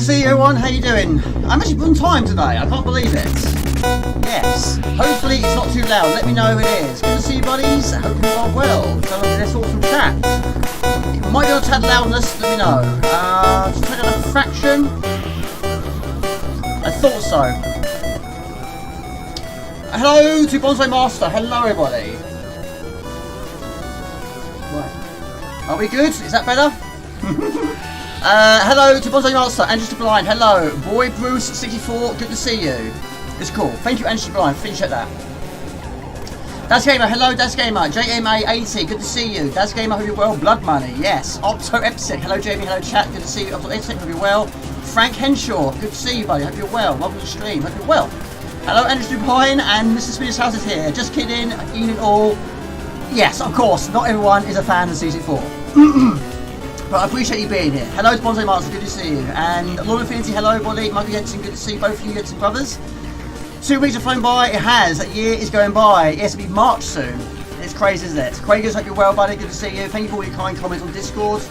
to see you, everyone. How you doing? I'm actually on time today. I can't believe it. Yes. Hopefully it's not too loud. Let me know if it is. Good to see you, buddies. I hope you are well. So let's talk some chat. It might be on a tad loudness. Let me know. Just check out a fraction. I thought so. Hello to Bonsai Master. Hello, everybody. Right. Are we good? Is that better? Hello to Bonsai Master, Andrew Blind, hello. Boy Bruce 64, good to see you. It's cool. Thank you, Andrew Blind. Finish at that. Daz Gamer, hello Daz Gamer. JMA80, good to see you. Daz Gamer, hope you're well. Blood Money, yes. Opto Epsic, hello Jamie, hello chat, good to see you. Opto Epsic, hope you're well. Frank Henshaw, good to see you, buddy. Hope you're well. Welcome to the stream, hope you're well. Hello Andrew Dupine and Mr. Spears House is here. Just kidding, Ian all. Yes, of course, not everyone is a fan of C64. But I appreciate you being here. Hello to Bonsai Master, good to see you. And Lord Infinity, hello buddy. Michael Jensen, good to see both of you Jensen brothers. 2 weeks have flown by, it has. A year is going by. Yes, it'll be March soon. It's crazy, isn't it? Quagers, hope you're well, buddy. Good to see you. Thank you for all your kind comments on Discord.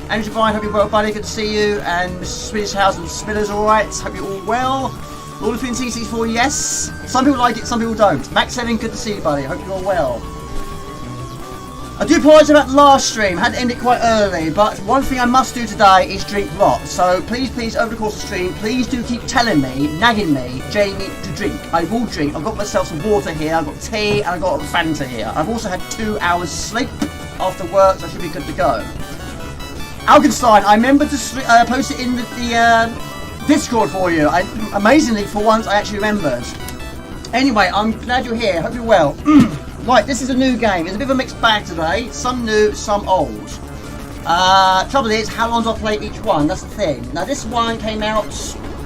Andrew Divine, hope you're well, buddy. Good to see you. And Mr. Swedish House and Spillers, alright. Hope you're all well. Lord Infinity C64, yes. Some people like it, some people don't. Max 7, good to see you, buddy. Hope you're all well. I do apologise about last stream, had to end it quite early, but one thing I must do today is drink lots. So please, over the course of the stream, please do keep telling me, nagging me, Jamie, to drink. I will drink. I've got myself some water here, I've got tea, and I've got a Fanta here. I've also had 2 hours sleep after work, so I should be good to go. Algenstein, I remember to post it in the Discord for you. Amazingly, for once, I actually remembered. Anyway, I'm glad you're here. Hope you're well. Right, this is a new game. It's a bit of a mixed bag today. Some new, some old. Trouble is, how long do I play each one? That's the thing. Now, this one came out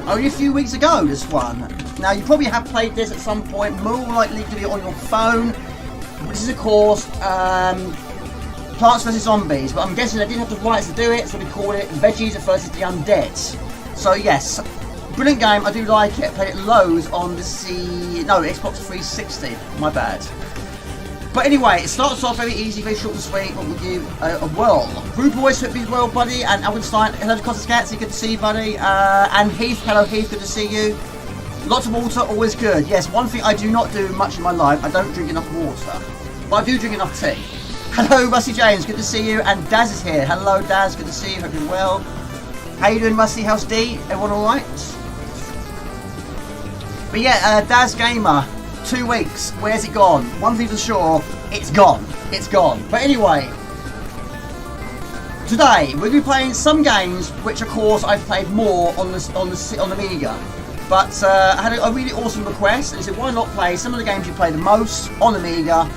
only a few weeks ago, this one. Now, you probably have played this at some point, more likely to be on your phone. This is, of course, Plants vs. Zombies. But I'm guessing they didn't have the rights to do it, so we call it Veggies versus the Undead. So, yes. Brilliant game. I do like it. Played it loads on the Xbox 360. My bad. But anyway, it starts off very easy, very short and sweet, but we'll give a whirl. Brew Boys, hope you're well, buddy, and Algenstein, hello to Costa Scatsy, good to see you, buddy. And Heath, hello Heath, good to see you. Lots of water, always good. Yes, one thing I do not do much in my life, I don't drink enough water. But I do drink enough tea. Hello, Rusty James, good to see you. And Daz is here. Hello, Daz, good to see you, hope you're well. How you doing, Rusty? How's D? Everyone alright? But yeah, Daz Gamer. 2 weeks, where's it gone? One thing for sure, it's gone. It's gone. But anyway, today we're going to be playing some games which, of course, I've played more on the Amiga. But I had a really awesome request, and he said, why not play some of the games you play the most on Amiga?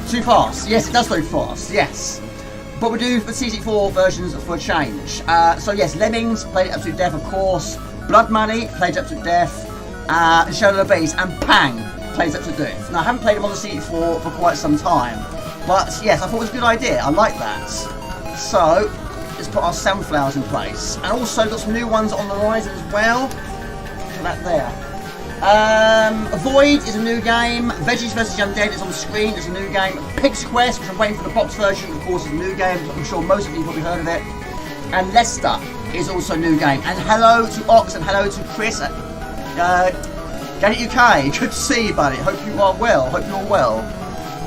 Too fast. Yes, it does go fast. Yes. But we'll do the C64 versions for a change. So yes, Lemmings, played it up to death, of course. Blood Money, played it up to death. Shadow of the Beast and Pang plays up to death. Now I haven't played them on the C4 for quite some time, but yes, I thought it was a good idea. I like that. So let's put our sunflowers in place, and also got some new ones on the horizon as well. Look at that there. Void is a new game. Veggies vs. Undead is on the screen. It's a new game. Pig's Quest, which I'm waiting for the box version, of course, is a new game. I'm sure most of you have probably heard of it. And Leicester is also a new game. And hello to Ox and hello to Chris. Get it UK, good to see you, buddy. Hope you are well. Hope you're well.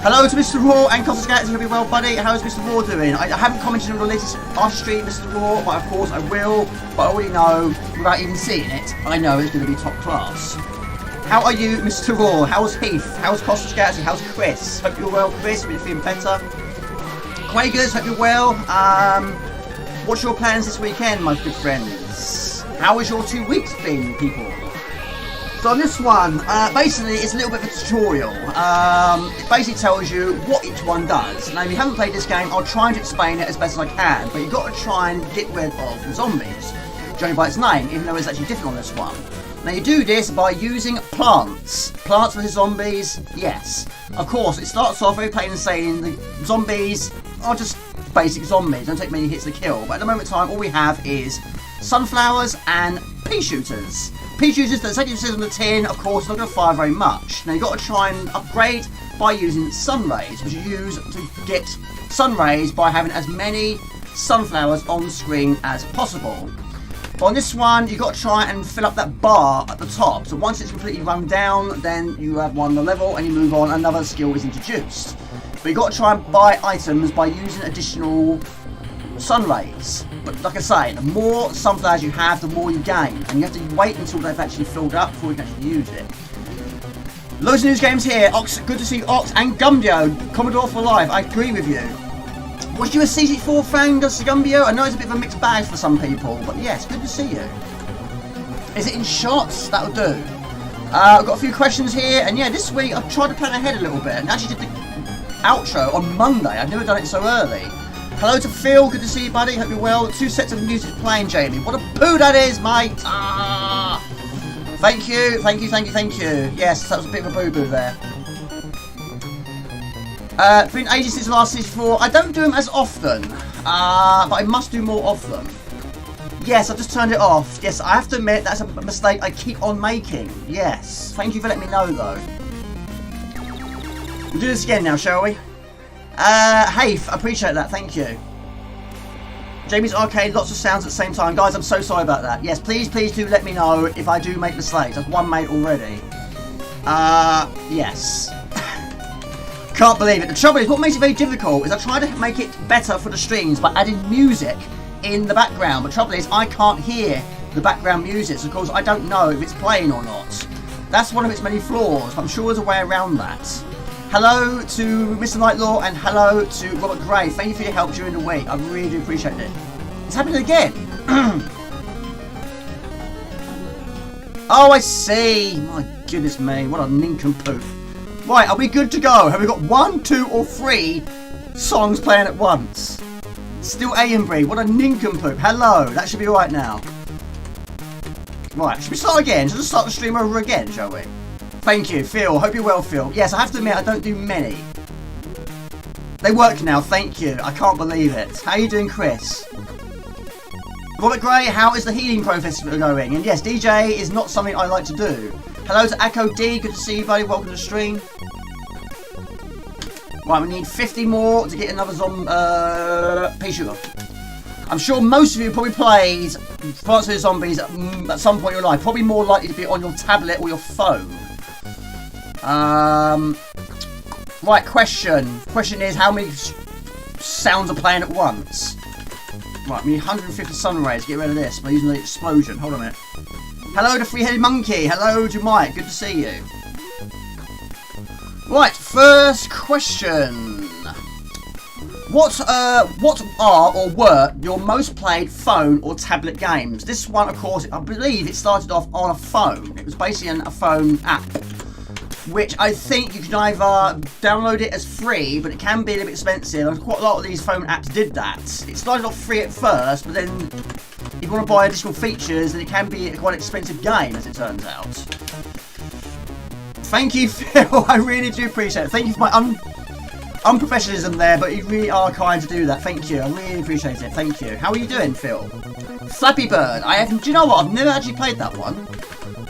Hello to Mr. Raw and Costa Scats. Hope you're well, buddy. How's Mr. Raw doing? I haven't commented on the latest off stream, Mr. Raw, but of course I will. But I already know, without even seeing it, I know it's going to be top class. How are you, Mr. Raw? How's Heath? How's Costa Scats? How's Chris? Hope you're well, Chris. Hope you're feeling better. Quagers, hope you're well. What's your plans this weekend, my good friends? How has your 2 weeks been, people? So on this one, basically it's a little bit of a tutorial. It basically tells you what each one does. Now if you haven't played this game, I'll try and explain it as best as I can, but you've got to try and get rid of the zombies, judging by its name, even though it's actually different on this one. Now you do this by using plants. Plants versus zombies, yes. Of course, it starts off very plain and saying the zombies are just basic zombies, don't take many hits to kill, but at the moment in time all we have is sunflowers and pea shooters. Pea shooters, that's like it says on the tin, of course, not going to fire very much. Now you've got to try and upgrade by using sun rays, which you use to get sun rays by having as many sunflowers on screen as possible. But on this one, you've got to try and fill up that bar at the top. So once it's completely run down, then you have won the level and you move on. Another skill is introduced. But you've got to try and buy items by using additional sun rays. But like I say, the more sunflowers you have, the more you gain. And you have to wait until they've actually filled up before you can actually use it. Loads of news games here. Ox, good to see you, Ox and Gumbio. Commodore for life. I agree with you. Was you a C64 fan, Gumbio? I know it's a bit of a mixed bag for some people, but yes, good to see you. Is it in shots? That'll do. I've got a few questions here, and yeah, this week I've tried to plan ahead a little bit, and actually did the outro on Monday. I've never done it so early. Hello to Phil, good to see you, buddy. Hope you're well. 2 sets of music playing, Jamie. What a poo that is, mate. Ah. Thank you, thank you, thank you, thank you. Yes, that was a bit of a boo-boo there. Been ages since the last C64. I don't do them as often, but I must do more of them. Yes, I just turned it off. Yes, I have to admit that's a mistake I keep on making. Yes, thank you for letting me know though. We'll do this again now, shall we? Hafe, I appreciate that, thank you. Jamie's Arcade, lots of sounds at the same time. Guys, I'm so sorry about that. Yes, please do let me know if I do make mistakes. I've one mate already. Yes. Can't believe it. The trouble is, what makes it very difficult is I try to make it better for the streams by adding music in the background. But the trouble is, I can't hear the background music, so of course I don't know if it's playing or not. That's one of its many flaws, but I'm sure there's a way around that. Hello to Mr. Nightlaw and hello to Robert Gray. Thank you for your help during the week. I really do appreciate it. It's happening again. Oh, I see. My goodness me. What a nincompoop. Right, are we good to go? Have we got 1, 2 or 3 songs playing at once? Still Amberry. What a nincompoop. Hello. That should be alright now. Right, should we start again? Should we start the stream over again, shall we? Thank you, Phil. Hope you're well, Phil. Yes, I have to admit, I don't do many. They work now, thank you. I can't believe it. How are you doing, Chris? Robert Gray, how is the healing process going? And yes, DJ is not something I like to do. Hello to Echo D, good to see you, buddy. Welcome to the stream. Right, we need 50 more to get another pea sugar. I'm sure most of you probably played Plants vs Zombies at some point in your life. Probably more likely to be on your tablet or your phone. Right, question. Question is, how many sounds are playing at once? Right, we need 150 sun rays to get rid of this by using the explosion. Hold on a minute. Hello to Three-Headed Monkey. Hello to Mike. Good to see you. Right, first question. What are or were your most played phone or tablet games? This one, of course, I believe it started off on a phone. It was basically a phone app, which I think you can either download it as free, but it can be a little bit expensive, and quite a lot of these phone apps did that. It started off free at first, but then if you want to buy additional features, then it can be a quite expensive game, as it turns out. Thank you, Phil. I really do appreciate it. Thank you for my unprofessionalism there, but you really are kind to do that. Thank you. I really appreciate it. Thank you. How are you doing, Phil? Flappy Bird. Do you know what? I've never actually played that one,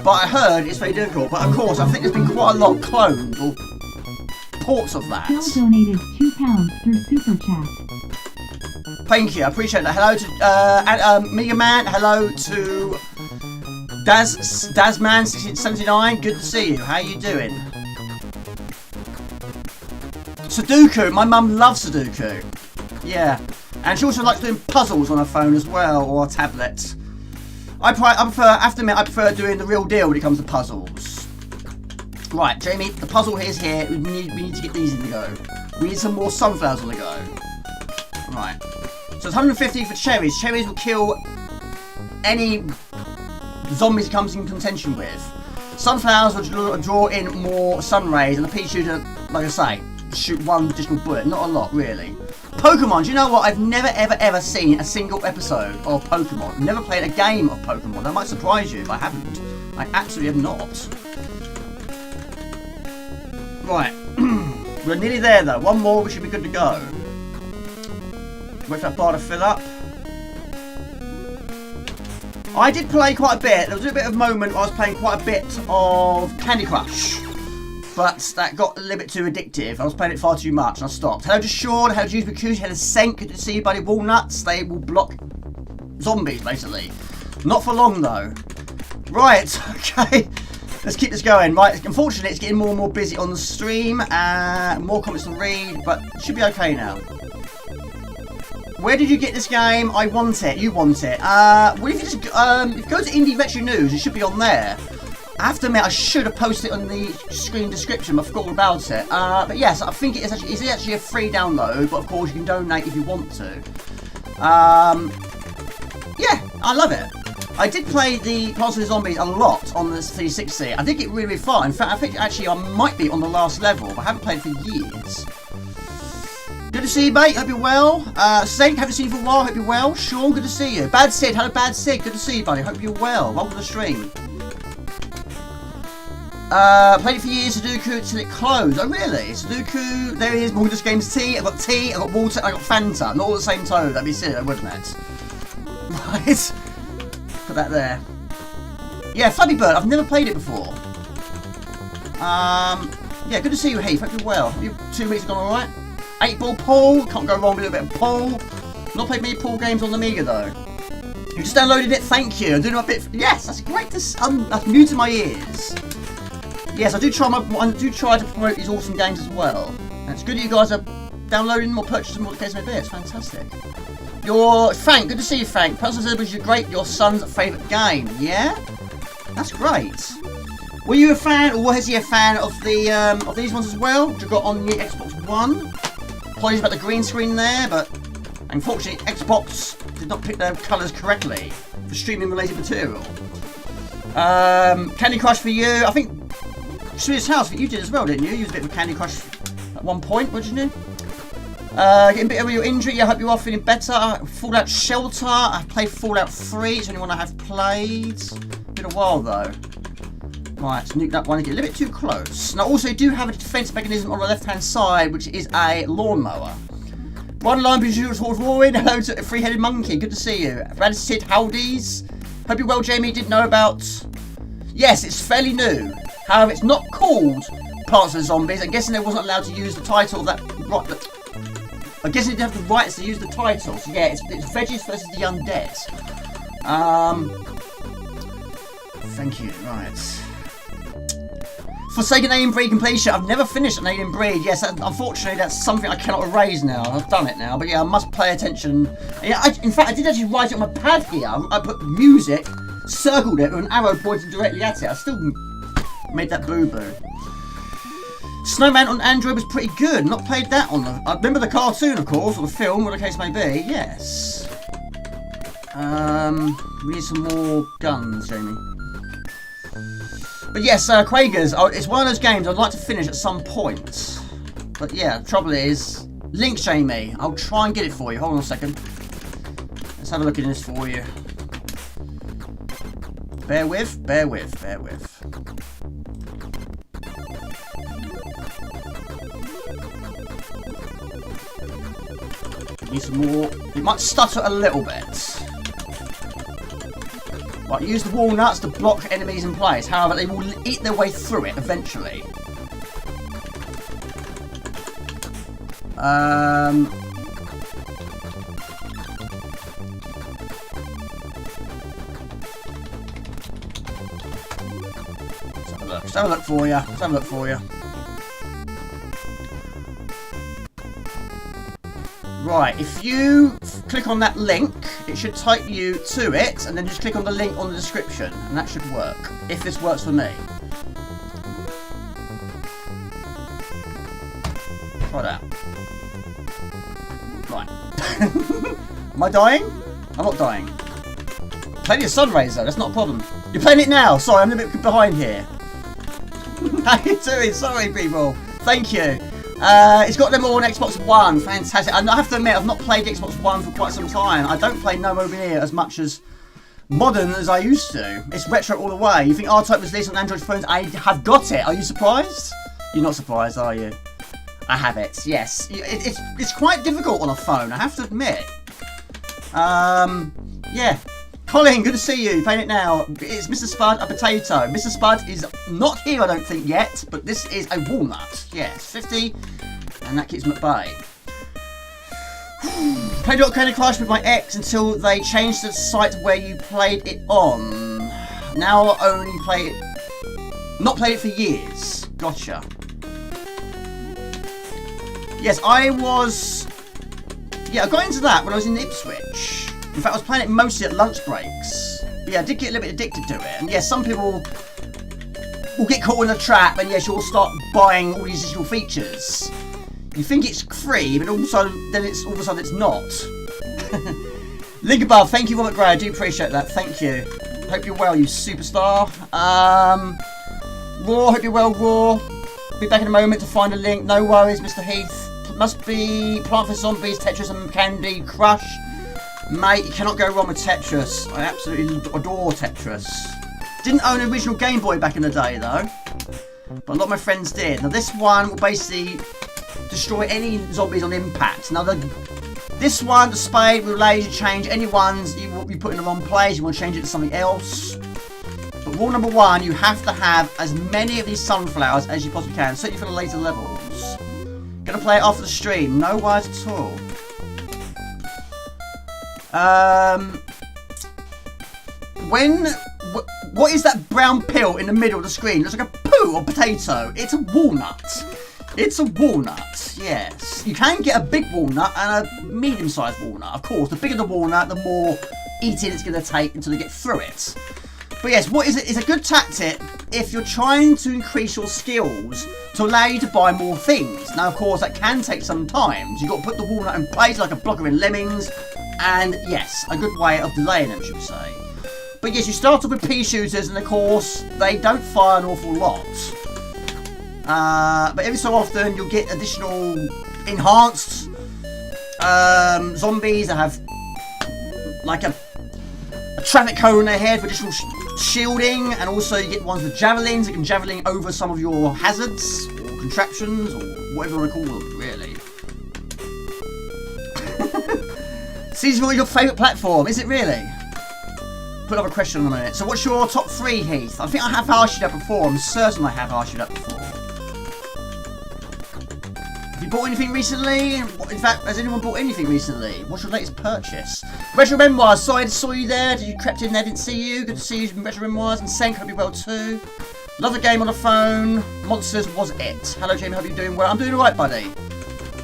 but I heard it's very difficult. But of course, I think there's been quite a lot cloned or ports of that. Phil donated £2 through Super Chat. Thank you. I appreciate that. Hello to Mega Man. Hello to Dazman79. Good to see you. How are you doing? Sudoku. My mum loves Sudoku. Yeah. And she also likes doing puzzles on her phone as well, or a tablet. I prefer doing the real deal when it comes to puzzles. Right, Jamie, the puzzle is here. We need to get these in the go. We need some more sunflowers on the go. Right. So it's 150 for cherries. Cherries will kill any zombies it comes in contention with. Sunflowers will draw in more sun rays, and the pea shooter, like I say, shoot one additional bullet. Not a lot, really. Pokemon, do you know what? I've never ever seen a single episode of Pokemon. Never played a game of Pokemon. That might surprise you if I haven't. I absolutely have not. Right. We're nearly there though. One more, we should be good to go. Wait for that bar to fill up. I did play quite a bit. There was a bit of a moment where I was playing quite a bit of Candy Crush, but that got a little bit too addictive. I was playing it far too much and I stopped. Hello to Sean, hello to Use Hello to Senk, good to see you, buddy. Walnuts, they will block zombies, basically. Not for long though. Right, okay. Let's keep this going. Right, unfortunately it's getting more and more busy on the stream. More comments to read, but it should be okay now. Where did you get this game? I want it. You want it. Well, if you just if you go to Indie Vegetary News, it should be on there. I have to admit, I should have posted it on the screen description, but I forgot all about it. But yes, I think it is actually a free download, but of course you can donate if you want to. Yeah, I love it. I did play the Plants vs Zombies a lot on the 360. I did get really, really far. In fact, I think actually I might be on the last level, but I haven't played for years. Good to see you, mate. Hope you're well. Sid, haven't seen you for a while. Hope you're well. Sean, good to see you. Bad Sid, hello, Bad Sid. Good to see you, buddy. Hope you're well. Welcome to the stream. Played it for years, Sudoku, until it closed. Oh, really? Sudoku, there it is. Mortgage Games tea. I've got tea, I've got water, I've got Fanta. Not all the same toad. That'd be silly, wouldn't it? Right. Put that there. Yeah, Fluffy Bird. I've never played it before. Yeah, good to see you, Heath. Hope you're well. Hope your 2 weeks have gone alright. 8-ball pool. Can't go wrong with a little bit of pool. Not played many pool games on the Amiga, though. You just downloaded it. Thank you. I'm doing my bit. Yes, that's great. That's music to my ears. Yes, I do try to promote these awesome games as well. And it's good that you guys are downloading them or purchasing them, what the case may be. It's fantastic. Frank, good to see you, Frank. Puzzle Zebras, you're great. Your son's favourite game. Yeah? That's great. Were you a fan, or was he a fan of these ones as well? Which I got on the Xbox One. Apologies about the green screen there, but unfortunately Xbox did not pick their colours correctly for streaming related material. Candy Crush for you. I think Swedish House, you did as well, didn't you? You used a bit of a Candy Crush at one point, didn't you? Getting a bit over your injury. I hope you are feeling better. Fallout Shelter. I've played Fallout 3. It's the only one I have played. Been a while though. Right, let's nuke that one and get a little bit too close. Now, also, you do have a defense mechanism on the left-hand side, which is a lawnmower. One line towards Roaring. Hello to a three-headed monkey. Good to see you. Brad Sid, howdies. Hope you're well, Jamie. Didn't know about. Yes, it's fairly new. However, it's not called Plants vs Zombies. I'm guessing they wasn't allowed to use the title of that. I'm guessing they didn't have the rights to use the title. So yeah, it's Veggies versus the Undead. Thank you. Right. Forsaken Alien Breed completion. I've never finished an Alien Breed. Yes, unfortunately, that's something I cannot erase now. I've done it now, but yeah, I must pay attention. Yeah, in fact, I did actually write it on my pad here. I put music, circled it with an arrow pointing directly at it. I still made that boo-boo. Snowman on Android was pretty good. Not played that on the. I remember the cartoon, of course, or the film, whatever the case may be. Yes. We need some more guns, Jamie. But yes, Quagers, it's one of those games I'd like to finish at some point. But yeah, the trouble is, link, Jamie. I'll try and get it for you. Hold on a second. Let's have a look at this for you. Bear with, bear with, bear with. Need some more. It might stutter a little bit. Right, use the walnuts to block enemies in place. However, they will eat their way through it eventually. Let's have a look for you. Let's have a look for you. Right, if you click on that link, it should take you to it, and then just click on the link on the description, and that should work, if this works for me. Try that. Right. Am I dying? I'm not dying. Plenty of sun rays though, that's not a problem. You're playing it now, sorry, I'm a bit behind here. How you doing? Sorry people. Thank you. It's got them all on Xbox One. Fantastic. I have to admit, I've not played Xbox One for quite some time. I don't play No More Near as much as modern as I used to. It's retro all the way. You think R-Type was released on Android phones? I have got it. Are you surprised? You're not surprised, are you? I have it. Yes. It's quite difficult on a phone, I have to admit. Yeah. Colin, good to see you. Playing it now. It's Mr. Spud, a potato. Mr. Spud is not here, I don't think, yet. But this is a walnut. Yes, 50. And that keeps him at bay. Played a lot of Candy Crush with my ex until they changed the site where you played it on. Now I only play it... Not played it for years. Gotcha. Yes, I was... Yeah, I got into that when I was in Ipswich. In fact, I was playing it mostly at lunch breaks. But yeah, I did get a little bit addicted to it. And yes, some people will get caught in a trap and yes, you'll start buying all these additional features. You think it's free, but also then it's all of a sudden it's not. Link above, thank you, Robert Gray. I do appreciate that. Thank you. Hope you're well, you superstar. Raw, hope you're well, Raw. Be back in a moment to find a link. No worries, Mr. Heath. Must be Plant for Zombies, Tetris and Candy Crush. Mate, you cannot go wrong with Tetris. I absolutely adore Tetris. Didn't own an original Game Boy back in the day though, but a lot of my friends did. Now this one will basically destroy any zombies on impact. Now this one, the spade, will allow you to change any ones you put in the wrong place. You want to change it to something else. But rule number one, you have to have as many of these sunflowers as you possibly can, certainly for the later levels. Gonna play it after the stream, no worries at all. What is that brown pill in the middle of the screen? It looks like a poo or potato. It's a walnut. It's a walnut, yes. You can get a big walnut and a medium-sized walnut. Of course, the bigger the walnut, the more eating it's going to take until they get through it. But yes, what is it? It's a good tactic if you're trying to increase your skills to allow you to buy more things. Now, of course, that can take some time. So you've got to put the walnut in place like a blocker in Lemmings. And yes, a good way of delaying them, should we say. But yes, you start off with pea shooters, and of course, they don't fire an awful lot. But every so often, you'll get additional enhanced zombies that have like a traffic cone on their head for additional shielding, and also you get ones with javelins that can javelin over some of your hazards or contraptions or whatever you want to call them, really. C64 is your favourite platform, is it really? Put another question in a minute. So what's your top 3, Heath? I think I have asked you that before. I'm certain I have asked you that before. Have you bought anything recently? In fact, has anyone bought anything recently? What's your latest purchase? Retro Memoirs, sorry I saw you there. Did you crept in there, didn't see you? Good to see you in Retro Memoirs. And Senk, hope you're well too. Love the game on the phone. Monsters was it. Hello Jamie, hope you're doing well. I'm doing alright, buddy.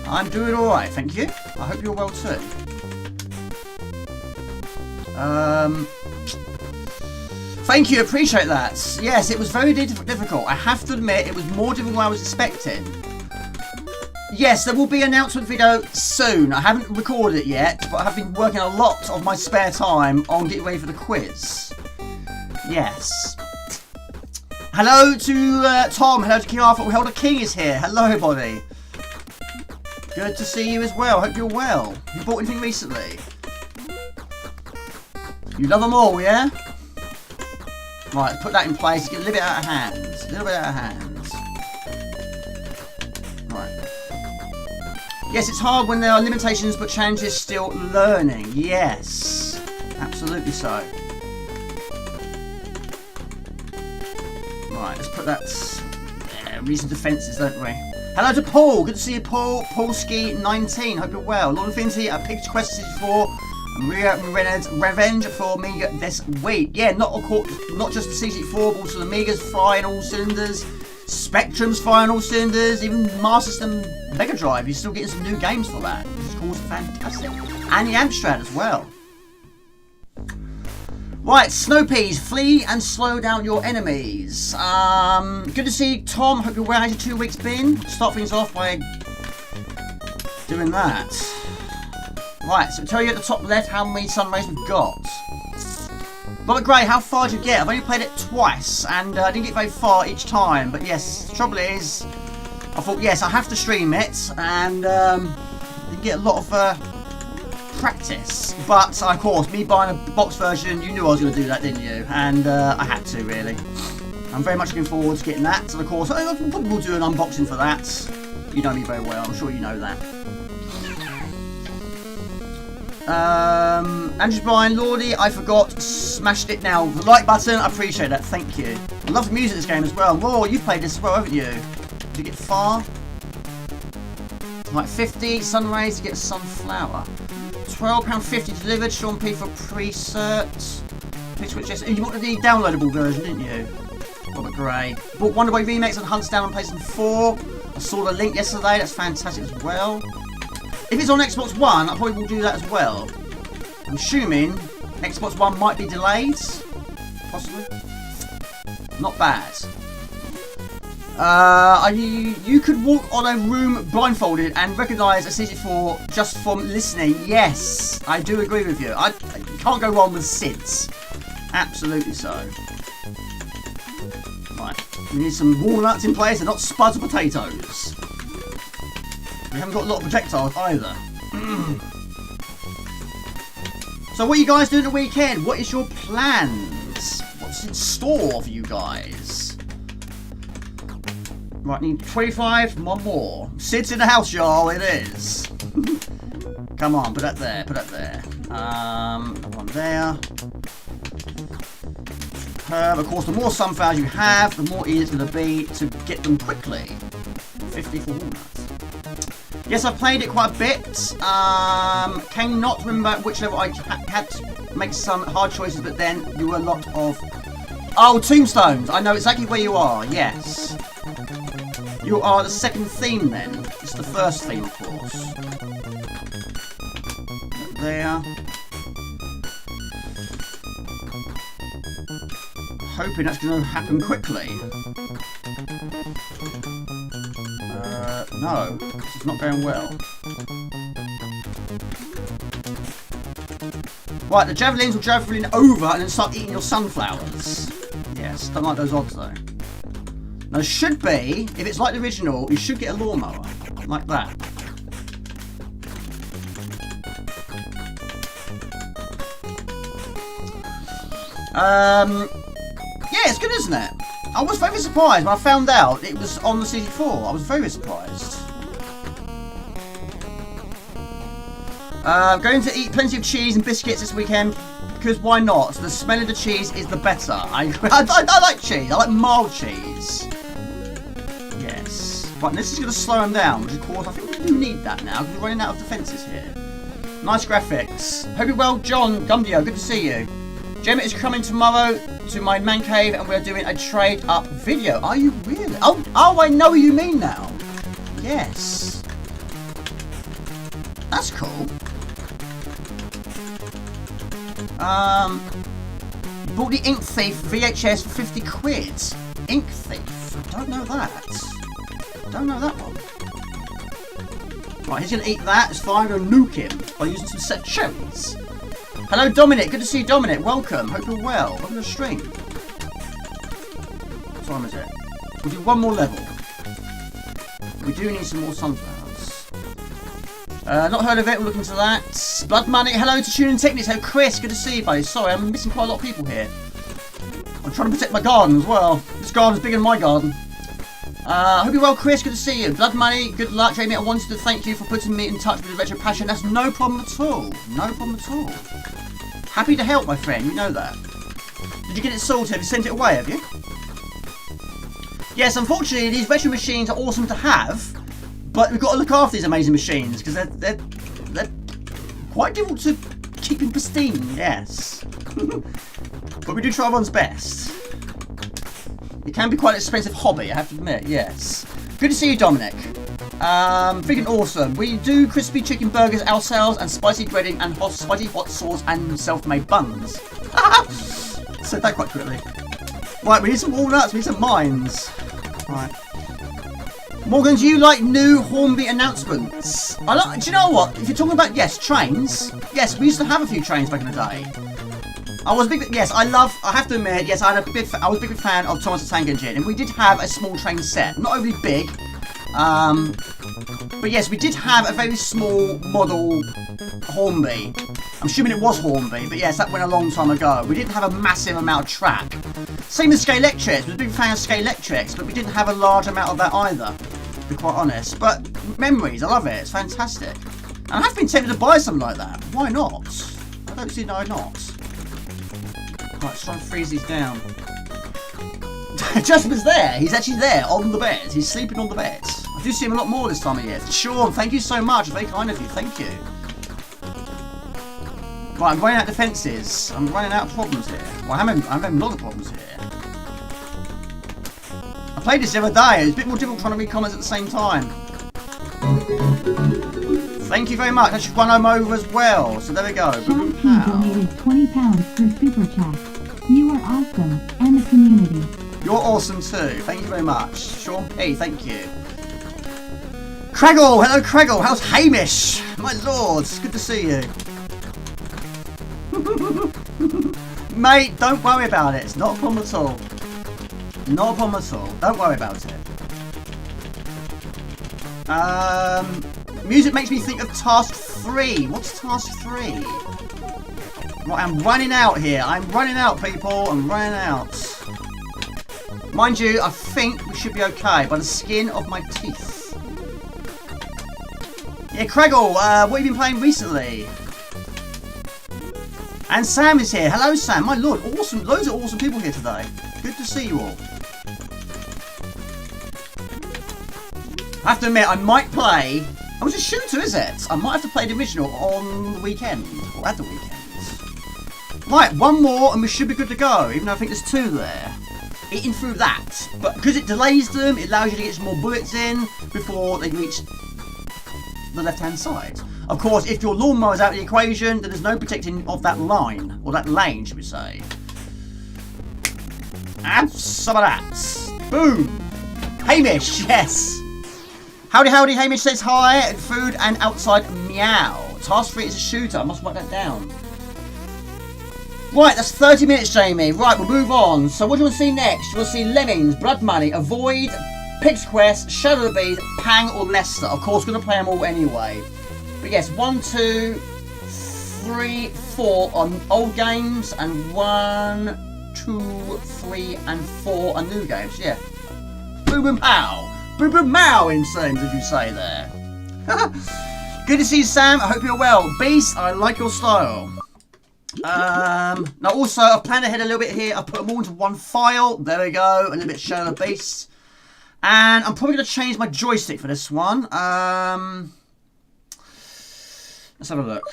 I'm doing alright, thank you. I hope you're well too. Thank you, appreciate that. Yes, it was very difficult. I have to admit, it was more difficult than I was expecting. Yes, there will be an announcement video soon. I haven't recorded it yet, but I have been working a lot of my spare time on getting ready for the quiz. Yes. Hello to Tom. Hello to King Arthur. Hello, King is here. Hello, everybody. Good to see you as well. Hope you're well. You bought anything recently? You love them all, yeah? Right, let's put that in place. Get a little bit out of hand. A little bit out of hand. Right. Yes, it's hard when there are limitations, but challenge is still learning. Yes. Absolutely so. Right, let's put that... Yeah, reason defences, don't we? Hello to Paul. Good to see you, Paul. Paulski19. Hope you're well. Lord Infinity, I picked Quest 64. Revenge for Amiga this week. Yeah, not just the C64, but also the Amiga's firing all cylinders, Spectrum's firing all cylinders, even Master System Mega Drive. You're still getting some new games for that, which is of course fantastic. And the Amstrad as well. Right, Snowpeas, flee and slow down your enemies. Good to see you, Tom. Hope you're well. How's your 2 weeks been? Start things off by doing that. Right, so I'll tell you at the top left how many sun rays we've got. Robert Gray, how far did you get? I've only played it twice, and I didn't get very far each time. But yes, the trouble is, I thought, yes, I have to stream it, and you get a lot of practice. But, of course, me buying a box version, you knew I was going to do that, didn't you? And I had to, really. I'm very much looking forward to getting that. And, of course, I probably will do an unboxing for that. You know me very well, I'm sure you know that. Andrew Bryan, Lordy, I forgot, smashed it now. The like button, I appreciate that, thank you. I love the music in this game as well. Raw, you've played this as well, haven't you? Did you get far? Right, 50 sun rays to get a sunflower. £12.50 delivered. Sean P for pre-cert. Please switch this. You wanted the downloadable version, didn't you? Robert Gray. Bought Wonder Boy Remix and Hunts Down on PlayStation 4. I saw the link yesterday. That's fantastic as well. If it's on Xbox One, I probably will do that as well. I'm assuming Xbox One might be delayed. Possibly. Not bad. You could walk on a room blindfolded and recognise a C64 just from listening. Yes, I do agree with you. I can't go wrong with SIDS. Absolutely so. Right, we need some walnuts in place and not spuds or potatoes. We haven't got a lot of projectiles either. So what are you guys doing the weekend? What is your plans? What's in store for you guys? Right, need 25, one more. Sid's in the house, y'all, it is. Come on, put that there, put that there. One there. Of course, the more sunflowers you have, the more easy it's going to be to get them quickly. 50 for walnuts. Yes, I've played it quite a bit. Cannot remember which level I had to make some hard choices, but then you were a lot of... Oh, tombstones! I know exactly where you are, yes. You are the second theme then. It's the first theme, of course. There. Hoping that's going to happen quickly. No, this is not going well. Right, the javelins will javelin over and then start eating your sunflowers. Yes, don't like those odds though. Now, should be, if it's like the original, you should get a lawnmower. Like that. Yeah, it's good, isn't it? I was very surprised when I found out it was on the C64. I was very surprised. Going to eat plenty of cheese and biscuits this weekend because why not? The smell of the cheese is the better. I like cheese. I like mild cheese. Yes. Right, this is going to slow them down, which of course I think we do need that now because we're running out of defences here. Nice graphics. Hope you're well, John Gumdio. Good to see you. Gemma is coming tomorrow to my man cave and we're doing a trade up video. Are you really? Oh, I know what you mean now. Yes. That's cool. Bought the Ink Thief VHS for 50 quid. Ink Thief? Don't know that. Don't know that one. Right, he's going to eat that. It's fine. I'm going to nuke him by using some set cherries. Hello, Dominic. Good to see you, Dominic. Welcome. Hope you're well. Welcome to the stream. What time is it? We'll do one more level. We do need some more sunflowers. Not heard of it. We'll look into that. Blood Money. Hello to Tuning Technics. Hello, Chris. Good to see you, buddy. Sorry, I'm missing quite a lot of people here. I'm trying to protect my garden as well. This garden's bigger than my garden. Hope you're well, Chris. Good to see you. Blood Money. Good luck, Jamie. I wanted to thank you for putting me in touch with the Retro Passion. That's no problem at all. No problem at all. Happy to help, my friend. You know that. Did you get it sorted? Have you sent it away, have you? Yes, unfortunately, these retro machines are awesome to have, but we've got to look after these amazing machines because they're quite difficult to keep in pristine, yes. But we do try one's best. It can be quite an expensive hobby, I have to admit, yes. Good to see you, Dominic. Freaking awesome. We do crispy chicken burgers ourselves and spicy breading and spicy hot sauce and self-made buns. Said that quite quickly. Right, we need some walnuts, we need some mines. Right. Morgan, do you like new Hornby announcements? Do you know what? If you're talking about, yes, trains. Yes, we used to have a few trains back in the day. I was a big, yes, I have to admit, yes, I was a big fan of Thomas the Tank Engine, and we did have a small train set. Not overly big, but yes, we did have a very small model Hornby. I'm assuming it was Hornby, but yes, that went a long time ago. We didn't have a massive amount of track. Same as Scalextrics. We were a big fan of Scalextrics, but we didn't have a large amount of that either, to be quite honest. But memories, I love it. It's fantastic. And I have been tempted to buy something like that. Why not? I don't see why not. Right, let's try and freeze these down. Jasper's there. He's actually there on the bed. He's sleeping on the bed. I do see him a lot more this time of year. Sean, thank you so much. Very kind of you. Thank you. Right, I'm running out of defences. I'm running out of problems here. Well, I'm having a lot of problems here. I played this the other day. It was a bit more difficult trying to read comments at the same time. Thank you very much. I should run them over as well. So there we go. Sean P donated £20 for Super Chat. You are awesome, and the community. You're awesome too. Thank you very much. Sean P, thank you. Craigle, hello Craigle. How's Hamish? My lord, it's good to see you. Mate, don't worry about it. It's not a problem at all. Not a problem at all. Don't worry about it. Music makes me think of task 3. What's task 3? Right, I'm running out here. I'm running out, people. I'm running out. Mind you, I think we should be okay by the skin of my teeth. Yeah, Craigle, what have you been playing recently? And Sam is here. Hello, Sam. My lord, awesome. Loads of awesome people here today. Good to see you all. I have to admit, I might play... Oh, it's a shooter, is it? I might have to play the original on the weekend. Or at the weekend. Right, one more and we should be good to go. Even though I think there's 2 there. Eating through that. But because it delays them, it allows you to get some more bullets in before they reach the left-hand side. Of course, if your lawnmower is out of the equation, then there's no protecting of that line. Or that lane, should we say. And some of that. Boom. Hamish, yes. Howdy, howdy, Hamish says hi. Food and outside meow. Task 3 is a shooter. I must write that down. Right, that's 30 minutes, Jamie. Right, we'll move on. So what do you want to see next? You want to see Lemmings, Blood Money, Avoid, Pig's Quest, Shadow of the Beast, Pang or Leicester. Of course, we're going to play them all anyway. But yes, 1, 2, 3, 4 on old games, and 1, 2, 3, and 4 on new games. Yeah. Boom boom pow. Boom boom mow in terms, as you say there. Good to see you, Sam. I hope you're well. Beast, I like your style. Now also, I've planned ahead a little bit here. I've put them all into one file. There we go. A little bit Shadow of the Beast. And I'm probably going to change my joystick for this one. Let's have a look.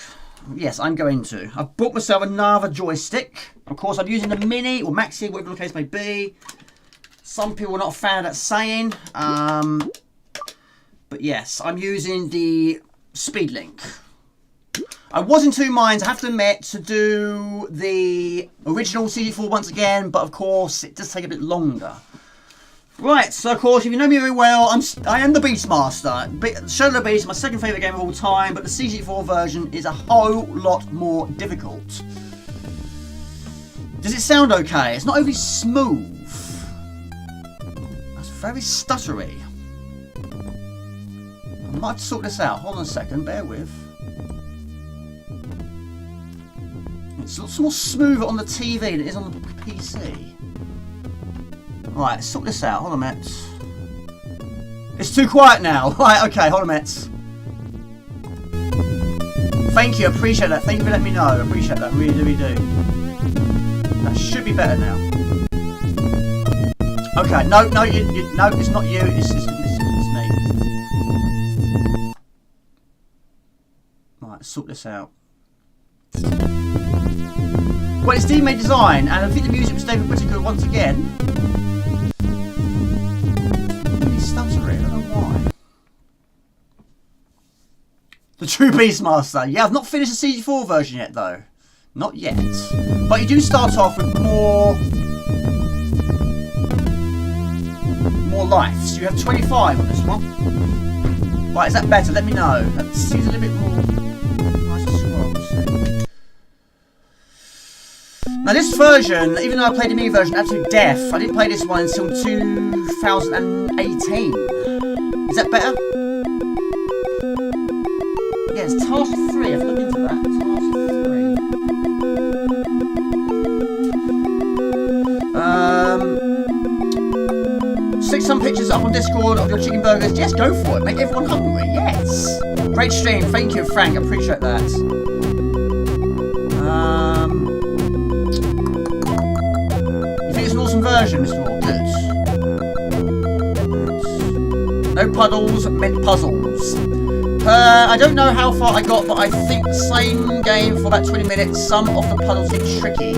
Yes, I'm going to. I've bought myself another joystick. Of course, I'm using the Mini or Maxi, whatever the case may be. Some people are not a fan of that saying. But yes, I'm using the Speedlink. I was in 2 minds, I have to admit, to do the original C64 once again, but of course, it does take a bit longer. Right, so of course, if you know me very well, I am the Beastmaster. Shadow of the Beast is my second favourite game of all time, but the C64 version is a whole lot more difficult. Does it sound okay? It's not overly smooth. That's very stuttery. I might have to sort this out. Hold on a second, bear with. It's lots more smoother on the TV than it is on the PC. Right, sort this out. Hold on a minute. It's too quiet now. Right, okay, hold on a minute. Thank you, I appreciate that. Thank you for letting me know. I appreciate that. Really, really do. That should be better now. Okay, no, no, no, it's not you. It's me. Right, sort this out. Well, it's teammate design, and I think the music was David Whittaker once again. Really stuttering, I don't know why. The true Beastmaster. Yeah, I've not finished the C64 version yet, though. Not yet. But you do start off with more lives. You have 25 on this one. Right, is that better? Let me know. That seems a little bit more nice to scroll, Now this version, even though I played the Amiga version absolute death, I didn't play this one until 2018. Is that better? Yeah, it's task 3. I've looked into that. Task 3. Stick some pictures up on Discord of your chicken burgers. Yes, go for it. Make everyone hungry. Yes. Great stream. Thank you, Frank. I appreciate that. Version, Mr. Wall. Good. No puddles meant puzzles. I don't know how far I got, but I think the same game for about 20 minutes. Some of the puzzles seem tricky.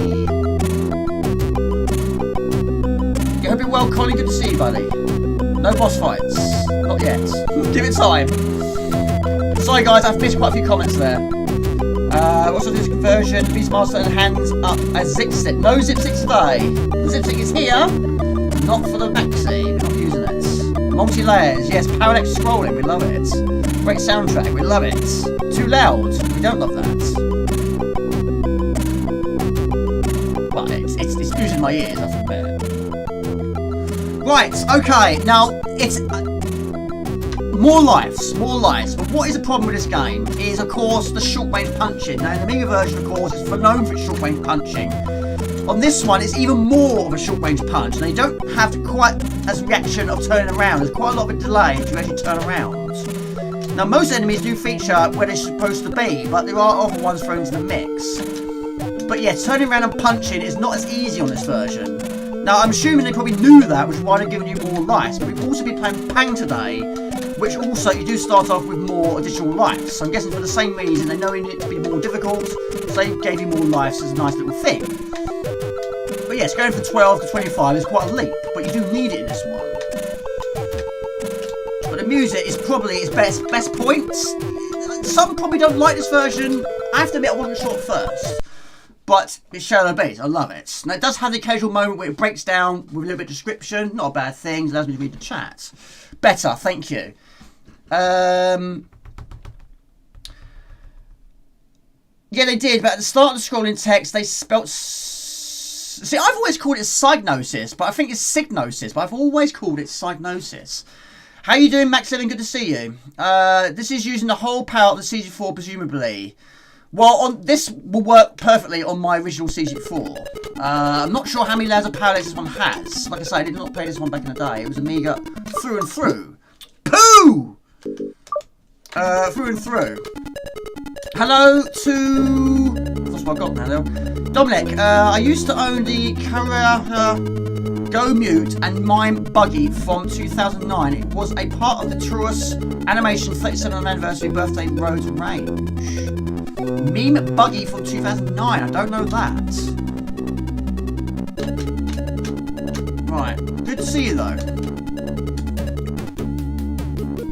You hope you're well, Colin. Good to see you, buddy. No boss fights. Not yet. Give it time. Sorry, guys. I've missed quite a few comments there. Also, this conversion. Beastmaster and hands up a zip stick. No zip stick today. The zip stick is here. Not for the maxi. We're not using it. Multi-layers. Yes, parallax scrolling. We love it. Great soundtrack. We love it. Too loud. We don't love that. But it's using my ears, I admit. Right, okay, now, it's more lives. But what is the problem with this game is, of course, the short-range punching. Now, in the Amiga version, of course, it's known for its short-range punching. On this one, it's even more of a short-range punch. Now, you don't have quite as reaction of turning around. There's quite a lot of a delay to actually turn around. Now, most enemies do feature where they're supposed to be, but there are other ones thrown into the mix. But yeah, turning around and punching is not as easy on this version. Now, I'm assuming they probably knew that, which is why they're giving you more lives. But we've also been playing Pang today, which also you do start off with more additional lives. So I'm guessing for the same reason, they know it to be more difficult, so they gave you more lives as a nice little thing. But yes, going from 12 to 25 is quite a leap, but you do need it in this one. But the music is probably its best points. Some probably don't like this version. I have to admit I wasn't sure at first. But it's shallow base. I love it. Now, it does have the occasional moment where it breaks down with a little bit of description. Not a bad thing. It allows me to read the chat. Better, thank you. Yeah, they did. But at the start of the scrolling text, they spelt... See, I've always called it Psygnosis, but I think it's Signosis. But I've always called it Psygnosis. How you doing, Max 7? Good to see you. This is using the whole power of the C64, presumably. Well, this will work perfectly on my original C64. I'm not sure how many layers of parallax this one has. Like I say, I did not play this one back in the day. It was Amiga through and through. Pooh! Through and through. Hello to... That's what I got now. Dominic, I used to own the Carrera Go Mute and Mime Buggy from 2009. It was a part of the Taurus Animation 37th anniversary birthday road range. Meme Buggy from 2009. I don't know that. Right. Good to see you, though.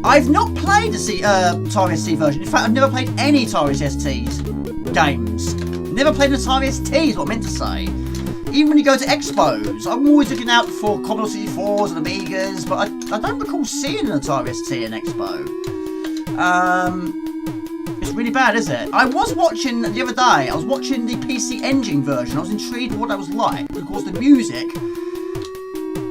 I've not played the Atari ST version. In fact, I've never played any Atari ST's games. Never played an Atari ST is what I meant to say. Even when you go to expos, I'm always looking out for Commodore 64s and Amigas, but I don't recall seeing an Atari ST in Expo. It's really bad, is it? I was watching the other day, I was watching the PC Engine version. I was intrigued with what that was like. Of course, the music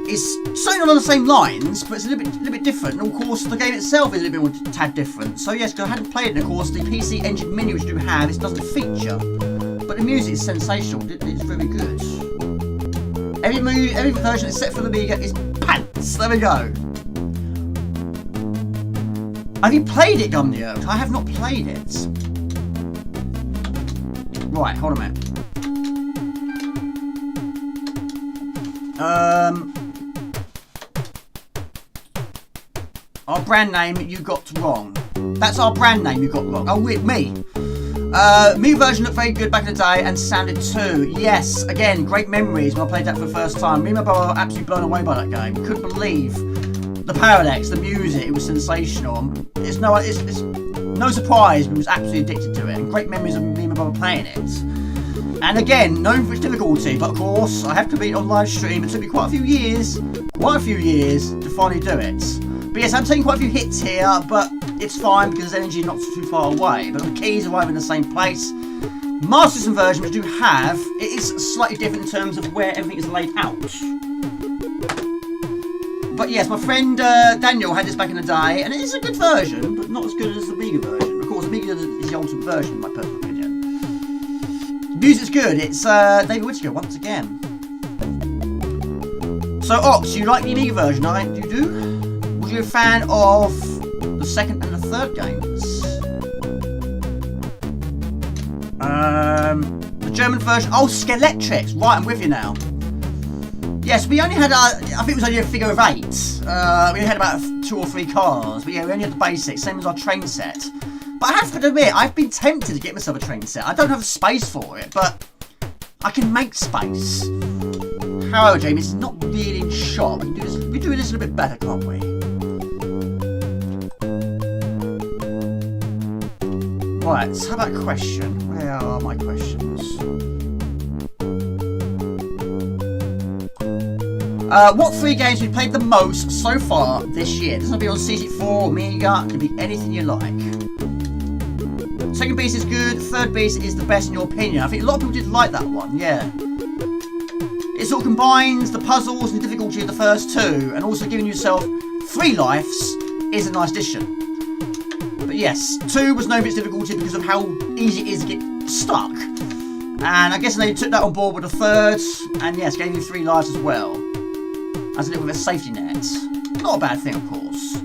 is certainly not on the same lines, but it's a little bit different. And of course, the game itself is a little bit more tad different. So yes, because I hadn't played it, and of course, the PC Engine menu which you have, it doesn't feature. But the music is sensational. It's very good. Every version except for the Amiga is pants. There we go. Have you played it, Gumneo? I have not played it. Right, hold on a minute. Our brand name you got wrong. That's our brand name you got wrong. Oh, wait, me. Me version looked very good back in the day and sounded too. Yes, again, great memories when I played that for the first time. Me and my brother were absolutely blown away by that game. Couldn't believe the parallax, the music. It was sensational. It's no surprise we was absolutely addicted to it. And great memories of me and my brother playing it. And again, known for its difficulty, but of course, I have to beat it on live stream. It took me quite a few years to finally do it. But yes, I'm taking quite a few hits here, but it's fine because the energy is not too far away. But the keys arrive in the same place. Master System version, which I do have, it is slightly different in terms of where everything is laid out. But yes, my friend Daniel had this back in the day, and it is a good version, but not as good as the Amiga version. Of course, Amiga is the ultimate version, in my personal opinion. The music's good. It's David Whittaker once again. So, Ox, you like the Amiga version? You do? Was you a fan of the second and the third games? The German version. Oh, Skeletrix. Right, I'm with you now. Yes, we only had, I think it was only a figure of 8. We only had about 2 or 3 cars. But yeah, we only had the basics, same as our train set. But I have to admit, I've been tempted to get myself a train set. I don't have the space for it, but I can make space. However, Jamie, it's not really in shot. We can do this a little bit better, can't we? Right, so how about a question? Where are my questions? What 3 games have you played the most so far this year? It doesn't have to be on C64, Amiga, it can be anything you like. Second Beast is good, Third Beast is the best in your opinion. I think a lot of people did like that one, yeah. It sort of combines the puzzles and difficulty of the first 2, and also giving yourself 3 lives is a nice addition. But yes, 2 was known for its difficulty because of how easy it is to get stuck. And I guess they took that on board with the 3rd, and yes, gave you 3 lives as well. As a little bit of a safety net. Not a bad thing, of course.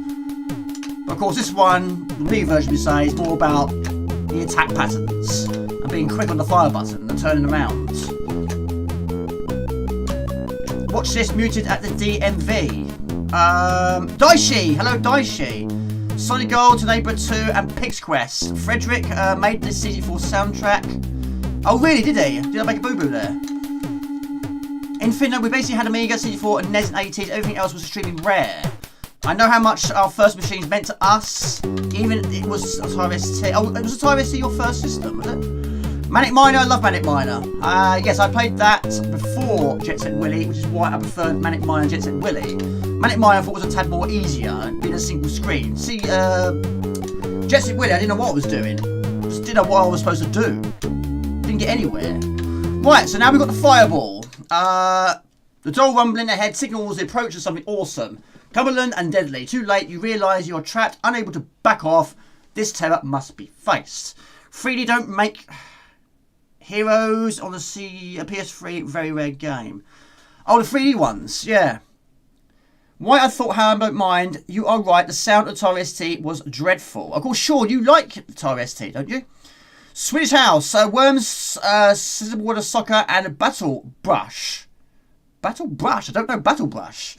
But of course, this one, the Wii version we say, is more about the attack patterns and being quick on the fire button and turning around. Watch this muted at the DMV. Daishi! Hello, Daishi! Solid Gold to Neighbour 2 and Pig's Quest. Frederick made the C64 soundtrack. Oh, really? Did he? Did I make a boo-boo there? In Finland, we basically had Amiga, C64 and NES in the 80s. Everything else was extremely rare. I know how much our first machines meant to us. Even it was Atari ST. Oh, it was Atari ST your first system, was it? Manic Miner, I love Manic Miner. Yes, I played that before Jet Set Willy, which is why I preferred Manic Miner and Jet Set Willy. Manic Miner I thought was a tad more easier, being a single screen. See, Jet Set Willy, I didn't know what I was doing. Just didn't know what I was supposed to do. Didn't get anywhere. Right, so now we've got the fireball. The door rumbling ahead signals the approach of something awesome. Cumberland and deadly. Too late, you realise you're trapped, unable to back off. This terror must be faced. 3D don't make heroes on the PS3, very rare game. Oh, the 3D ones, yeah. Why I thought how I don't mind. You are right, the sound of Atari ST was dreadful. Of course, sure, you like Atari ST, don't you? Swedish House, Worms, Scissor Water Soccer, and Battle Brush. Battle Brush? I don't know Battle Brush.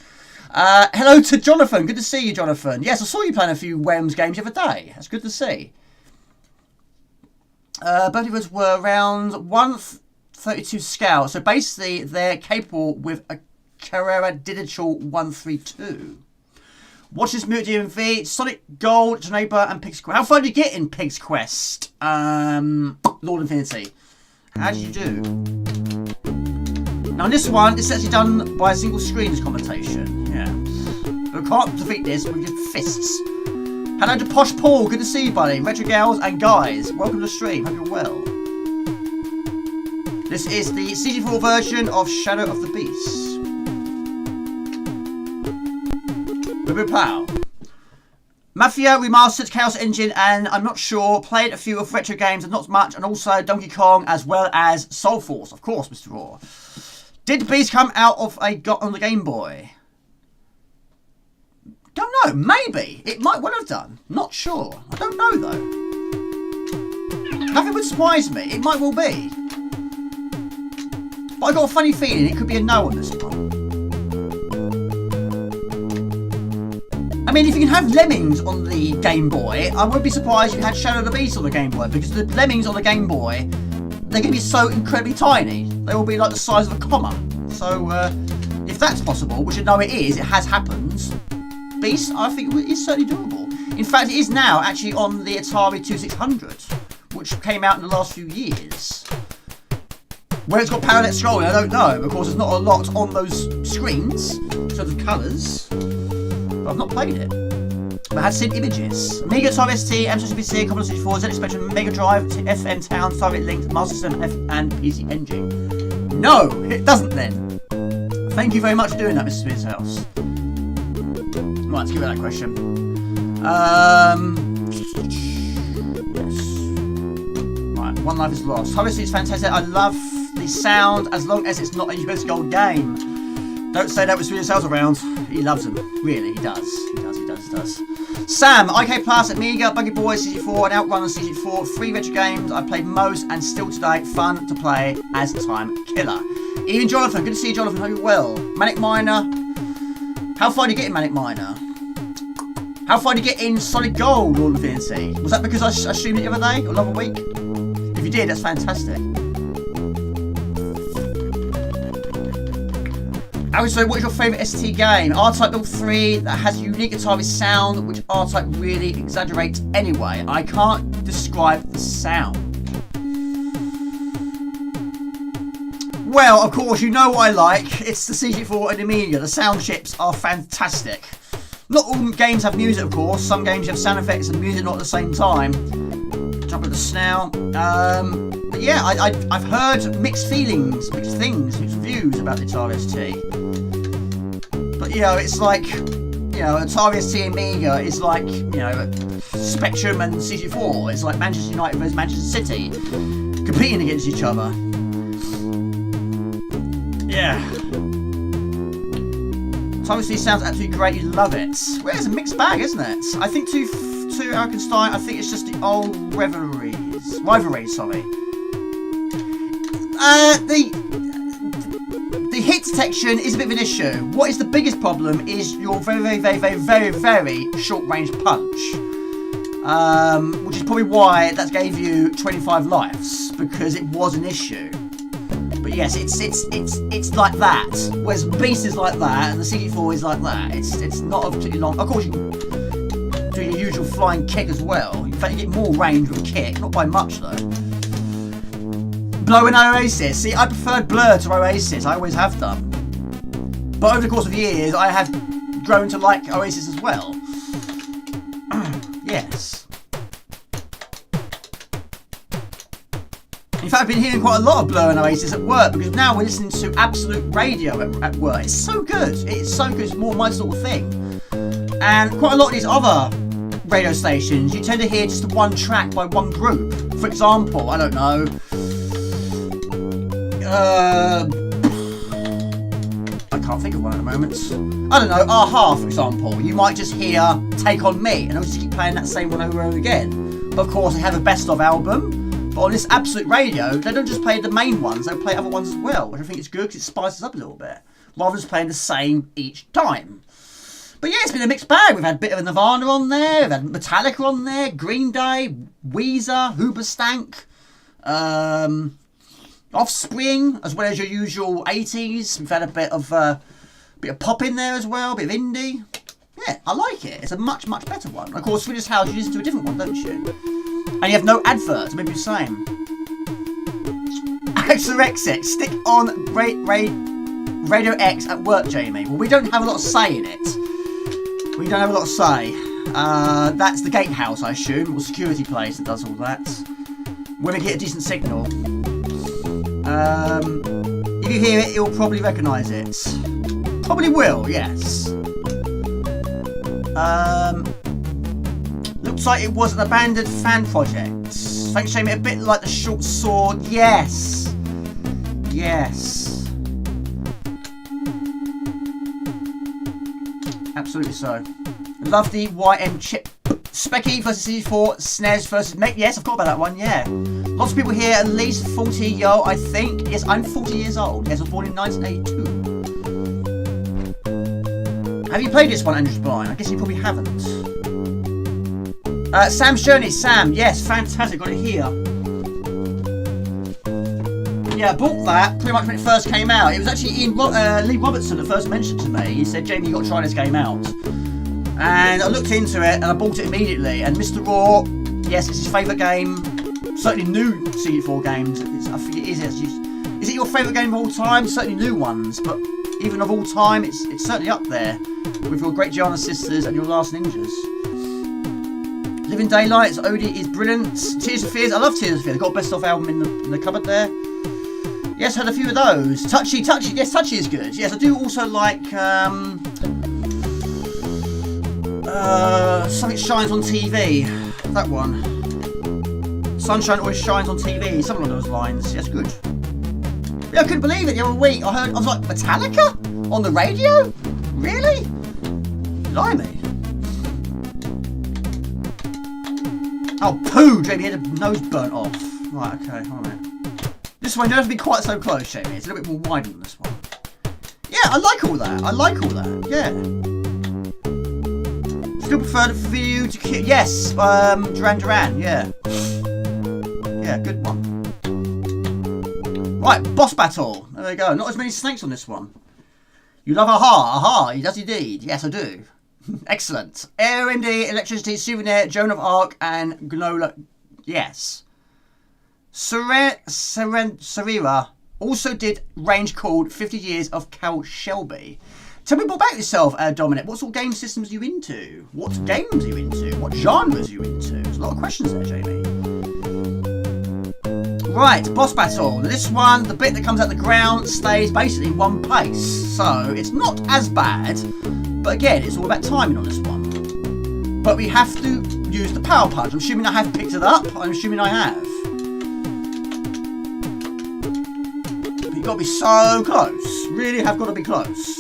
Hello to Jonathan. Good to see you, Jonathan. Yes, I saw you playing a few Worms games the other day. That's good to see. Both of us were around 132 scale, so basically they're capable with a Carrera Digital 132. Watch this mute DMV, Sonic Gold, Geneva, and Pig's Quest. How far did you get in Pig's Quest? Lord Infinity. How did you do? Now this one, it's actually done by a single screen, this commentation. Yeah. But we can't defeat this with your fists. Hello to Posh Paul, good to see you, buddy. Retro Gals and guys, welcome to the stream, hope you're well. This is the C64 version of Shadow of the Beast. Pow. Mafia Remastered, Chaos Engine, and I'm not sure. Played a few of retro games and not much, and also Donkey Kong as well as Soul Force, of course, Mr. Raw. Did the Beast come out of on the Game Boy? Don't know. Maybe it might well have done. Not sure. I don't know though. Nothing would surprise me. It might well be. But I got a funny feeling it could be a no on this one. I mean, if you can have Lemmings on the Game Boy, I wouldn't be surprised if you had Shadow of the Beast on the Game Boy, because the Lemmings on the Game Boy, they're going to be so incredibly tiny. They will be like the size of a comma. So, if that's possible, which I know it is, it has happened, Beast, I think is certainly doable. In fact, it is now actually on the Atari 2600, which came out in the last few years. Where it's got parallel scrolling, I don't know. Of course, there's not a lot on those screens, in terms of colours. I've not played it, but I have seen images. Amiga, Atari ST, M64 PC, Commodore 64, ZX Spectrum, Mega Drive, FM Town, Target Link, Master System, and PC Engine. No, it doesn't then. Thank you very much for doing that, Mr. Spears House. Right, let's give it that question. Yes. Right, One Life is Lost. Obviously, it's fantastic. I love the sound as long as it's not a US Gold game. Don't say that with Swedish Sales around. He loves them. Really, he does. He does. Sam, IK Plus, Amiga, Buggy Boys, C64, and Outrun on C64. 3 retro games I've played most and still today. Fun to play as time killer. Ian Jonathan, good to see you, Jonathan. Hope you're well. Manic Miner. How far do you get in Manic Miner? How far do you get in Solid Gold, Lord of Infinity? Was that because I streamed it the other day or the other week? If you did, that's fantastic. Also, what is your favourite ST game? R-Type Level 3 that has a unique Atari sound, which R-Type really exaggerates anyway. I can't describe the sound. Well, of course, you know what I like. It's the C64 and Amiga. The sound chips are fantastic. Not all games have music, of course. Some games have sound effects and music not at the same time. Jump with the snail. But yeah, I've heard mixed feelings, mixed things, mixed views about the Atari ST. But, you know, it's like, you know, Atari ST Amiga is like, you know, Spectrum and C64. It's like Manchester United versus Manchester City competing against each other. Yeah. Atari ST sounds absolutely great. You love it. Well, it's a mixed bag, isn't it? I think to Arkenstein, I think it's just the old rivalries, sorry. The hit detection is a bit of an issue. What is the biggest problem is your very short range punch, which is probably why that gave you 25 lives, because it was an issue. But yes, it's like that. Whereas Beast is like that, and the C64 is like that. It's not a particularly long. Of course, you can do your usual flying kick as well. In fact, you get more range with a kick, not by much though. Blur and Oasis. See, I preferred Blur to Oasis. I always have done. But over the course of years, I have grown to like Oasis as well. Yes. In fact, I've been hearing quite a lot of Blur and Oasis at work, because now we're listening to Absolute Radio at work. It's so good. It's so good. It's more my sort of thing. And quite a lot of these other radio stations, you tend to hear just one track by one group. For example, I don't know. I can't think of one at the moment. I don't know, Aha, for example. You might just hear Take On Me, and they'll just keep playing that same one over and over again. But of course, they have a best of album. But on this Absolute Radio, they don't just play the main ones, they play other ones as well, which I think is good because it spices up a little bit, rather than just playing the same each time. But yeah, it's been a mixed bag. We've had a bit of Nirvana on there, we've had Metallica on there, Green Day, Weezer, Hoobastank, Offspring, as well as your usual 80s. We've had a bit of pop in there as well, a bit of indie. Yeah, I like it. It's a much better one. Of course, Swedish House, you listen to a different one, don't you? And you have no adverts, maybe the same. Exit, stick on Radio X at work, Jamie. Well, we don't have a lot of say in it. We don't have a lot of say. That's the gatehouse, I assume, or security place that does all that. When we get a decent signal. If you hear it, you'll probably recognise it. Probably will, yes. Looks like it was an abandoned fan project. Thanks, Jamie. A bit like the Short Sword. Yes. Yes. Absolutely so. Love the YM chip. Specky versus C4, SNES versus Mech. Yes, I've got about that one, yeah. Lots of people here, at least 40 yo, I think. Yes, I'm 40 years old. Yes, I was born in 1982. Have you played this one, Andrew Blind? I guess you probably haven't. Sam's Journey, Sam. Yes, fantastic. Got it here. Yeah, I bought that pretty much when it first came out. It was actually Lee Robertson that first mentioned to me. He said, Jamie, you've got to try this game out. And I looked into it and I bought it immediately. And Mr. Raw, yes, it's his favourite game. Certainly new C4 games. I think it is. Is it your favourite game of all time? Certainly new ones, but even of all time, it's certainly up there with your Great Gianna Sisters and your Last Ninjas. Living Daylights, Odie is brilliant. Tears of Fears, I love Tears of Fears. Got a best of album in the cupboard there. Yes, had a few of those. Touchy, yes, Touchy is good. Yes, I do also like Something Shines on TV. That one. Sunshine Always Shines on TV. Something along those lines. Yes, good. Yeah, I couldn't believe it the other week. I was like, Metallica? On the radio? Really? Blimey. Oh, poo, Jamie had a nose burnt off. Right, okay, hold on. This one doesn't have to be quite so close, Jamie. It's a little bit more wide than this one. Yeah, I like all that. I like all that. Yeah. Still prefer for you to kill. Yes, Duran. Yeah. Yeah, good one. Right, boss battle. There we go. Not as many snakes on this one. You love Aha. Aha, he does indeed. Yes, I do. Excellent. AMD, Electricity, Souvenir, Joan of Arc, and Gnola. Yes. Serira also did range called 50 Years of Cal Shelby. Tell me more about yourself, Dominic. What sort of game systems are you into? What games are you into? What genres are you into? There's a lot of questions there, Jamie. Right, boss battle. This one, the bit that comes out the ground stays basically in one place. So, it's not as bad. But again, it's all about timing on this one. But we have to use the power punch. I'm assuming I have picked it up. I'm assuming I have. But you've got to be so close. Really have got to be close.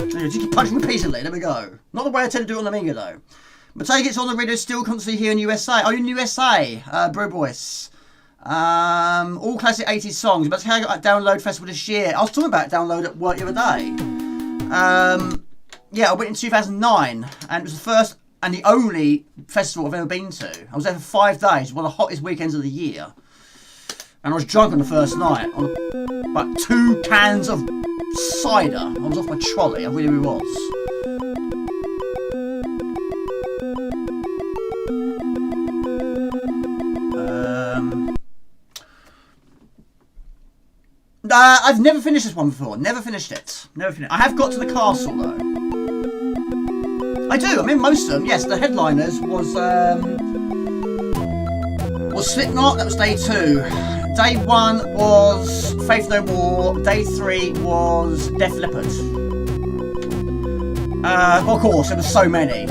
Anyway, just keep punching repeatedly. There we go. Not the way I tend to do it on Amiga though. But take it's on the radio still constantly here in USA. Oh, you're in USA, Bro Boys. All classic 80s songs. But how I got that download festival this year. I was talking about download at work the other day. Yeah, I went in 2009, and it was the first and the only festival I've ever been to. I was there for 5 days, one of the hottest weekends of the year. And I was drunk on the first night on about 2 cans of cider. I was off my trolley, I really was. I've never finished this one before. Never finished it. Never finished. I have got to the castle though. I do. I mean, most of them. Yes, the headliners was Slipknot. That was day 2. Day 1 was Faith No More. Day 3 was Def Leppard. Of course, there were so many.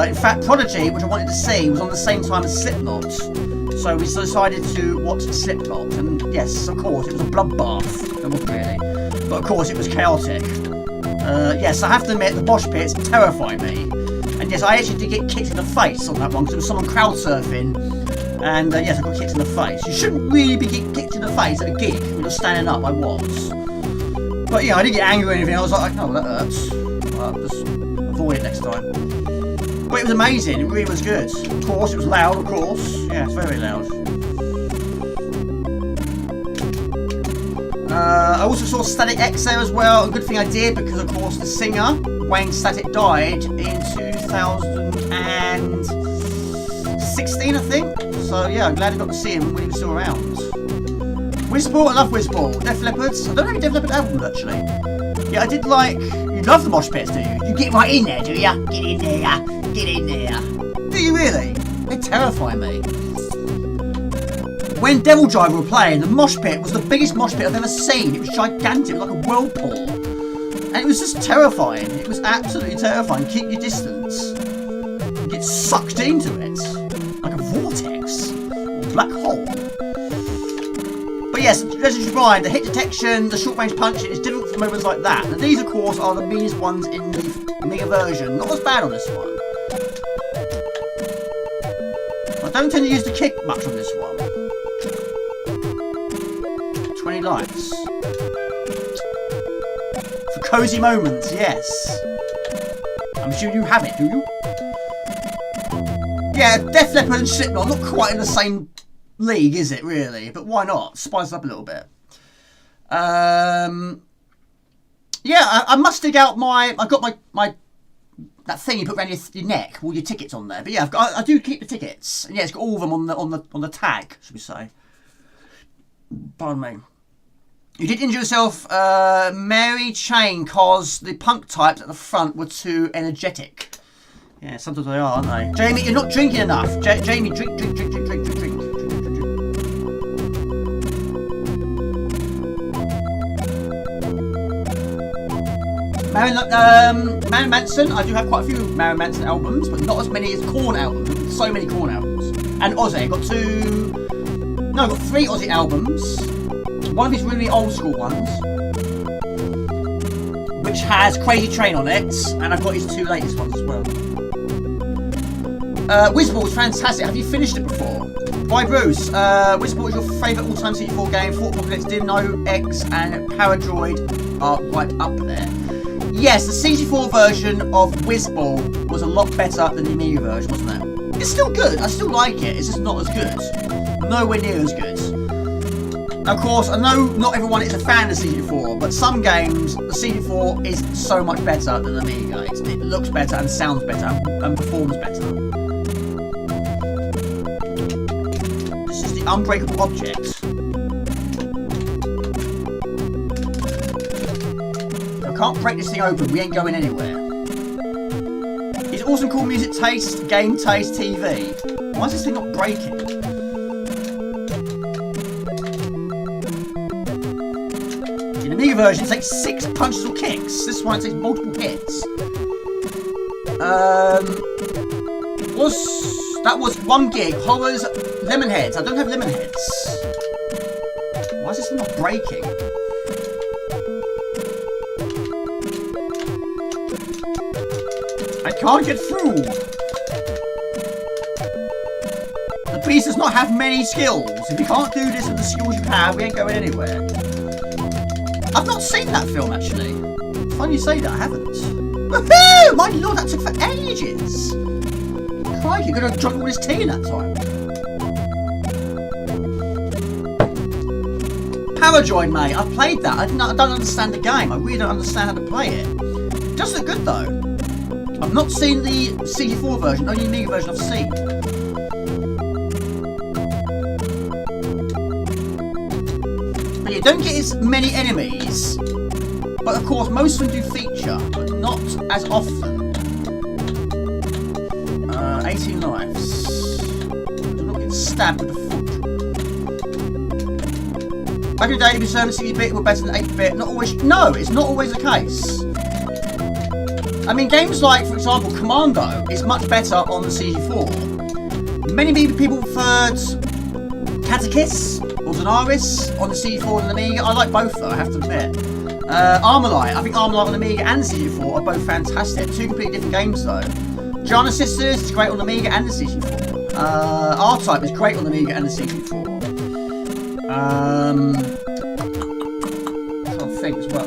In fact, Prodigy, which I wanted to see, was on the same time as Slipknot. So we decided to watch Slipknot, and yes, of course, it was a bloodbath. It wasn't really, but of course, it was chaotic. Yes, I have to admit, the mosh pits terrify me. And yes, I actually did get kicked in the face on that one because there was someone crowd surfing, and yes, I got kicked in the face. You shouldn't really be getting kicked in the face at a gig when you're standing up. I was, but yeah, I didn't get angry or anything. I was like, oh, that hurts. I'll just avoid it next time. But it was amazing, it really was good. Of course, it was loud, of course. Yeah, it's very loud. I also saw Static X there as well. A good thing I did because, of course, the singer, Wayne Static, died in 2016, I think. So, yeah, I'm glad I got to see him when he was still around. Wizball, I love Wizball. Def Leppard, I don't know any Def Leppard albums, actually. Yeah, I did like... You love the mosh pits, do you? You get right in there, do you? Get in there. Get in there. Do you really? They terrify me. When Devil Driver were playing, the mosh pit was the biggest mosh pit I've ever seen. It was gigantic, it was like a whirlpool. And it was just terrifying. It was absolutely terrifying. Keep your distance. You get sucked into it. Like a vortex. Or black hole. But yes, Resident Evil, the hit detection, the short range punching is difficult for moments like that. And these, of course, are the meanest ones in the Amiga version. Not as bad on this one. I don't tend to use the kick much on this one. 20 likes. For cozy moments, yes. I'm sure you have it, do you? Yeah, Def Leppard and Slipknot, not quite in the same league, is it, really? But why not? Spice it up a little bit. Yeah, I must dig out my... I've got my that thing you put around your neck, all your tickets on there. But yeah, I do keep the tickets. And yeah, it's got all of them on the tag, should we say. Pardon me. You did injure yourself, Mary Chain, cause the punk types at the front were too energetic. Yeah, sometimes they are, aren't they? Jamie, you're not drinking enough. Jamie, drink. Marilyn Manson, I do have quite a few Marilyn Manson albums, but not as many as Korn albums. So many Korn albums. And Ozzy, I've got 3 Ozzy albums. One of his really old school ones, which has Crazy Train on it, and I've got his 2 latest ones as well. Whizball is fantastic. Have you finished it before? Bye, Bruce. Whizball is your favourite all-time C64 game. Fort Apocalypse, Dino X, and Paradroid are right up there. Yes, the C64 version of Whizball was a lot better than the Amiga version, wasn't it? It's still good. I still like it. It's just not as good. Nowhere near as good. Of course, I know not everyone is a fan of C64, but some games, the C64 is so much better than the Amiga. It looks better and sounds better and performs better. This is the unbreakable object. I can't break this thing open, we ain't going anywhere. It's awesome, cool music taste, game taste, TV. Why is this thing not breaking? In the Amiga version, it takes 6 punches or kicks. This one, it takes multiple hits. That was 1 gig. Horrors, lemon heads. I don't have lemon heads. Why is this thing not breaking? I can't get through. The beast does not have many skills. If you can't do this with the skills you have, we ain't going anywhere. I've not seen that film, actually. Funny you say that, I haven't. Woohoo! My lord, that took for ages. Crikey, could have drunk all his tea in that time. Paradroid, mate. I've played that. I don't understand the game. I really don't understand how to play it. It does look good, though. I've not seen the C64 version, only the Amiga version I've seen. But you don't get as many enemies, but of course most of them do feature, but not as often. 18 lives. Do not get stabbed with a foot. Back in the day, if you served 60-bit were better than 8-bit. Not always. No, it's not always the case. I mean, games like, for example, Commando is much better on the C64. Many people preferred Catechis or Zenaris on the C64 and the Amiga. I like both, though, I have to admit. Armalite. I think Armalite on the Amiga and the C64 are both fantastic. 2 completely different games, though. Gianna Sisters is great on the Amiga and the C64. R-Type is great on the Amiga and the C64. I can't think as well.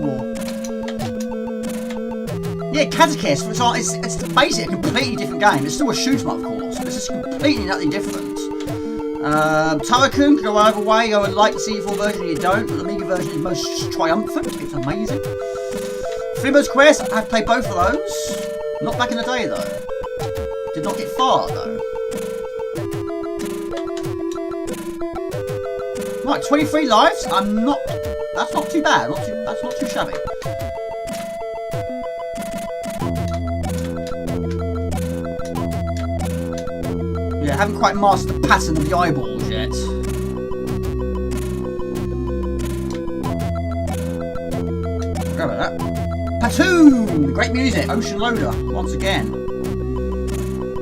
More. Yeah, Catechis, for example, it's basically a completely different game. It's still a shoot 'em up, of course, but it's just completely nothing different. Tarakun can go either way. I would like the C4 version, you don't, but the Amiga version is most triumphant. It's amazing. Flimmer's Quest, I've played both of those. Not back in the day, though. Did not get far, though. Right, 23 lives. That's not too bad. That's not too shabby. Yeah, I haven't quite mastered the pattern of the eyeballs yet. Grab that. Platoon! Great music. Ocean Loader, once again.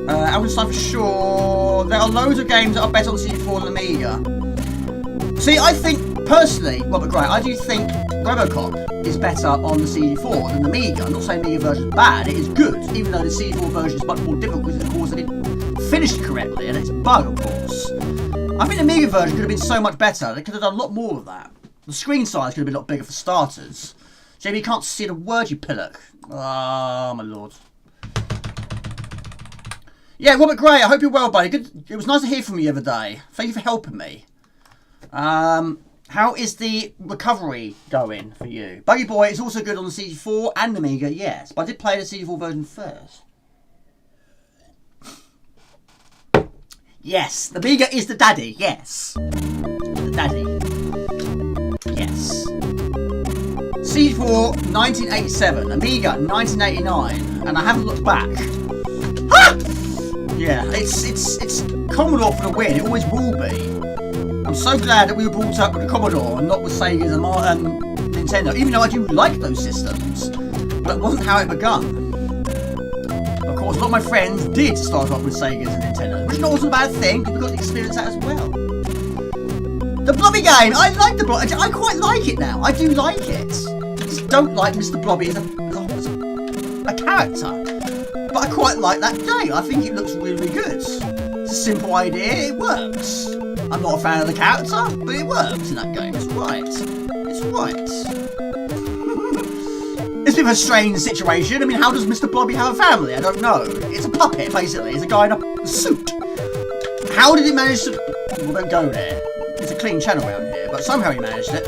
Alvinstein for sure. There are loads of games that are better on C4 than Amiga. See, I think, personally, Robert Gray, I do think Robocop is better on the CD4 than the Amiga. I'm not saying the Amiga version is bad, it is good, even though the CD4 version is much more difficult because, of course, they didn't finish it correctly, and it's bug, of course. I think the Amiga version could have been so much better. They could have done a lot more of that. The screen size could have been a lot bigger for starters. Jamie, you can't see the word, you pillock. Ah, my lord. Yeah, Robert Gray, I hope you're well, buddy. Good. It was nice to hear from you the other day. Thank you for helping me. How is the recovery going for you? Buggy Boy is also good on the CD4 and the Amiga, yes. But I did play the CD4 version first. Yes, the Amiga is the daddy, yes. The daddy. Yes. CD4, 1987. Amiga, 1989. And I haven't looked back. Ha! Yeah, it's Commodore for the win. It always will be. I'm so glad that we were brought up with the Commodore and not with Sega's and Nintendo, even though I do like those systems. But it wasn't how it begun. Of course, a lot of my friends did start off with Sega's and Nintendo, which wasn't a bad thing, because we got to experience that as well. The Blobby game! I like the Blobby. I quite like it now. I do like it. I just don't like Mr. Blobby as a character. But I quite like that game. I think it looks really, really good. It's a simple idea, it works. I'm not a fan of the character, but it works in that game. It's right. It's right. It's a bit of a strange situation. I mean, how does Mr. Blobby have a family? I don't know. It's a puppet, basically. It's a guy in a suit. How did it manage to... Well, don't go there. It's a clean channel around here, but somehow he managed it.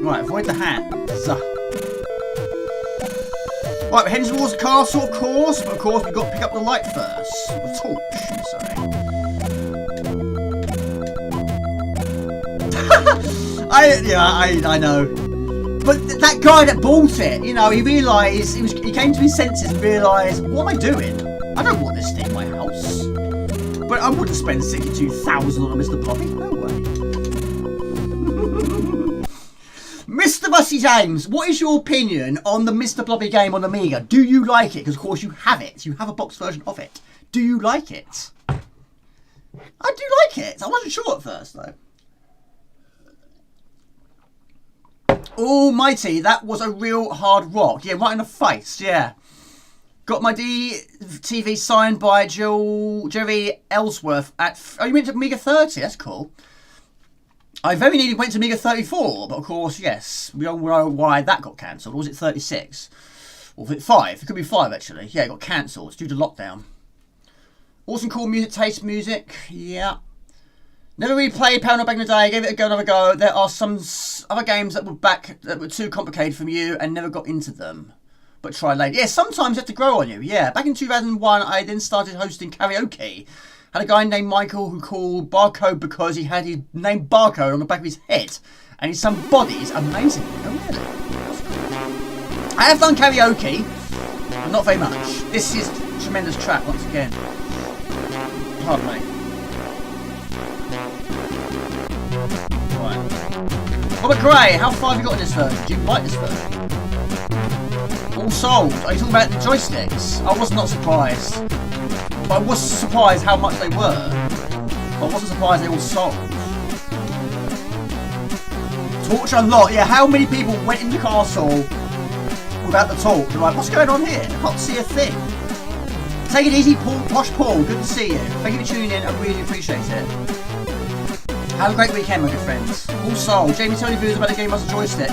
Right, avoid the hands. Right, we're heading towards the castle, of course, but of course we've got to pick up the light first. The torch, sorry. I know. But that guy that bought it, you know, he realised, he came to his senses and realised, what am I doing? I don't want this thing in my house. But I wouldn't spend 62,000 on a Mr. Blobby, no way. Mr. Bussy James, what is your opinion on the Mr. Blobby game on Amiga? Do you like it? Because of course you have it. You have a box version of it. Do you like it? I do like it. I wasn't sure at first though. Almighty, that was a real hard rock. Yeah, right in the face, yeah. Got my DTV signed by Jerry Ellsworth at... Oh, you went to Amiga 30, that's cool. I very nearly went to Amiga 34, but of course, yes, we all know why that got cancelled. Or was it 36? Or was it 5? It could be 5, actually. Yeah, it got cancelled. It's due to lockdown. Awesome, cool music, taste music. Yeah. Never really played Paranoid back in the day. Gave it another go. There are some other games that were too complicated from you and never got into them. But try later. Yeah, sometimes you have to grow on you. Yeah, back in 2001, I then started hosting karaoke. Had a guy named Michael who called Barcode because he had his name Barcode on the back of his head. And he sung Bodies amazingly. Oh, really? I have done karaoke, but not very much. This is a tremendous track once again. Pardon me. Right. Robert Gray, how far have you got in this version? Do you like this version? All sold. Are you talking about the joysticks? I was not surprised. But I was surprised how much they were. But I wasn't surprised they all sold. Torch unlocked. Yeah, how many people went in the castle without the torch? They're like, what's going on here? I can't see a thing. Take it easy, Paul. Posh Paul. Good to see you. Thank you for tuning in. I really appreciate it. Have a great weekend, my good friends. All sold. Jamie, tell me views about the Game Master joystick.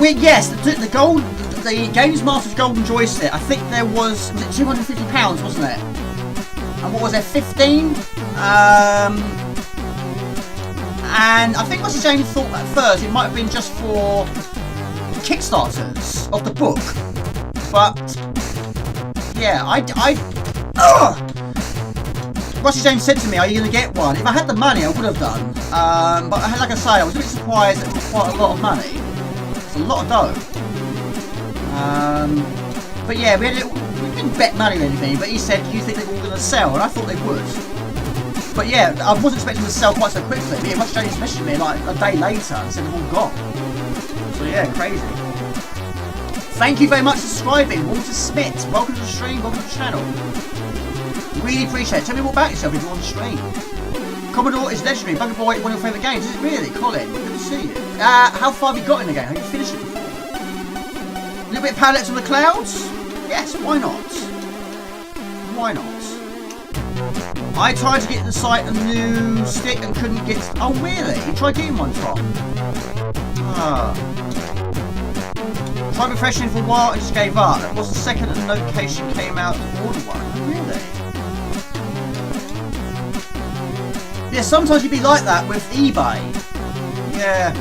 Yes, the Games Master's golden joystick. I think there was it £250, wasn't it? And what was there, 15? And I think Mr. James thought at first it might have been just for Kickstarters of the book, but yeah, Rusty James said to me, are you going to get one? If I had the money, I would have done. But like I say, I was a bit surprised that it was quite a lot of money. It's a lot of dough. But yeah, we didn't bet money or anything, but he said, do you think they're all going to sell? And I thought they would. But yeah, I wasn't expecting them to sell quite so quickly. But yeah, Rusty James messaged me like a day later and said they're all gone. So yeah, crazy. Thank you very much for subscribing. Walter Smith, welcome to the stream, welcome to the channel. Really appreciate it. Tell me more about yourself if you're on the stream. Commodore is legendary. Bugger Boy, one of your favourite games. Is it really? Colin, good to see you. How far have you got in the game? Have you finished it before? A little bit of Parallax on the Clouds? Yes, why not? Why not? I tried to get the site a new stick and couldn't get... Oh, really? You tried getting one, Tom? Tried refreshing for a while and just gave up. It was the second a notification came out to order one. Really? Yeah, sometimes you'd be like that with eBay. Yeah.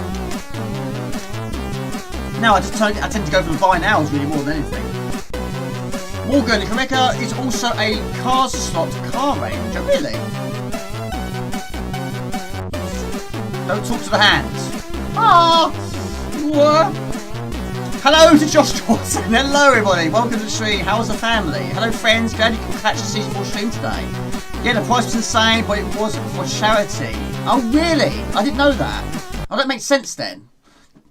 No, I tend to go for the buy nows really more than anything. Morgan, Kameka is also a cars slot car range. Oh, really? Don't talk to the hands. Ah! What? Hello to Josh Johnson. Hello, everybody. Welcome to the stream. How's the family? Hello, friends. Glad you can catch the C64 stream today. Yeah, the price was insane, but it was for charity. Oh, really? I didn't know that. Oh, that makes sense then.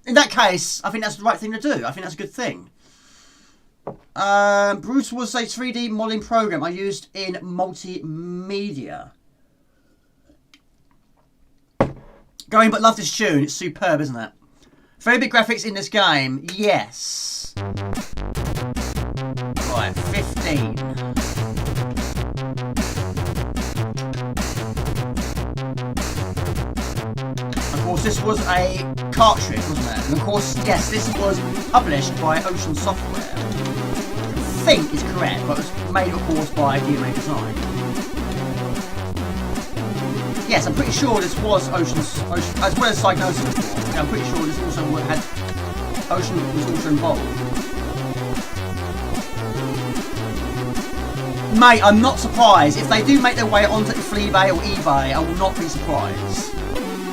In that case, I think that's the right thing to do. I think that's a good thing. Bruce was a 3D modelling program I used in multimedia. Going but love this tune. It's superb, isn't it? Very big graphics in this game. Yes. Right, 15. Of course, this was a cartridge, wasn't it? And of course, yes, this was published by Ocean Software. I think it's correct, but it was made, of course, by DMA Design. Yes, I'm pretty sure this was Ocean as well as Psygnosis. Yeah, I'm pretty sure this also had Ocean was also involved. Mate, I'm not surprised if they do make their way onto Fleabay or eBay. I will not be surprised.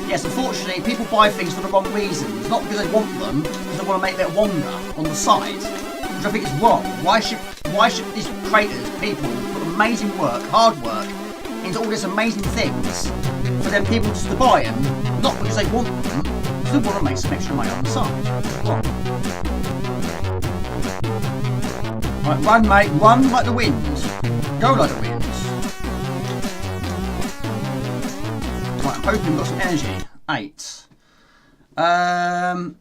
Yes, unfortunately, people buy things for the wrong reasons. Not because they want them, because they want to make their wonder on the side, which I think is wrong. Why should these creators, people, put amazing work, hard work, into all these amazing things, for them people just to buy them, not because they want them, because they want to make some extra money on the side. Wrong. Right, run, mate, run like the wind. Go like the wind. Right, I'm hoping we've got some energy. 8.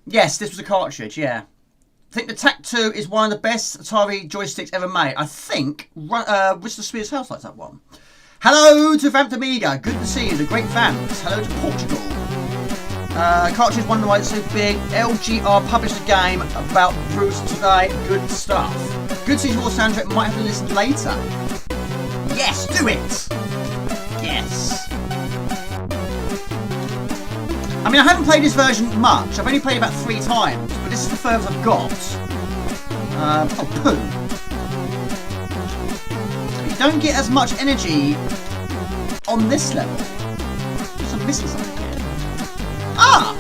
Yes, this was a cartridge, yeah. I think the TAC-2 is one of the best Atari joysticks ever made. I think Mr. Spears House likes that one. Hello to Vamped Amiga. Good to see you, the great Vamps. Hello to Portugal. Cartridge wonder why it's so big. LGR published a game about Bruce today. Good stuff. Good C64 soundtrack. Might have to listen later. Yes, do it. Yes. I mean, I haven't played this version much. I've only played it about 3 times, but this is the furthest I've got. Oh, poo. You don't get as much energy on this level. I'm missing something here. Ah!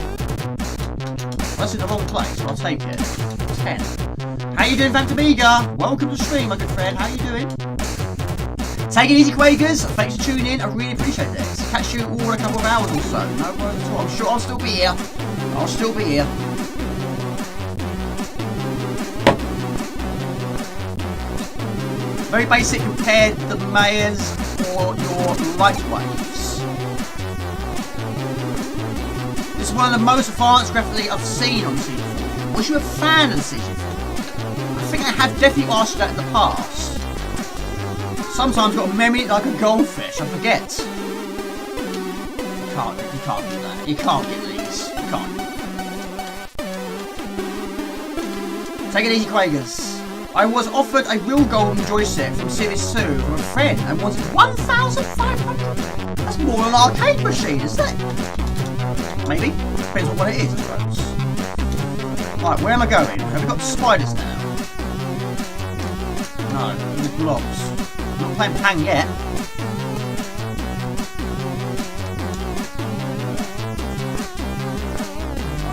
That's in the wrong place, so I'll take it. 10. How you doing, Vamped Amiga? Welcome to the stream, my good friend. How you doing? Take it easy, Quakers. Thanks for tuning in. I really appreciate this. Catch you all in a couple of hours or so. No worries at all. I'm sure I'll still be here. I'll still be here. Very basic compared to the Mayors or your light waves. This is one of the most advanced graphically I've seen on C64. Was you a fan of C64? I think I have definitely asked you that in the past. Sometimes I've got a memory like a goldfish, I forget. You can't do that. You can't get these. You can't. Take it easy, Quakers. I was offered a real golden joystick from Series 2 from a friend and wanted 1,500. That's more than an arcade machine, isn't it? Maybe. Depends on what it is, I suppose. Right, where am I going? Have we got spiders now? No, just blobs. I'm not playing Pang yet.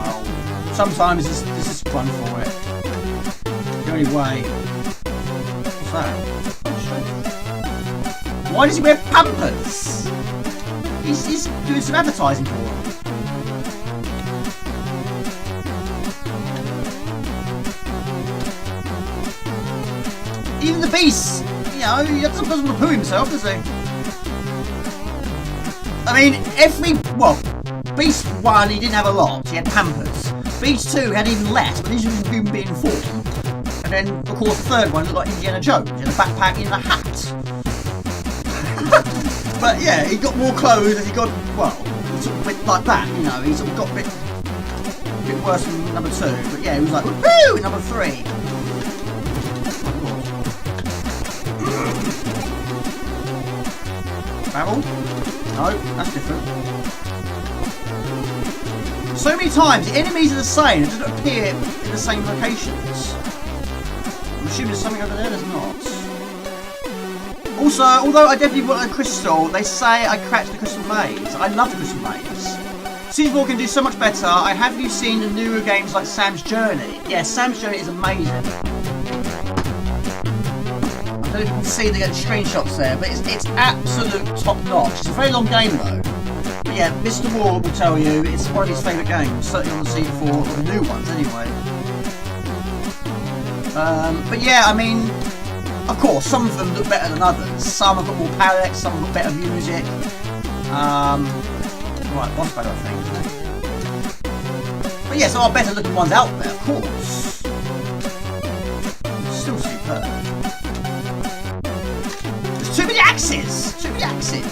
Oh, sometimes this is fun for it. The only way. What's that? Why does he wear Pampers? He's doing some advertising for him. Even the Beast, you know, he sometimes want to poo himself, does he? I mean, well, Beast 1, he didn't have a lot, he had Pampers. Beast 2 had even less, but these was human being form. And then, of course, the third one looked like Indiana Jones, in a backpack in a hat. But yeah, he got more clothes and he got, well, sort of a bit like that, you know, he sort of got a bit worse than number 2. But yeah, he was like, woohoo, in number 3. Barrel? No, that's different. So many times, the enemies are the same, it doesn't appear in the same locations. I'm assuming there's something over there, there's not. Also, although I definitely want a crystal, they say I cracked the crystal maze. I love the crystal maze. C64 can do so much better. Have you seen the newer games like Sam's Journey? Yeah, Sam's Journey is amazing. I don't know if you can see the screenshots there, but it's absolute top notch. It's a very long game though. But yeah, Mr. Wall will tell you it's one of his favourite games, certainly on the C4, or the new ones anyway. But yeah, I mean, of course, some of them look better than others. Some have got more palettes, some have got better music. Right, boss battle I think, isn't it? But yes, there are better looking ones out there, of course. Still superb. There's too many axes! Too many axes!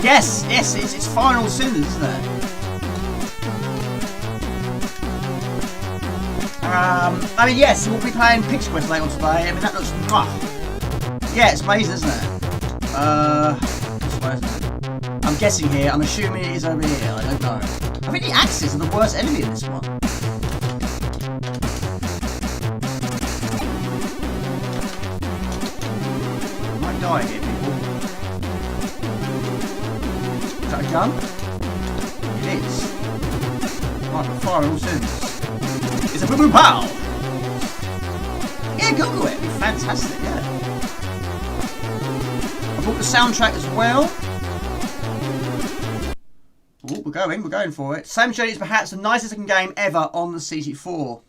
Yes, yes, it's final cylinders, isn't it? I mean, yes, we'll be playing Pixel Quest later on today. I mean, that looks rough. Yeah, it's amazing, isn't it? I'm guessing here. I'm assuming it is over here. I don't know. I think the axes are the worst enemy in this one. I might die here, people. Is that a gun? It is. Right, we're firing all cylinders. It's a boo boo pow! Yeah, Google it. It'd be fantastic, yeah. I bought the soundtrack as well. Oh, we're going for it. Sam Shady is perhaps the nicest looking game ever on the C64.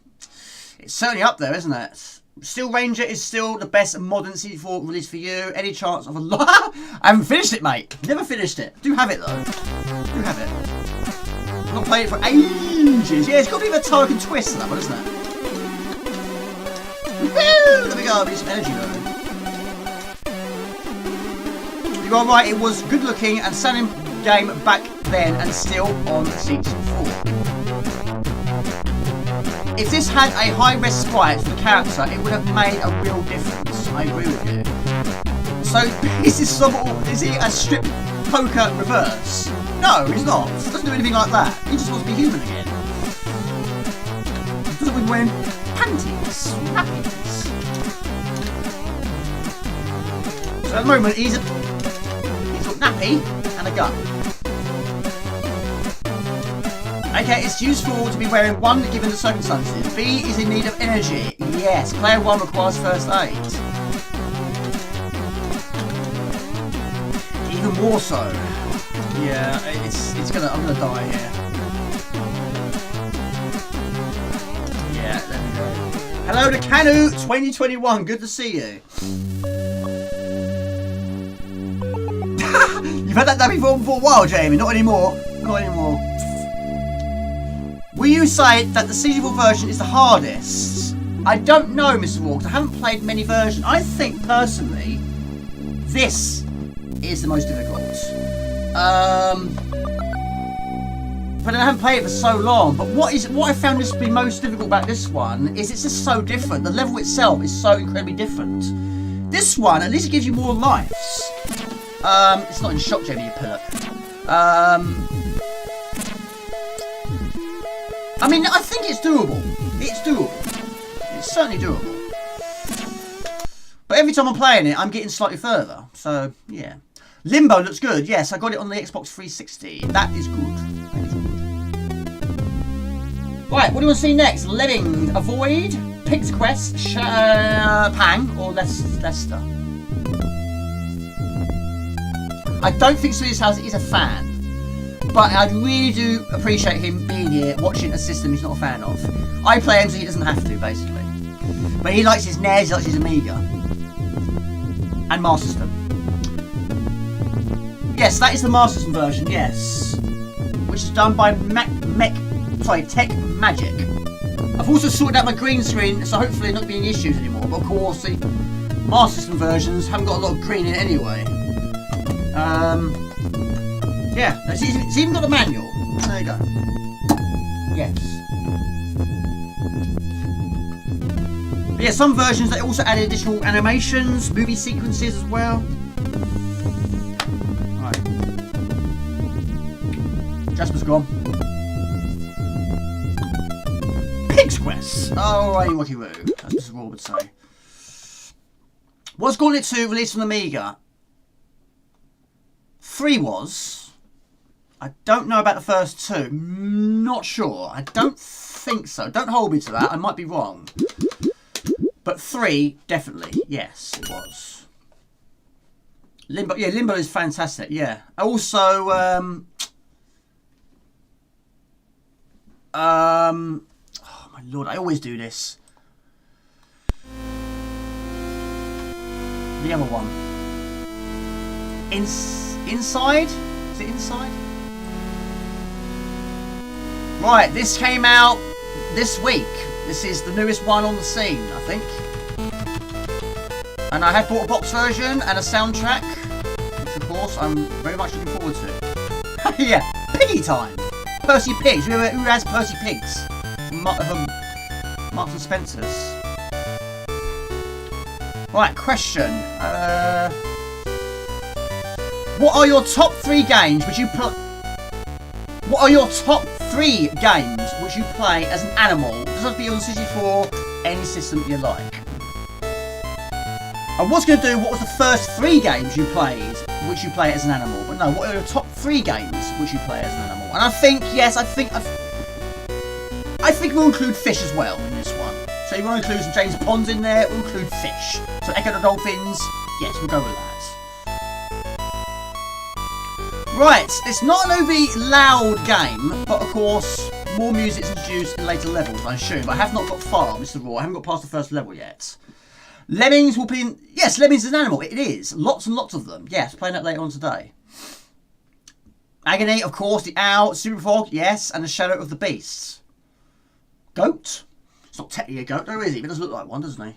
It's certainly up there, isn't it? Steel Ranger is still the best modern C64 release for you. Any chance of a lot? I haven't finished it, mate. Never finished it. Do have it though. Do have it. Not played it for ages. Yeah, it's got a bit of a token twist to that one, isn't it? Woo! There we go. Need some energy though. You are right. It was good looking and selling game back then and still on C64. If this had a high-res sprite for the character, it would have made a real difference. I agree with you. So, is he a strip poker reverse? No, he's not. He doesn't do anything like that. He just wants to be human again. He doesn't wearing panties, nappies. So at the moment, he's got nappy and a gun. Okay, it's useful to be wearing one given the circumstances. B is in need of energy. Yes, player 1 requires first aid. Even more so. Yeah, I'm gonna die here. Yeah, there we go. Hello to Canu 2021, good to see you. You've had that nappy form for a while, Jamie, not anymore. Not anymore. Will you say that the C64 version is the hardest? I don't know, Mr. Walker. I haven't played many versions. I think, personally, this is the most difficult. But I haven't played it for so long. But what I found this to be most difficult about this one is it's just so different. The level itself is so incredibly different. This one, at least it gives you more lives. It's not in shock, Jamie, you pillock. I mean, I think it's doable. It's doable. It's certainly doable. But every time I'm playing it, I'm getting slightly further. So, yeah. Limbo looks good. Yes, I got it on the Xbox 360. That is good. That is good. Right, what do you want to see next? Lemmings, Avoid, Pig's Quest, Pang, or Leicester? I don't think Swedish House is a fan. But I really do appreciate him being here, watching a system he's not a fan of. I play him so he doesn't have to, basically. But he likes his NES, he likes his Amiga. And Master System. Yes, that is the Master System version, yes. Which is done by Tech Magic. I've also sorted out my green screen, so hopefully not being issues anymore. But of course, the Master System versions haven't got a lot of green in it anyway. Yeah, it's even got a manual. There you go. Yes. But yeah, some versions they also added additional animations, movie sequences as well. Right. Jasper's gone. Pig's Quest. Oh, right, Wacky Woo. That's what Rob would say. Was Gauntlet 2 released on Amiga? 3 was. I don't know about the first 2. Not sure. I don't think so. Don't hold me to that. I might be wrong. But 3, definitely. Yes, it was. Limbo. Yeah, Limbo is fantastic. Yeah. Also, oh my lord, I always do this. The other one. Inside? Is it Inside? Right, this came out this week. This is the newest one on the scene, I think. And I have bought a box version and a soundtrack, which of course I'm very much looking forward to. Yeah, Piggy time. Percy Pigs. Who has Percy Pigs? Marks and Spencer's. Right, question. What are your top 3 games which you play? What are your top 3 games which you play as an animal? It doesn't have to be on C64, any system you like. I was going to do what was the first 3 games you played which you play as an animal, but no, what are your top 3 games which you play as an animal? And I think, yes, I think we'll include fish as well in this one. So you want to include some James Ponds in there, we'll include fish. So Echo the Dolphins, yes, we'll go with that. Right, it's not an overly loud game, but of course, more music is introduced in later levels, I assume. I have not got far, Mr. Raw. I haven't got past the first level yet. Lemmings will be in... Yes, Lemmings is an animal. It is. Lots and lots of them. Yes, playing that later on today. Agony, of course. The Owl. Super Fog, yes. And the Shadow of the Beast. Goat? It's not technically a goat, though, is he? But it does look like one, doesn't he?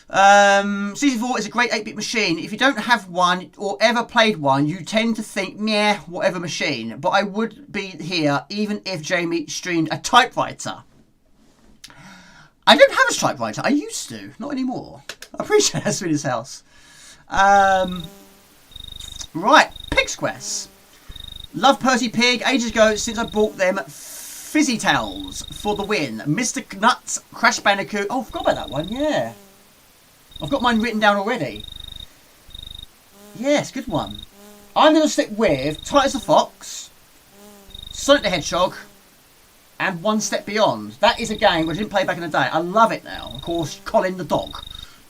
C64 is a great 8-bit machine. If you don't have one or ever played one, you tend to think, meh, whatever machine. But I would be here even if Jamie streamed a typewriter. I don't have a typewriter. I used to. Not anymore. I appreciate that's in his house. Right. Pig's Quest. Love Percy Pig. Ages ago since I bought them. Fizzy Tales for the win. Mr. Nuts. Crash Bandicoot. Oh, I forgot about that one. Yeah. I've got mine written down already. Yes, good one. I'm going to stick with Titus the Fox, Sonic the Hedgehog, and One Step Beyond. That is a game which I didn't play back in the day. I love it now. Of course, Colin the Dog.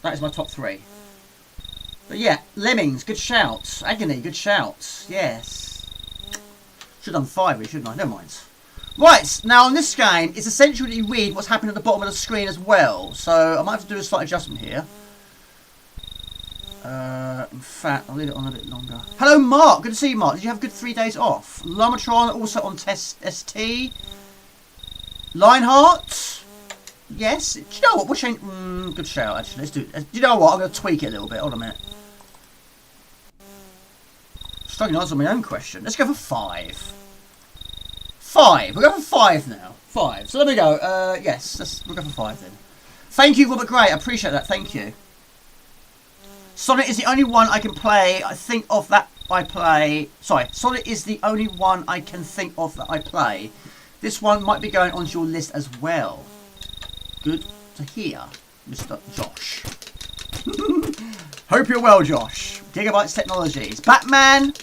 That is my top 3. But yeah, Lemmings, good shout. Agony, good shout. Yes. Should have done 5 really, shouldn't I? Never mind. Right, now on this game, it's essential that you read what's happening at the bottom of the screen as well. So I might have to do a slight adjustment here. In fact, I'll leave it on a bit longer. Hello, Mark. Good to see you, Mark. Did you have a good 3 days off? Lamatron also on test ST. Lionheart. Yes. Do you know what? We'll change. Good shout, actually. Let's do it. Do you know what? I'm going to tweak it a little bit. Hold on a minute. Struggling to answer my own question. Let's go for 5. 5. We'll go for 5 now. 5. So there we go. Yes. We'll go for 5 then. Thank you, Robert Gray. I appreciate that. Thank you. Sonic is the only one I can play. I think of that I play. Sorry. Sonic is the only one I can think of that I play. This one might be going onto your list as well. Good to hear, Mr. Josh. Hope you're well, Josh. Gigabytes Technologies. Batman.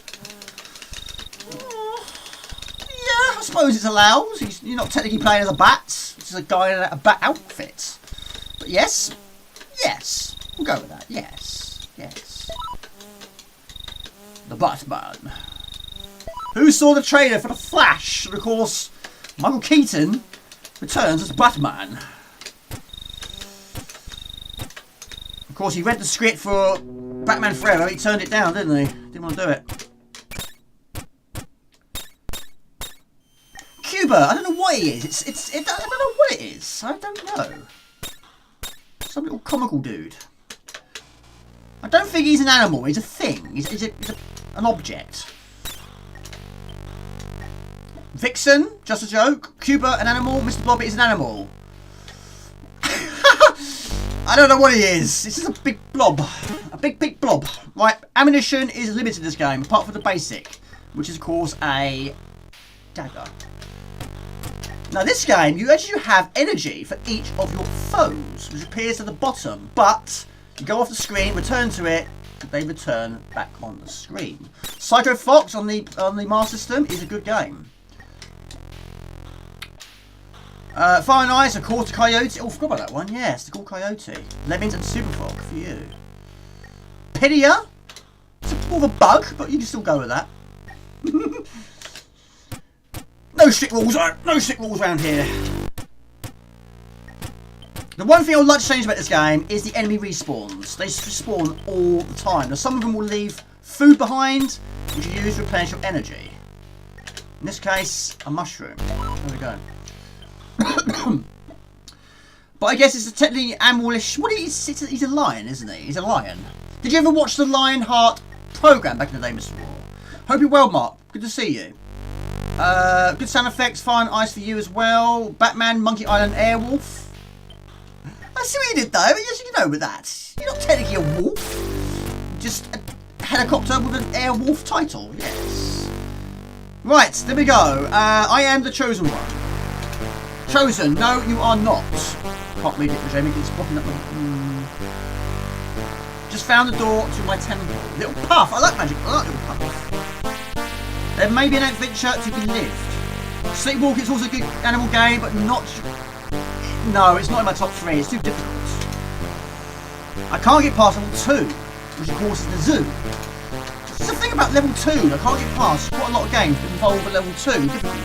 Yeah, I suppose it's allowed. You're not technically playing as a bat. This is a guy in a bat outfit. But yes. Yes. We'll go with that. Yes. Yes. The Batman. Who saw the trailer for The Flash? And of course, Michael Keaton returns as Batman. Of course, he read the script for Batman Forever. He turned it down, didn't he? Didn't want to do it. Cuba. I don't know what he is. I don't know what it is. I don't know. Some little comical dude. I don't think he's an animal. He's a thing. He's an object. Vixen, just a joke. Cuba, an animal. Mr. Bobby is an animal. I don't know what he is. This is a big blob. A big blob. Right, ammunition is limited in this game, apart from the basic, which is, of course, a dagger. Now, this game, you actually have energy for each of your foes, which appears at the bottom, but you go off the screen, return to it, they return back on the screen. Psycho Fox on the Master System is a good game. Fire and Ice, of course, the Coyote. Oh, I forgot about that one. Yes, the Cool Coyote. Lemmings and Super Fog for you. Pidia. It's more of a bug, but you can still go with that. No strict rules. No strict rules around here. The one thing I would like to change about this game is the enemy respawns. They spawn all the time. Now, some of them will leave food behind, which you use to replenish your energy. In this case, a mushroom. There we go. But I guess it's a technically animalish. What is he? He's a lion, isn't he? He's a lion. Did you ever watch the Lionheart program back in the day, Mr. War? Hope you're well, Mark. Good to see you. Good sound effects, fire and ice for you as well. Batman, Monkey Island, Airwolf. I see what you did though. Yes, you know with that. You're not technically a wolf. Just a helicopter with an Airwolf title. Yes. Right, there we go. I am the chosen one. Chosen? No, you are not. Can't read it, Jamie. It's popping up. Just found the door to my temple. Little puff. I like magic. I like little puff. There may be an adventure to be lived. Sleepwalking is also a good animal game, but not... No, it's not in my top 3. It's too difficult. I can't get past level 2, which of course is the zoo. There's a thing about level 2 I can't get past. Quite a lot of games that involve a level 2 difficulty.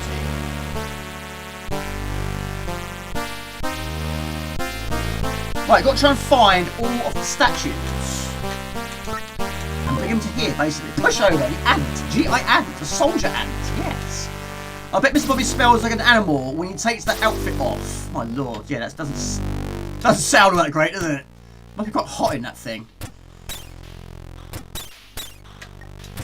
Right, got to try and find all of the statues. And bring them to here, basically. Push over the ant. G.I. ant. The soldier ant. Yes. I bet Mr. Bobby spells like an animal when he takes that outfit off. My lord. Yeah, that doesn't sound all that great, does it? Must be quite hot in that thing.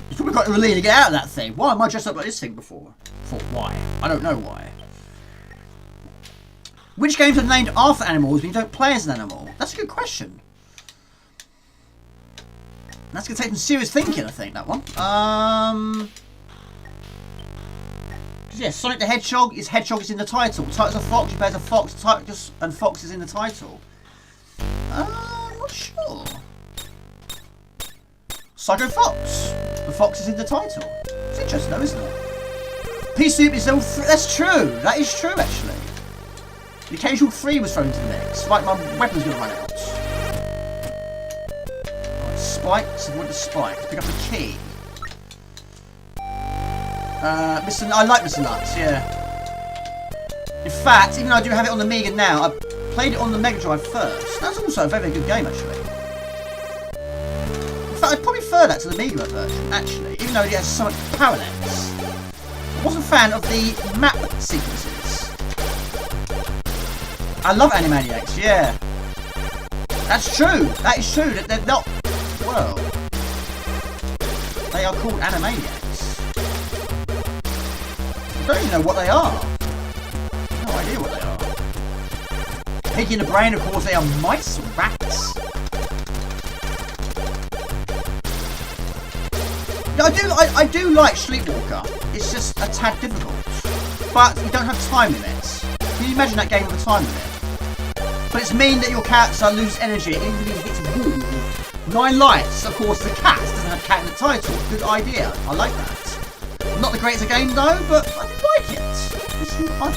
It's probably quite relieved to get out of that thing. Why am I dressed up like this thing before? Thought, why? I don't know why. Which games are named after animals when you don't play as an animal? That's a good question. That's going to take some serious thinking, I think, that one. Yeah, Sonic the Hedgehog is in the title. Title's a fox, you play as a fox, and fox is in the title. I'm not sure. Psycho Fox. The fox is in the title. It's interesting though, isn't it? Pea Soup is level 3. That's true. That is true, actually. The occasional 3 was thrown into the mix. Like my weapon's going to run out. Right, spikes. Avoid the spikes. Pick up the key. I like Mr. Nuts, yeah. In fact, even though I do have it on the Amiga now, I played it on the Mega Drive first. That's also a very, very good game, actually. In fact, I'd probably prefer that to the Amiga version, actually, even though it has so much parallax. I wasn't a fan of the map sequences. I love Animaniacs, yeah. That's true. That is true. That they're not... Well... They are called Animaniacs. I don't even know what they are. No idea what they are. Piggy in the brain, of course, they are mice, rats. Yeah, I do like Sleepwalker. It's just a tad difficult. But you don't have time limits. Can you imagine that game with a time limit? But it's mean that your character loses energy even if he hits a wall. 9 lives, of course, the cat doesn't have cat in the title. Good idea. I like that. Not the greatest game though, but I do like it. I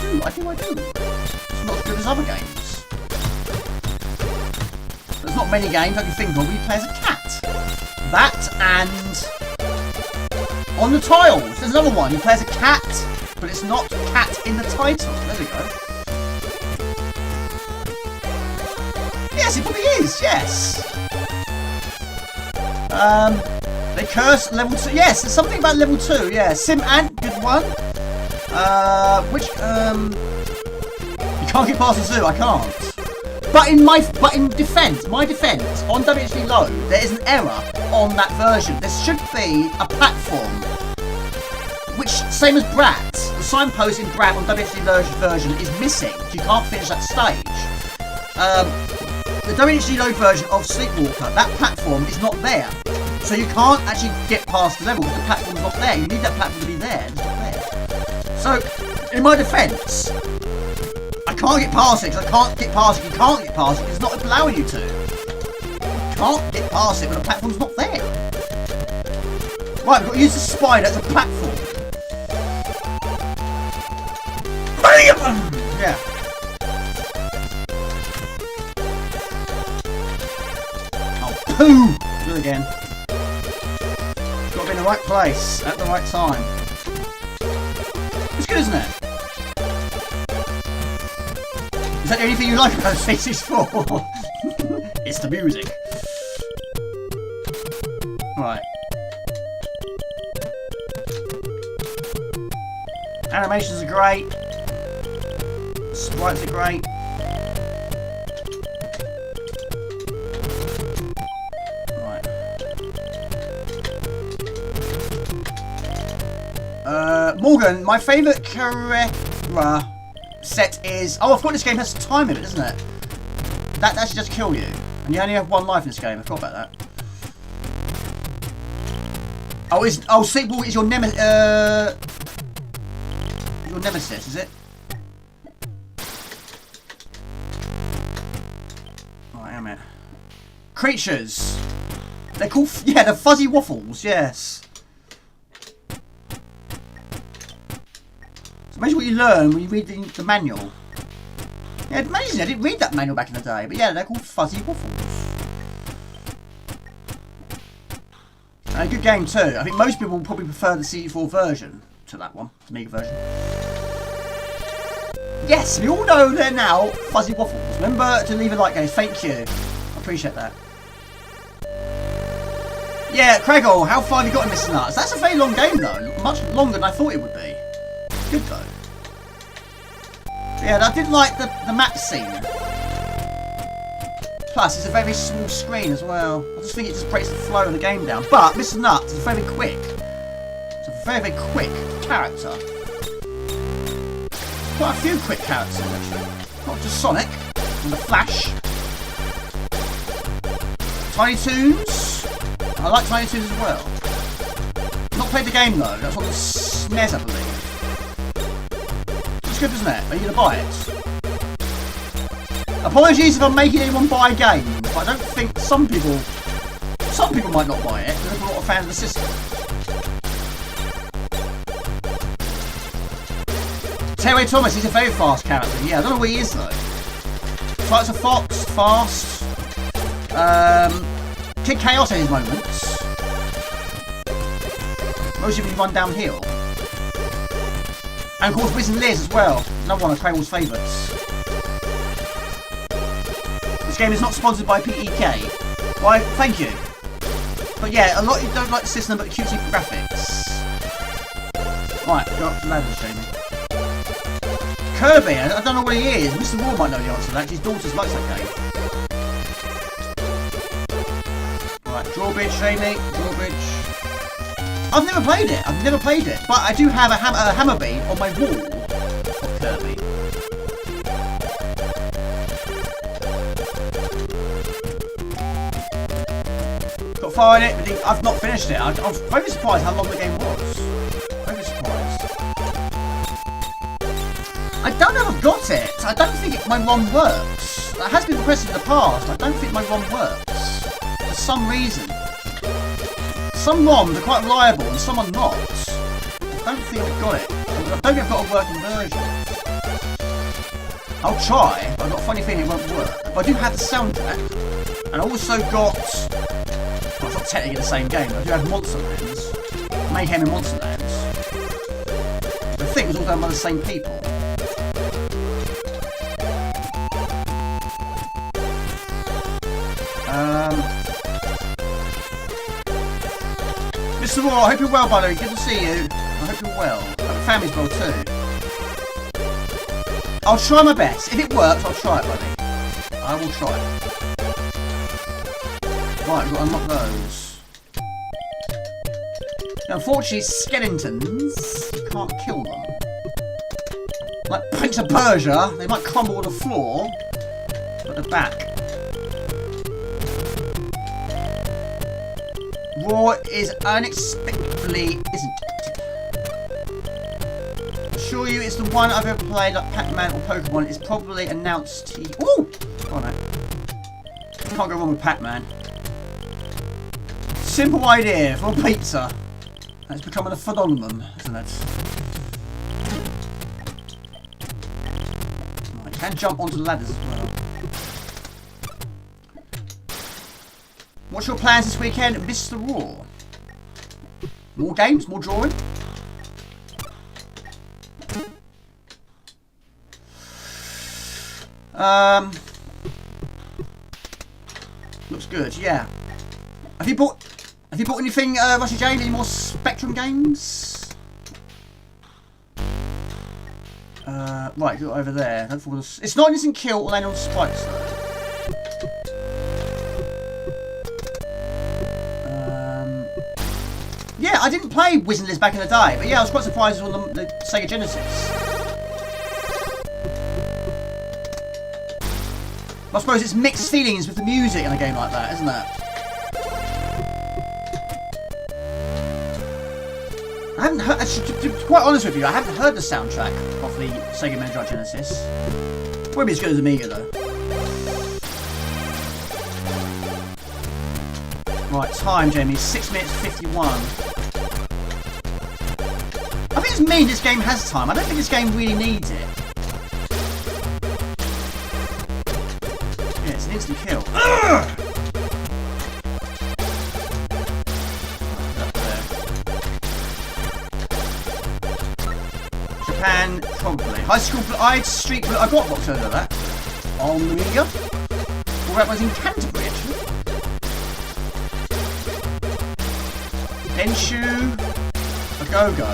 do. It's not as good as other games. There's not many games I can think of where you play as a cat. That and on the tiles, there's another one. You play as a cat, but it's not cat in the title. There we go. Yes, it probably is. Yes. They curse level 2. Yes, there's something about level 2. Yeah, Sim Ant, good one. You can't get past the zoo. I can't. But in defence, on WHD Low, there is an error on that version. There should be a platform, which same as Brat. The signpost in Brat on WHD Low version is missing. You can't finish that stage. The WHD Low version of Sleepwalker, that platform is not there. So you can't actually get past the level because the platform's not there. You need that platform to be there. It's not there. So, in my defence, I can't get past it because I can't get past it. You can't get past it. It's not allowing you to. You can't get past it when the platform's not there. Right, we've got to use the spider as a platform. Yeah. Oh, poo! Do it again. Got to be in the right place at the right time. It's good, isn't it? Is that the only thing you like about C64? It's the music. Right. Animations are great. Sprites are great. Morgan, my favourite Carrera set is... Oh, I forgot this game has time limit, doesn't it? That should just kill you. And you only have one life in this game. I forgot about that. Oh, Sleepwalk is your nemesis, is it? Right, hang on a minute. Creatures. They're called... Yeah, they're fuzzy waffles, yes. Imagine what you learn when you read the manual. Yeah, it's amazing. I didn't read that manual back in the day. But yeah, they're called fuzzy waffles. And a good game too. I think most people will probably prefer the C64 version to that one. The Amiga version. Yes, we all know they're now fuzzy waffles. Remember to leave a like, guys. Thank you. I appreciate that. Yeah, Craigle, how far have you got in Mr. Nuts? That's a very long game though. Much longer than I thought it would be. Good though. Yeah, I did like the map scene. Plus, it's a very small screen as well. I just think it just breaks the flow of the game down. But Mr. Nuts is very quick. It's a very, very quick character. Quite a few quick characters actually. Not just Sonic and the Flash. Tiny Toons. I like Tiny Toons as well. Not played the game though. That's on the SNES, I believe. It's good, isn't it? Are you going to buy it? Apologies if I'm making anyone buy a game, but I don't think some people might not buy it because they're not a fan of the system. Terry Thomas, he's a very fast character. Yeah, I don't know where he is though. Fights a fox, fast. Kid Chaos at his moments. Most of them run downhill. And of course Wiz and Liz as well, another one of Craigle's favourites. This game is not sponsored by PEK. Why, thank you. But yeah, a lot of you don't like the system but the cutesy graphics. Right, got up to ladders, Jamie. Kirby, I don't know what he is. Mr. Raw might know the answer to that, his daughter likes that game. Right, drawbridge, Jamie, drawbridge. I've never played it. But I do have a hammer beam on my wall of Kirby. Got far in it, but I've not finished it. I was very surprised how long the game was. Very surprised. I don't know if I've got it. I don't think my ROM works. That has been requested in the past. I don't think my ROM works. For some reason. Some ROMs are quite reliable and some are not. I don't think I've got it. I don't think I've got a working version. I'll try, but I've got a funny feeling it won't work. But I do have the soundtrack. And I also got... Well, it's not technically the same game, but I do have Monsterlands. Mayhem in Monsterlands. I think it was all done by the same people. Mr. Raw, I hope you're well, buddy. Good to see you. I hope you're well. I hope your family's well too. I'll try my best. If it works, I'll try it, buddy. I will try it. Right, we've got to unlock those. Now, unfortunately, skeletons, you can't kill them. Like Prince of Persia, they might crumble on the floor, but they're back. Raw is unexpectedly isn't. Assure you, it's the one I've ever played, like Pac-Man or Pokemon. It's probably announced to you. Ooh! Oh no. Can't go wrong with Pac-Man. Simple idea for a pizza. That's becoming a phenomenon, isn't it? Right, you can jump onto the ladders as well. What's your plans this weekend, Mr. Raw? More games? More drawing? Looks good, yeah. Have you bought anything, Rushy James? Any more Spectrum games? Right, go over there. It's not an instant kill or land on spikes though. Yeah, I didn't play Wiz and Liz back in the day, but yeah, I was quite surprised on the Sega Genesis. I suppose it's mixed feelings with the music in a game like that, isn't it? I haven't heard, actually, to be quite honest with you, I haven't heard the soundtrack of the Sega Mega Drive Genesis. Won't be as good as Amiga though. Right, time, Jamie, 6 minutes 51. I think it's me this game has time. I don't think this game really needs it. Yeah, it's an instant kill. Ugh! Japan, probably. High school, Street, I got what's over that. On the Amiga. Well, that was in Canterbury, actually. Denshu, a go-go.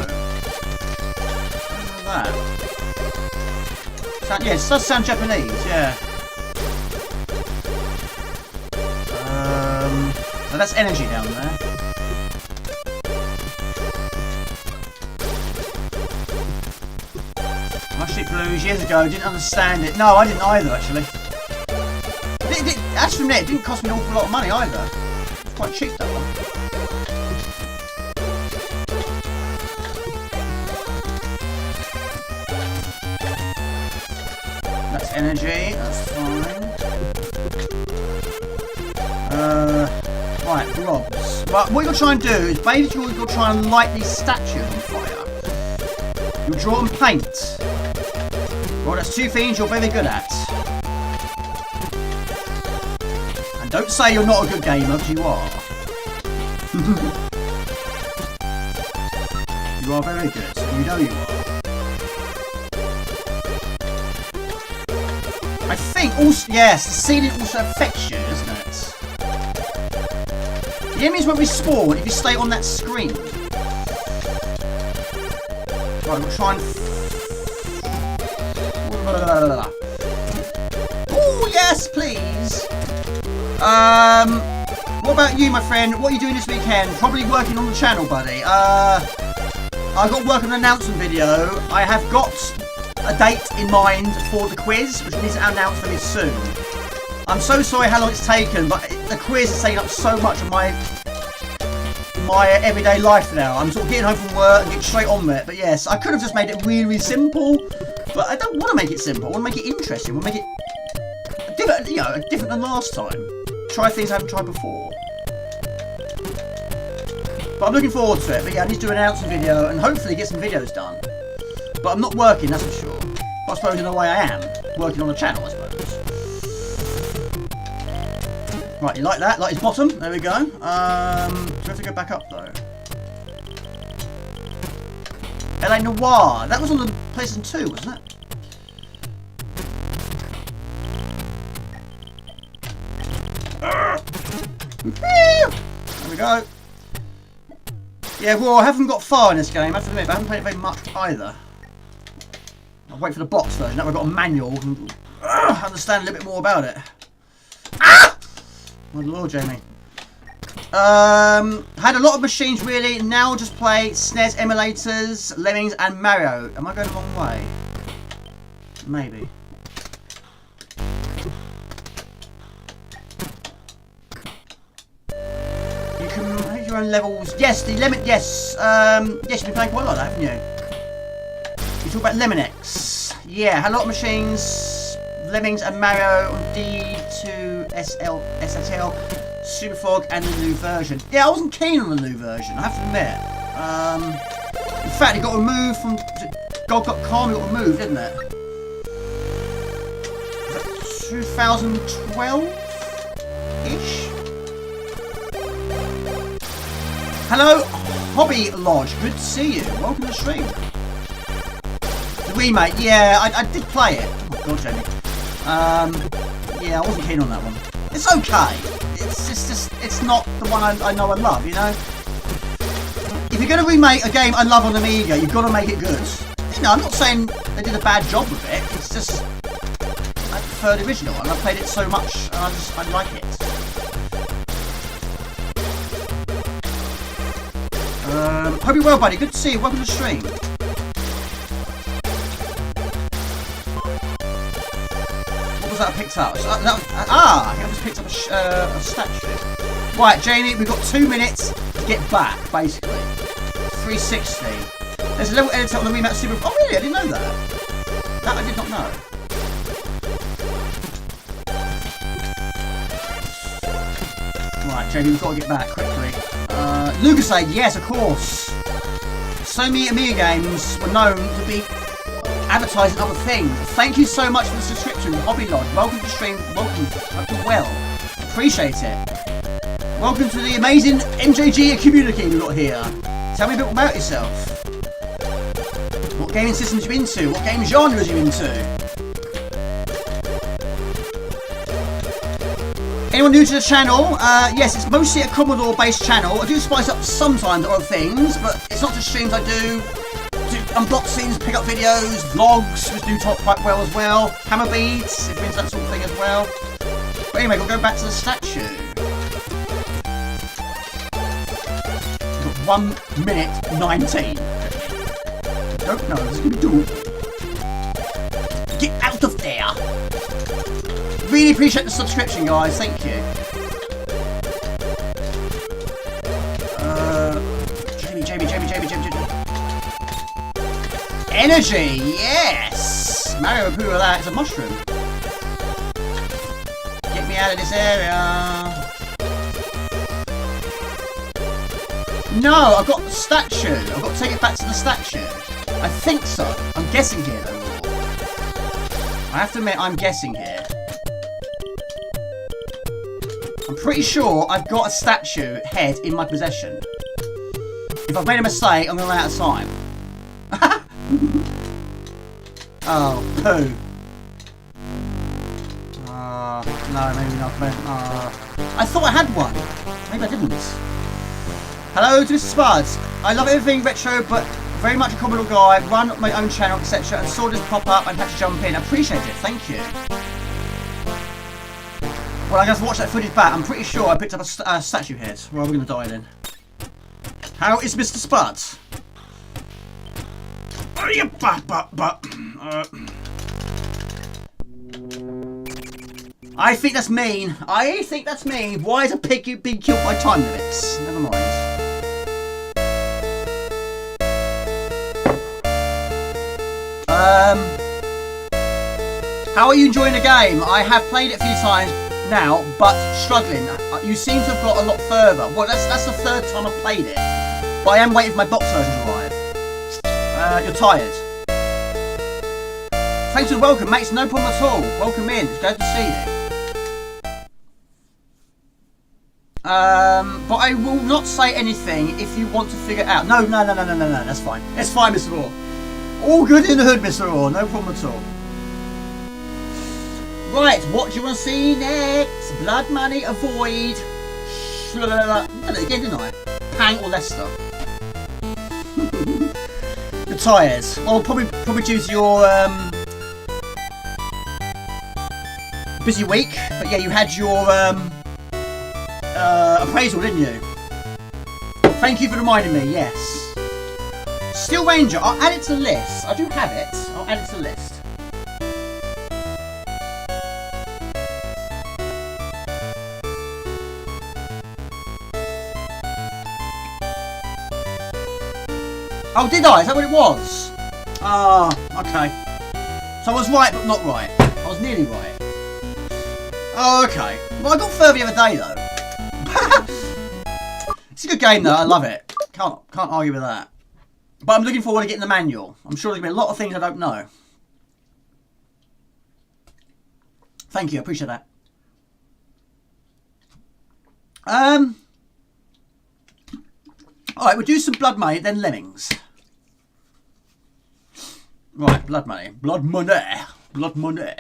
That. Yeah, it does sound Japanese, yeah. But that's energy down there. I Street Blues years ago, didn't understand it. No, I didn't either, actually. Actually, it didn't cost me an awful lot of money either. It's quite cheap, that one. Energy, that's fine. Right, blobs. But what you'll try and do is basically you'll try and light these statues on fire. You'll draw and paint. Well, that's two things you're very good at. And don't say you're not a good gamer, because you are. You are very good, so you know you are. I think also, yes, the ceiling also affects you, doesn't it? The enemies won't respawn if you stay on that screen. Right, we'll try and... Oh, yes, please! What about you, my friend? What are you doing this weekend? Probably working on the channel, buddy. I've got to work on an announcement video. I have got a date in mind for the quiz, which needs to announce very soon. I'm so sorry how long it's taken, but the quiz is taking up so much of my everyday life now. I'm sort of getting home from work and getting straight on with it. But yes, I could have just made it really, really simple, but I don't want to make it simple. I want to make it interesting. I want to make it different, you know, different than last time. Try things I haven't tried before. But I'm looking forward to it. But yeah, I need to do an announcement video and hopefully get some videos done. But I'm not working, that's for sure. But I suppose in a way I am. Working on the channel, I suppose. Right, you like that? Like his bottom? There we go. Do we have to go back up, though? LA Noir. That was on the PlayStation 2, wasn't it? There we go. Yeah, well, I haven't got far in this game, I have to admit, but I haven't played it very much either. I'll wait for the box though, now I've got a manual and understand a little bit more about it. Ah! My lord, Jamie. Had a lot of machines really, now just play SNES emulators, Lemmings and Mario. Am I going the wrong way? Maybe. You can make your own levels. Yes, the Lemon. Yes, yes, you've been playing quite a lot, haven't you? You talk about Lemmings. Yeah, had a lot of machines, Lemmings and Mario on D2 SL, Super Fog, and the new version. Yeah, I wasn't keen on the new version, I have to admit. In fact, it got removed from God.com. It got removed, didn't it? 2012-ish? Hello, Hobby Lodge. Good to see you. Welcome to the stream. The remake, yeah, I did play it. Oh my god, Jamie. Yeah, I wasn't keen on that one. It's okay. It's not the one I know and love, you know? If you're going to remake a game I love on Amiga, you've got to make it good. No, I'm not saying they did a bad job with it. It's just I prefer the original, and I played it so much, and I like it. Hope you're well, buddy. Good to see you. Welcome to the stream. What was that I picked up? I think I just picked up a statue. Right, Jamie, we've got 2 minutes to get back, basically. 360. There's a little editor on the Remap Super. Oh, really? I didn't know that. That I did not know. Right, Jamie, we've got to get back quickly. Lucasade, yes, of course. So many Amiga games were known to be advertising other things. Thank you so much for the subscription, Hobby Lodge. Welcome to the stream. Welcome. Hope you're well. Appreciate it. Welcome to the amazing MJG community we've got here. Tell me a bit about yourself. What gaming systems you're into? What game genres you're into? Anyone new to the channel? Yes, it's mostly a Commodore-based channel. I do spice up sometimes other things, but it's not just streams I do. Unboxings, pick-up videos, vlogs, which do top quite well as well. Hammer beads, it means that sort of thing as well. But anyway, we'll go back to the statue. We've got 1 minute 19. Don't know, this is gonna do. Get out of there! Really appreciate the subscription, guys. Thank you. Jamie. Energy, yes! Mario Poo of that is a mushroom. Get me out of this area. No, I've got the statue. I've got to take it back to the statue. I think so. I'm guessing here, though. I have to admit, I'm guessing here. I'm pretty sure I've got a statue head in my possession. If I've made a mistake, I'm going to run out of time. Oh, poo. No, maybe not. I thought I had one. Maybe I didn't. Hello to Mr. Spuds. I love everything retro, but very much a Commodore guy. Run my own channel, etc. And saw this pop up and had to jump in. I appreciate it. Thank you. Well, I guess watch that footage back. I'm pretty sure I picked up a statue head. Well, we're going to die then. How is Mr. Spuds? I think that's mean. I think that's mean. Why is a pig being killed by time limits? Never mind. How are you enjoying the game? I have played it a few times now, but struggling. You seem to have got a lot further. Well, that's the third time I've played it. But I am waiting for my box version to arrive. You're tired. Thanks for the welcome, mate. It's no problem at all. Welcome in. It's glad to see you. But I will not say anything if you want to figure it out. No. That's fine. It's fine, Mr. Raw. All good in the hood, Mr. Raw. No problem at all. Right, what do you want to see next? Blood Money, Avoid. I did it again, didn't I? Pang or Leicester? The tyres. Well, probably due to your busy week. But yeah, you had your appraisal, didn't you? Thank you for reminding me. Yes. Steel Ranger. I'll add it to the list. I do have it. I'll add it to the list. Oh, did I? Is that what it was? Ah, okay. So I was right, but not right. I was nearly right. Oh, okay. Well, I got further the other day, though. It's a good game, though. I love it. Can't argue with that. But I'm looking forward to getting the manual. I'm sure there's going to be a lot of things I don't know. Thank you. I appreciate that. Alright, we'll do some Blood Money, then Lemmings. Right, Blood Money. Blood Money. Blood Money.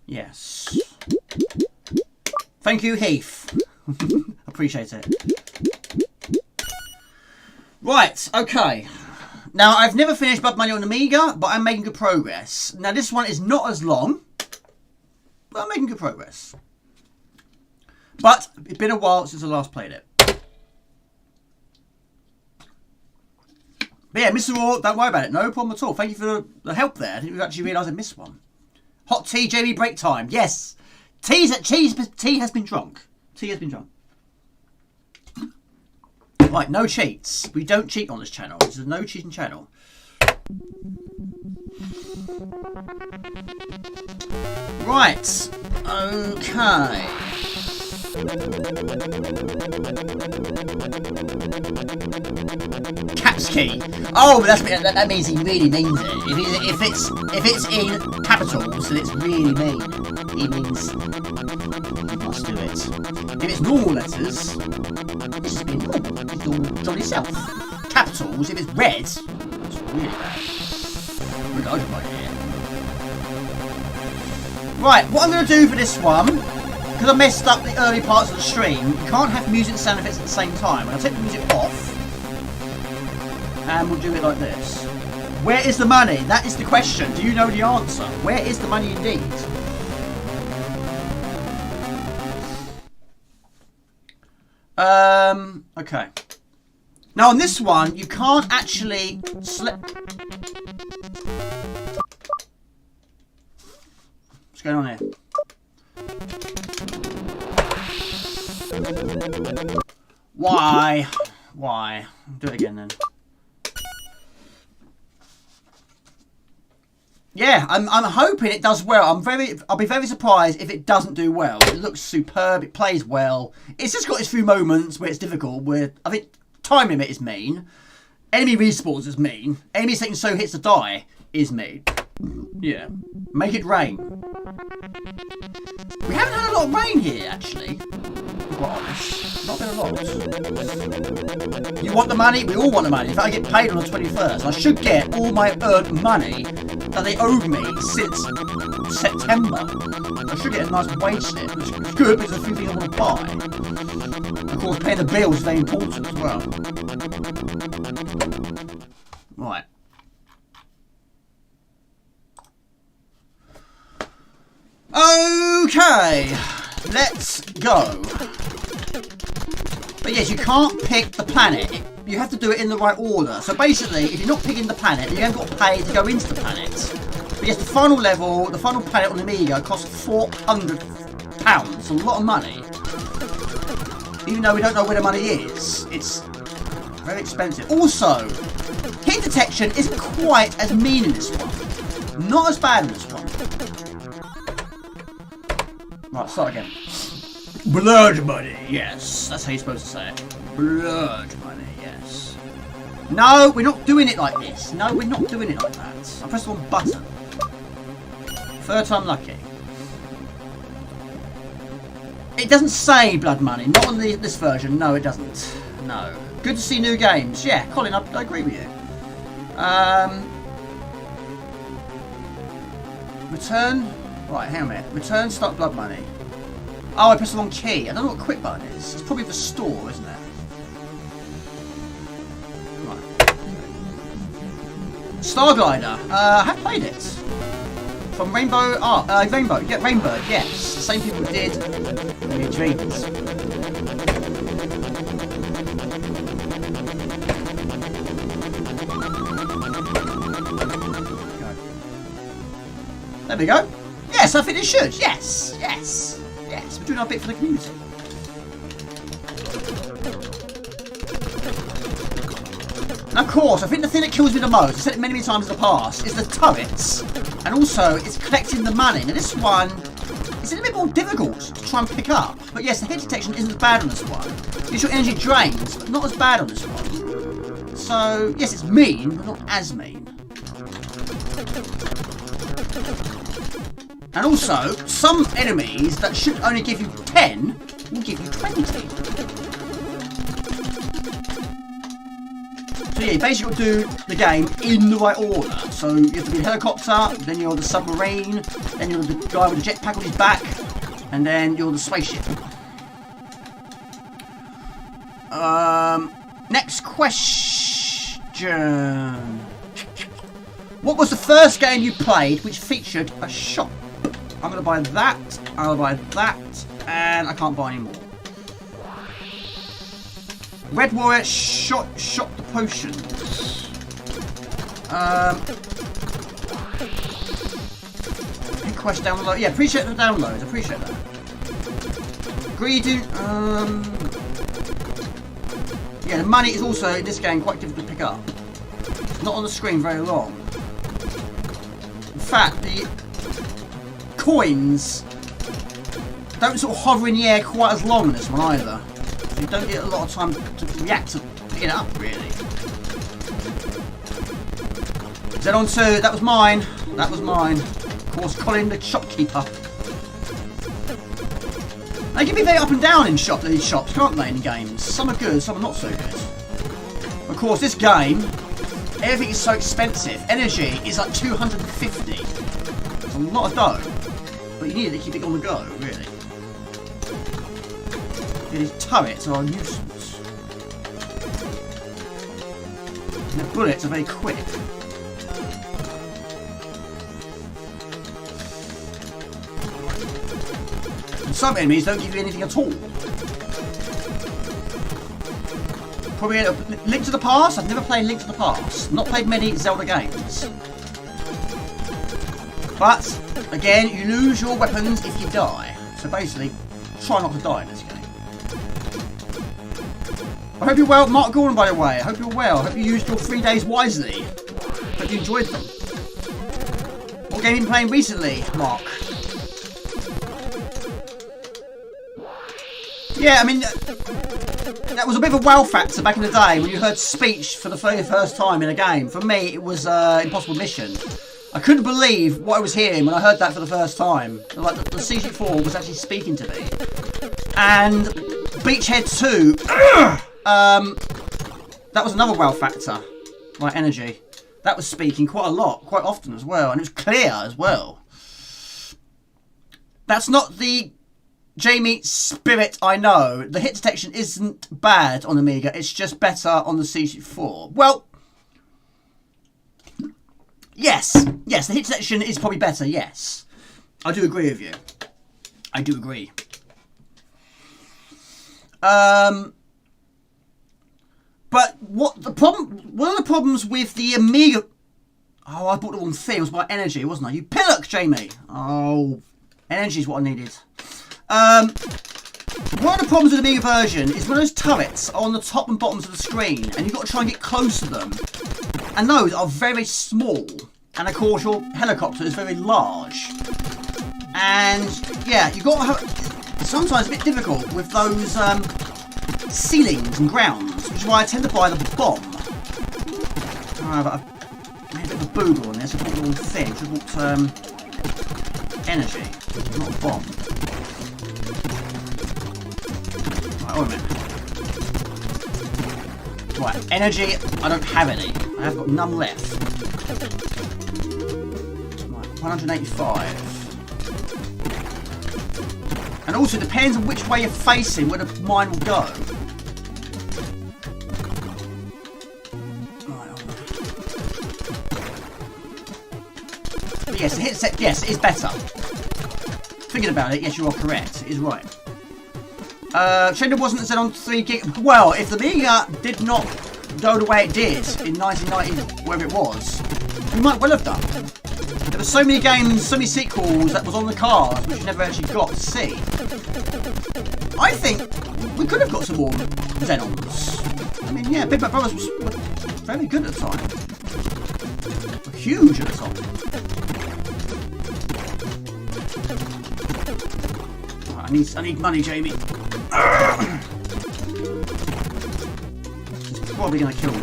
Yes. Thank you, Heath. Appreciate it. Right, okay. Now, I've never finished Blood Money on Amiga, but I'm making good progress. Now, this one is not as long, but I'm making good progress. But it's been a while since I last played it. But yeah, Mr. Raw, don't worry about it. No problem at all. Thank you for the help there. I didn't actually realise I missed one. Hot tea, Jamie, break time. Yes. Tea has been drunk. Tea has been drunk. Right, no cheats. We don't cheat on this channel. This is a no cheating channel. Right. Okay. Caps key. Oh, that means he really means it. If it's in capitals, then it's really mean. He means you must do it. If it's normal letters, it's just being normal. It's normal Johnny Self. Capitals, if it's red, it's really bad. We're going right here. Right, what I'm going to do for this one, because I messed up the early parts of the stream, you can't have music and sound effects at the same time. I'll take the music off, and we'll do it like this. Where is the money? That is the question. Do you know the answer? Where is the money indeed? Okay. Now on this one, you can't actually slip. What's going on here? Why? Why? Do it again then. Yeah, I'm hoping it does well. I'll be very surprised if it doesn't do well. It looks superb. It plays well. It's just got its few moments where it's difficult. Where I think time limit is mean. Enemy respawns is mean. Enemies taking so hits to die is mean. Yeah. Make it rain. We haven't had a lot of rain here, actually. To be quite honest. Not been a lot. You want the money? We all want the money. In fact, I get paid on the 21st. I should get all my earned money that they owed me since September. I should get a nice wage slip, which is good because there's a few things I want to buy. Of course, paying the bills is very important as well. Right. Okay, let's go. But yes, you can't pick the planet. You have to do it in the right order. So basically, if you're not picking the planet, you haven't got paid to go into the planet. But yes, the final level, the final planet on Amiga costs £400. It's a lot of money. Even though we don't know where the money is, it's very expensive. Also, hit detection isn't quite as mean in this one. Not as bad in this one. Right, start again. Blood money, yes. That's how you're supposed to say it. Blood money, yes. No, we're not doing it like this. No, we're not doing it like that. I pressed the wrong button. Third time lucky. It doesn't say blood money. Not on this version. No, it doesn't. No. Good to see new games. Yeah, Colin, I agree with you. Return. Right, hang on a minute. Return, start blood money. Oh, I pressed the wrong key. I don't know what quit button is. It's probably the store, isn't it? Right. Starglider. I have played it. From Rainbow. Rainbow. Yeah, Rainbow. Yes. The same people did Your Dreams. There we go. Yes, I think it should. Yes, yes, yes. We're doing our bit for the community. And of course, I think the thing that kills me the most, I've said it many, many times in the past, is the turrets. And also, it's collecting the money. Now this one is a little bit more difficult to try and pick up. But yes, the hit detection isn't as bad on this one. Yes, your energy drains, but not as bad on this one. So, yes, it's mean, but not as mean. And also, some enemies that should only give you 10 will give you 20. So yeah, you basically got to do the game in the right order. So you have to be the helicopter, then you're the submarine, then you're the guy with the jetpack on his back, and then you're the spaceship. Next question. question. What was the first game you played which featured a shop? I'm going to buy that, I'll buy that, and I can't buy any more. Red Warrior shot the potions. Request download. Yeah, appreciate the downloads, appreciate that. Greedy, yeah, the money is also in this game quite difficult to pick up. It's not on the screen very long. In fact, the coins don't sort of hover in the air quite as long in this one either. So you don't get a lot of time to react to picking it up, really. Xenon 2, that was mine. That was mine. Of course, Colin the shopkeeper. They can be very up and down in these shops, can't they, in games? Some are good, some are not so good. Of course, this game, everything is so expensive. Energy is like 250. It's a lot of dough. But you need to keep it on the go, really. These turrets are a nuisance. And the bullets are very quick. And some enemies don't give you anything at all. Probably a Link to the Past. I've never played Link to the Past. Not played many Zelda games. But, again, you lose your weapons if you die. So basically, try not to die in this game. I hope you're well. Mark Gordon, by the way. I hope you're well. I hope you used your 3 days wisely. Hope you enjoyed them. What game have you been playing recently, Mark? Yeah, I mean, that was a bit of a wow factor back in the day when you heard speech for the very first time in a game. For me, it was Impossible Mission. I couldn't believe what I was hearing when I heard that for the first time. Like, the C64 was actually speaking to me. And Beachhead 2, that was another wow factor. Like, energy. That was speaking quite a lot, quite often as well. And it was clear as well. That's not the Jamie spirit I know. The hit detection isn't bad on Amiga. It's just better on the C64. Well, yes, the hit detection is probably better, yes. I do agree with you. I do agree. But one of the problems with the Amiga... Oh, I bought the wrong thing. It was my energy, wasn't I? You pillock, Jamie. Oh, energy is what I needed. One of the problems with the Amiga version is when those turrets are on the top and bottoms of the screen and you've got to try and get close to them. And those are very small. And of course your helicopter is very large. And yeah, you've got to have... Sometimes a bit difficult with those ceilings and grounds, which is why I tend to buy the bomb. But I've made a bit of a booger on this. I bought the wrong thing. I bought energy, not a bomb. Right, wait a minute. Right, energy, I don't have any. I have got none left. Right, 185. And also, it depends on which way you're facing, where the mine will go. But yes, the hit set, yes, it is better. Thinking about it, yes, you are correct. It is right. Shender wasn't set on 3 gig. Well, if the Amiga did not go the way it did in 1990, wherever it was, we might well have done. There were so many games, so many sequels that was on the cards, which you never actually got to see. I think we could have got some more Xenons. I mean, yeah, Big Mac Brothers were very good at the time. Were huge at the time. Right, I need money, Jamie. He's probably going to kill me.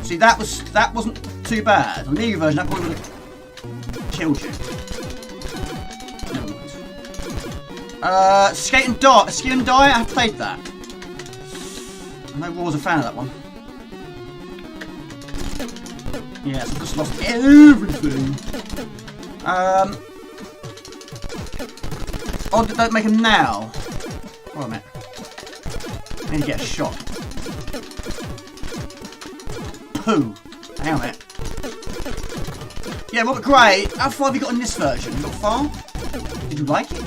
See, that wasn't too bad. On the Amiga version, that probably would have killed you. Skate and Die. Skate and Die. I've played that. I know Raw's a fan of that one. Yes, I've just lost everything. Oh, don't make them now. Wait a minute. I need to get a shot. Poo. Hang on a minute. Yeah, Robert Gray, how far have you got in this version? Not far? Did you like it?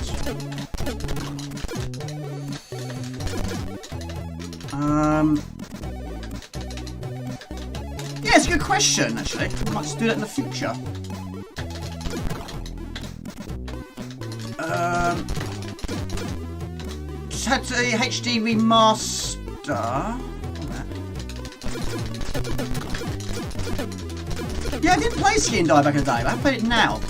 Yeah, it's a good question, actually. I might just do that in the future. Just had a HD remaster. Yeah, I didn't play Skin Die back in the day, but I played it now.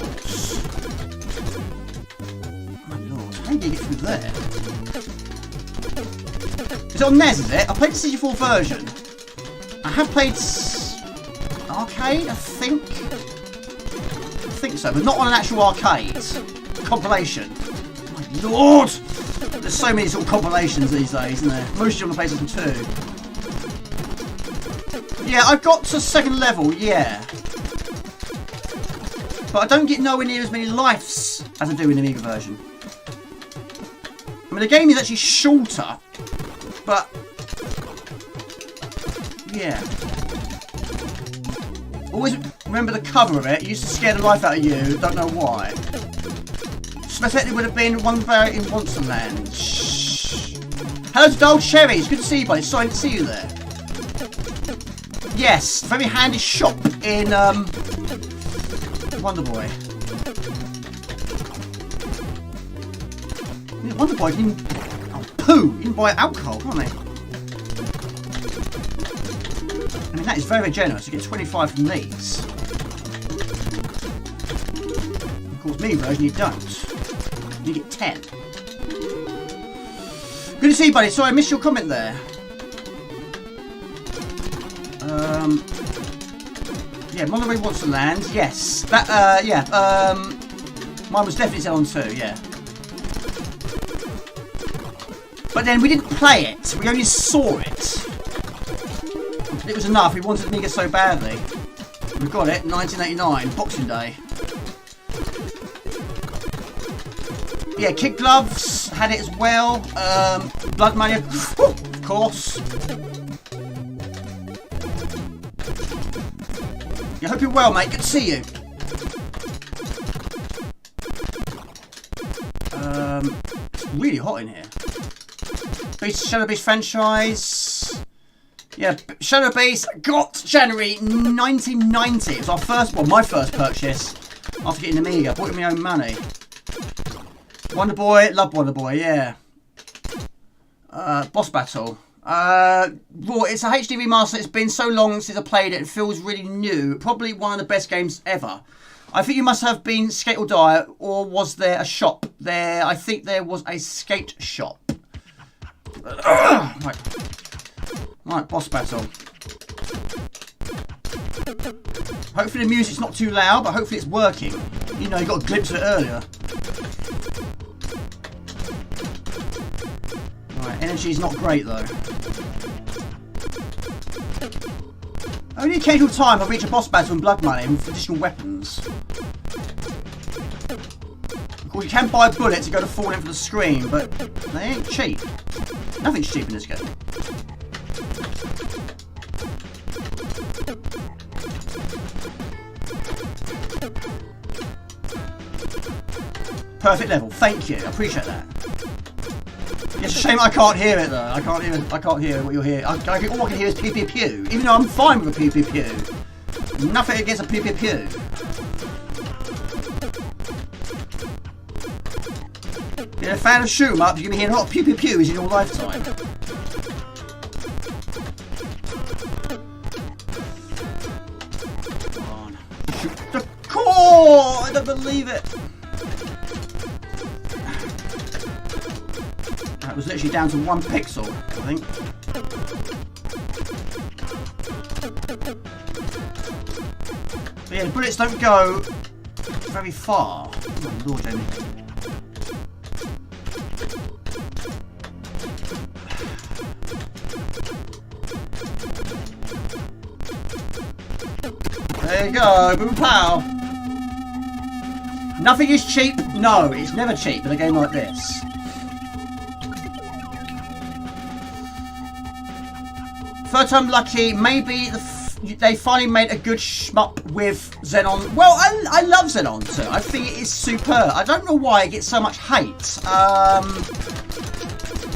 My lord, how do you get through there? Is it on NES, is it? I played the C64 version. I have played arcade, I think so, but not on an actual arcade. Compilation. My lord! There's so many sort of compilations these days, isn't there? Mostly on the PlayStation 2. Yeah, I got to second level, yeah. But I don't get nowhere near as many lives as I do in the Amiga version. I mean, the game is actually shorter, but yeah. Always remember the cover of it. It used to scare the life out of you. Don't know why. Suspect it would have been one variant in Wonderland. Shh. Hello to Dull Cherries. Good to see you, buddy. Sorry to see you there. Yes, very handy shop in Wonder Boy. Wonder Boy can even... Oh, poo! You can buy alcohol, can't they? I mean, that is very, very generous. You get 25 from these. Of course, me version, you don't. You get 10. Good to see you, buddy. Sorry, I missed your comment there. Yeah, Monterey wants to land. Yes. That, yeah. Mine was definitely on 2, yeah. But then we didn't play it. We only saw it. It was enough. We wanted Amiga so badly. We got it. 1989, Boxing Day. Yeah, Kid Gloves had it as well. Blood Money, of course. I hope you're well, mate. Good to see you. It's really hot in here. Shadow Beast franchise. Yeah, Shadow Beast got January 1990. It was our first, well, my first purchase after getting Amiga. I bought it with my own money. Wonder Boy, love Wonder Boy, yeah. Boss Battle. It's a HD remaster. It's been so long since I played it. It feels really new. Probably one of the best games ever. I think you must have been Skate or Die, or was there a shop there? I think there was a skate shop. Right, Boss Battle. Hopefully the music's not too loud, but hopefully it's working. You know, you got a glimpse of it earlier. Right, energy's not great though. Only occasional time I reach a boss battle in Blood Money with additional weapons. Of course, you can buy bullets to go to fall in for the screen, but they ain't cheap. Nothing's cheap in this game. Perfect level. Thank you. I appreciate that. It's a shame I can't hear it though. I can't hear what you're hearing. All I can hear is pew pew pew. Even though I'm fine with a pew pew pew. Nothing against a pew pew pew. You're a fan of shoot 'em up, you're gonna be hearing a lot of pew pew pews in your lifetime. Come on. Shoot the core! I don't believe it. That was literally down to 1 pixel, I think. But yeah, the bullets don't go very far. Oh my lord, Jamie. There you go, boom pow. Nothing is cheap. No, it's never cheap in a game like this. Third time lucky. Maybe they finally made a good shmup with Xenon. Well, I love Xenon 2. I think it is superb. I don't know why it gets so much hate.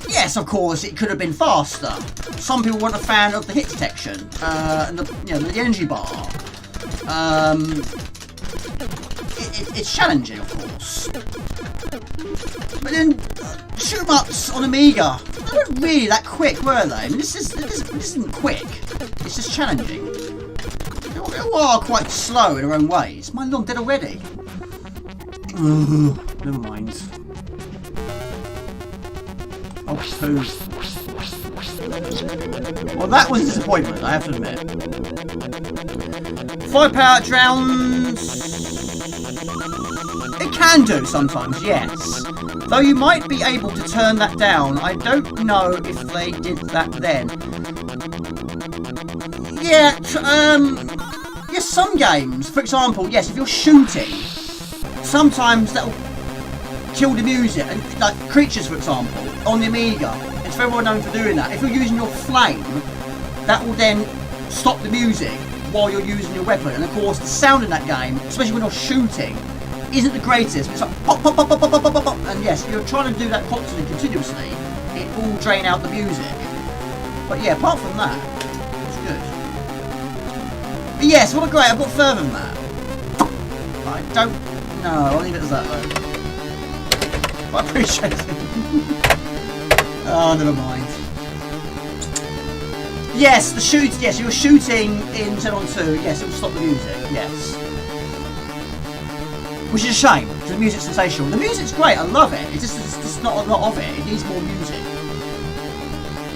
Yes, of course, it could have been faster. Some people weren't a fan of the hit detection and the energy bar. It's challenging, of course. But then shoot 'em ups on Amiga, they weren't really that quick, were they? I mean, this isn't quick. It's just challenging. They are quite slow in their own ways. My lord, I'm dead already. Never mind. Oh, poo. Well, that was a disappointment, I have to admit. Firepower drowns. It can do sometimes, yes. Though you might be able to turn that down. I don't know if they did that then. Yeah, yes, some games, for example, yes, if you're shooting, sometimes that'll kill the music. And like Creatures, for example, on the Amiga, it's very well known for doing that. If you're using your flame, that will then stop the music while you're using your weapon. And of course, the sound in that game, especially when you're shooting, isn't the greatest. It's like pop, pop, pop, pop, pop, pop, pop, pop. And yes, if you're trying to do that constantly, continuously, it will drain out the music. But yeah, apart from that, it's good. But yes, what a great, I've got further than that. I don't know, I'll leave it as that though. But I appreciate it. Oh, never mind. Yes, the shoot. Yes, you were shooting in Xenon 2. Yes, it will stop the music. Yes, which is a shame because the music's sensational. The music's great. I love it. It's just not a lot of it. It needs more music.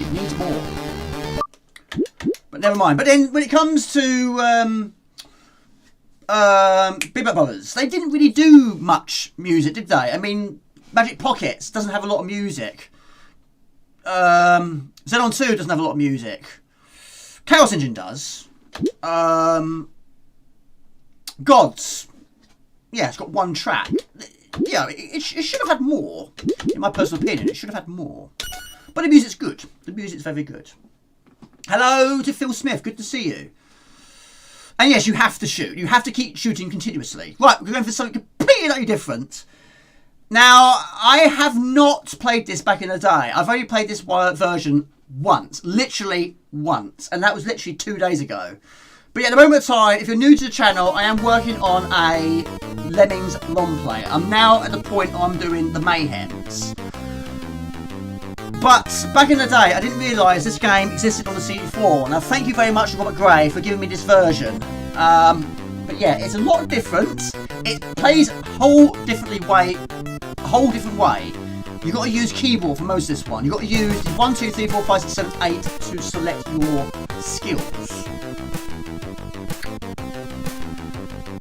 It needs more. But never mind. But then when it comes to Big Bad Brothers, they didn't really do much music, did they? I mean, Magic Pockets doesn't have a lot of music. Xenon 2 doesn't have a lot of music. Chaos Engine does. Gods. Yeah, it's got one track. Yeah, it should have had more. In my personal opinion, it should have had more. But the music's good. The music's very good. Hello to Phil Smith. Good to see you. And yes, you have to shoot. You have to keep shooting continuously. Right, we're going for something completely different. Now, I have not played this back in the day. I've only played this version once. Literally once. And that was literally 2 days ago. But yeah, at the moment of time, if you're new to the channel, I am working on a Lemmings long play. I'm now at the point I'm doing the Mayhems. But back in the day, I didn't realise this game existed on the C64. Now, thank you very much, Robert Gray, for giving me this version. But yeah, it's a lot different. It plays a whole different way. You've got to use keyboard for most of this one. You've got to use 1, 2, 3, 4, 5, 6, 7, 8 to select your skills.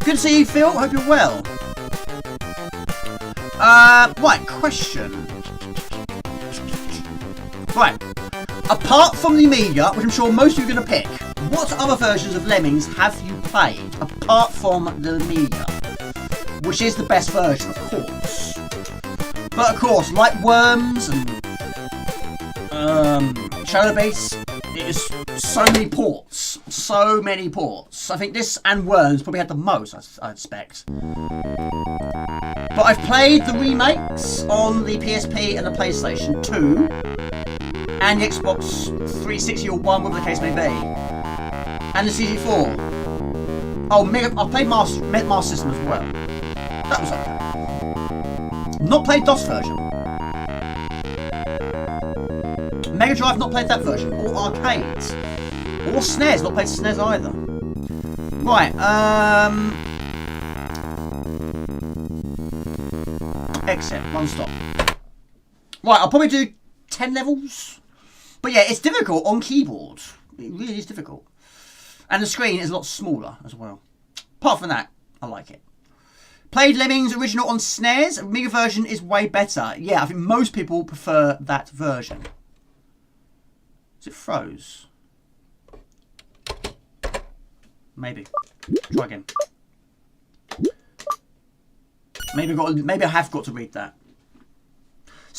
Good to see you, Phil. Hope you're well. Right, question. Right. Apart from the Amiga, which I'm sure most of you are going to pick, what other versions of Lemmings have you played apart from the Amiga? Which is the best version, of course. But of course, like Worms and Shadow Base, it is so many ports. So many ports. I think this and Worms probably had the most, I expect. But I've played the remakes on the PSP and the PlayStation 2. And the Xbox 360 or 1, whatever the case may be. And the C64. Oh, I played Master System as well. That was okay. Not played DOS version. Mega Drive, not played that version. Or arcades. Or SNES, not played SNES either. Right, exit, one stop. Right, I'll probably do 10 levels. But yeah, it's difficult on keyboard. It really is difficult. And the screen is a lot smaller as well. Apart from that, I like it. Played Lemmings original on SNES. Amiga version is way better. Yeah, I think most people prefer that version. Is it froze? Maybe. Try again. Maybe I have got to read that.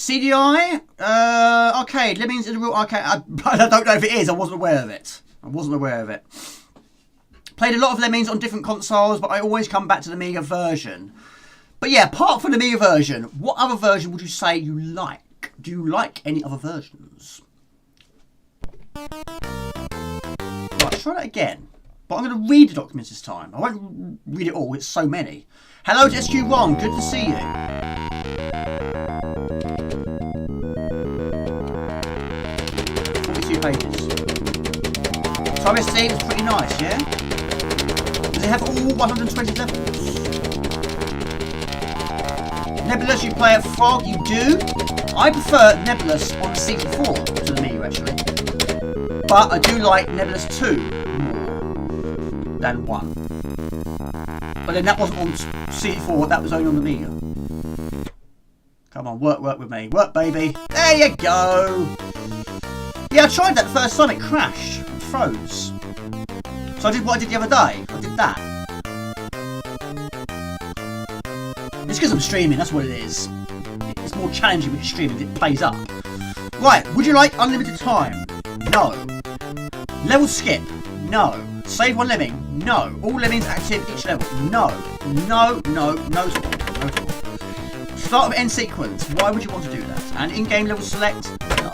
CDI? Arcade. Lemmings in the real arcade. I don't know if it is. I wasn't aware of it. Played a lot of Lemmings on different consoles, but I always come back to the Amiga version. But yeah, apart from the Amiga version, what other version would you say you like? Do you like any other versions? Right, try that again. But I'm going to read the documents this time. I won't read it all, it's so many. Hello to SQ1, good to see you. 42 pages. So MSC was pretty nice, yeah? Does it have all 120 levels? Nebulous, you play at Frog, you do? I prefer Nebulous on the C64 to the Amiga, actually. But I do like Nebulous 2 more than 1. But then that wasn't on C64, that was only on the Amiga. Come on, work with me. Work, baby. There you go. Yeah, I tried that the first time, it crashed. It froze. So I did what I did the other day. I did that. It's because I'm streaming, that's what it is. It's more challenging when you're streaming, it plays up. Right, would you like unlimited time? No. Level skip? No. Save one lemming? No. All lemmings active each level? No. No to all. Start of end sequence? Why would you want to do that? And in-game level select? No.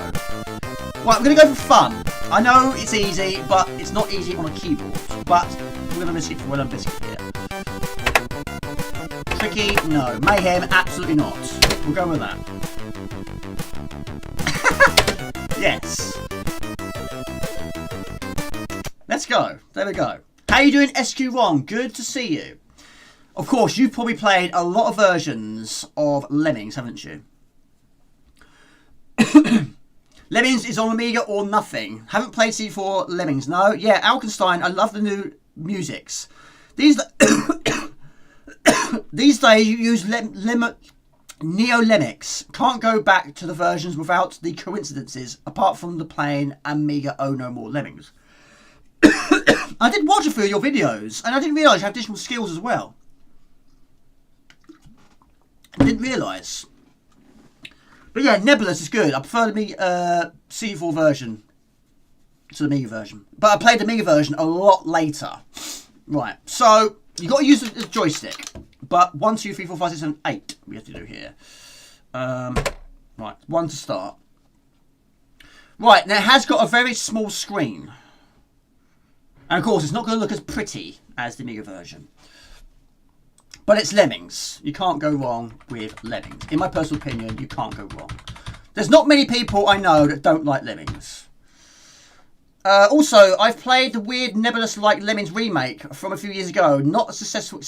Right, we're going to go for fun. I know it's easy, but it's not easy on a keyboard. But we're going to risk it for Well Biscuit here. Tricky? No. Mayhem? Absolutely not. We'll go with that. Yes. Let's go. There we go. How you doing, SQ1? Good to see you. Of course, you've probably played a lot of versions of Lemmings, haven't you? Lemmings is on Amiga or nothing. Haven't played C4 Lemmings, no? Yeah, Alkenstein, I love the new musics. These days you use Neo-Lemmix. Can't go back to the versions without the coincidences, apart from the plain Amiga Oh No More Lemmings. I did watch a few of your videos, and I didn't realise you have additional skills as well. I didn't realise. But yeah, Nebulous is good. I prefer the C4 version to the Amiga version. But I played the Amiga version a lot later. Right, so you've got to use the joystick. But 1, 2, 3, 4, 5, 6, 7, 8 we have to do here. Right, 1 to start. Right, now it has got a very small screen. And of course, it's not going to look as pretty as the Amiga version. But it's Lemmings. You can't go wrong with Lemmings. In my personal opinion, you can't go wrong. There's not many people I know that don't like Lemmings. Also, I've played the weird Nebulous-like Lemmings remake from a few years ago. Not a successful...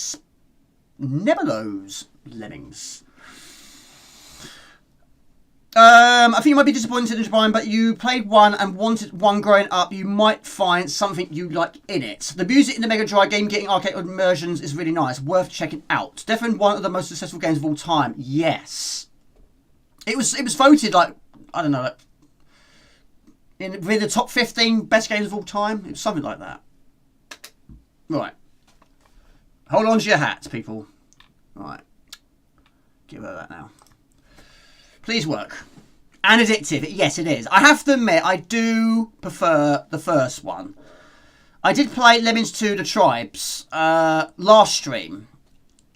Nebulos Lemmings. I think you might be disappointed in Brian, but you played one and wanted one growing up. You might find something you like in it. The music in the Mega Drive game getting arcade immersions is really nice. Worth checking out. Definitely one of the most successful games of all time. Yes. It was voted like, I don't know, like in the top 15 best games of all time. It was something like that. Right. Hold on to your hats, people. Right. Give her that now. Please work. And addictive. Yes, it is. I have to admit, I do prefer the first one. I did play Lemmings 2 The Tribes last stream.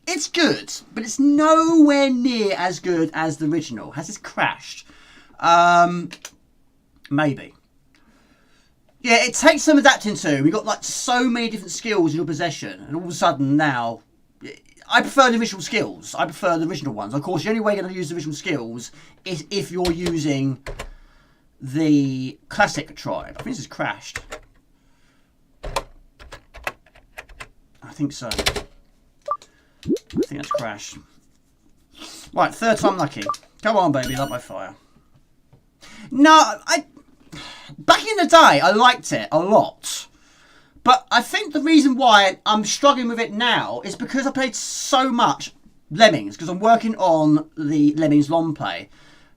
It's good, but it's nowhere near as good as the original. Has this crashed? Maybe. Yeah, it takes some adapting to. We've got like so many different skills in your possession, and all of a sudden now, I prefer the original skills. I prefer the original ones. Of course, the only way you're going to use the original skills is if you're using the classic tribe. I think this has crashed. I think so. I think that's crashed. Right, third time lucky. Come on, baby, love by fire. No, back in the day, I liked it a lot. But I think the reason why I'm struggling with it now is because I played so much Lemmings, because I'm working on the Lemmings long play.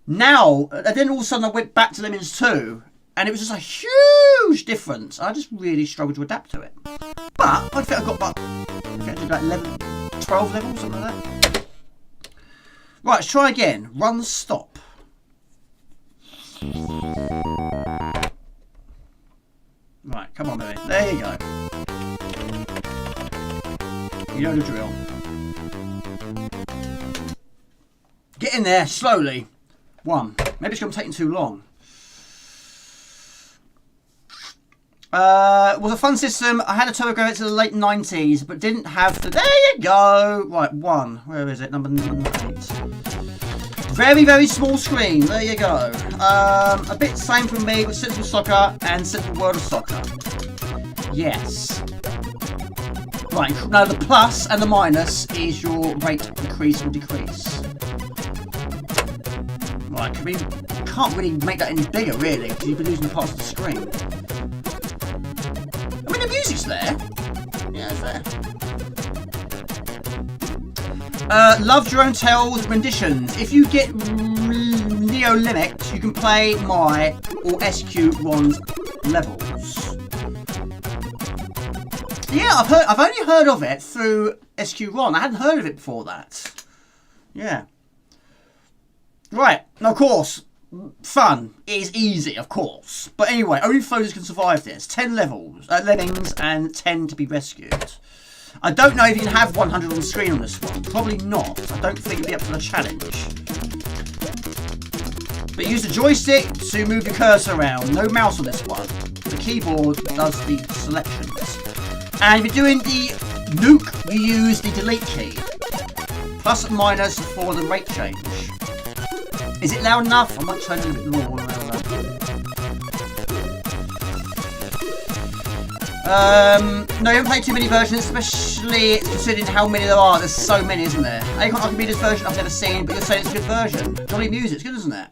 Now, and then all of a sudden I went back to Lemmings 2, and it was just a huge difference. I just really struggled to adapt to it. But I think I've got about 11, 12 levels, something like that. Right, let's try again. Run, stop. Right, come on, baby. There you go. You know the drill. Get in there, slowly. 1. Maybe it's going to take too long. It was a fun system. I had a TurboGrafx in the late 90s, but didn't have the... There you go! Right, 1. Where is it? Number 8. Very, very small screen. There you go. A bit same for me with Sensible Soccer and Sensible World of Soccer. Yes. Right, now the plus and the minus is your rate increase or decrease. Right, we can't really make that any bigger, really, because you've been losing parts of the screen. I mean, the music's there. Yeah, it's there. Loved your own tales renditions. If you get Neo Lemmings, you can play my or SQ Ron's levels. Yeah, I've only heard of it through SQ Ron. I hadn't heard of it before that. Yeah. Right, now of course, fun is easy, of course. But anyway, only floaters can survive this. 10 levels, Lemmings, and 10 to be rescued. I don't know if you can have 100 on the screen on this one. Probably not. I don't think you'll be up for the challenge. But use the joystick to move the cursor around. No mouse on this one. The keyboard does the selections. And if you're doing the nuke, you use the delete key. Plus and minus for the rate change. Is it loud enough? I might turn it a bit more around that. No, you haven't played too many versions, especially considering how many there are. There's so many, isn't there? Acorn Archimedes version I've never seen, but you're saying it's a good version. Johnny Music's good, isn't it?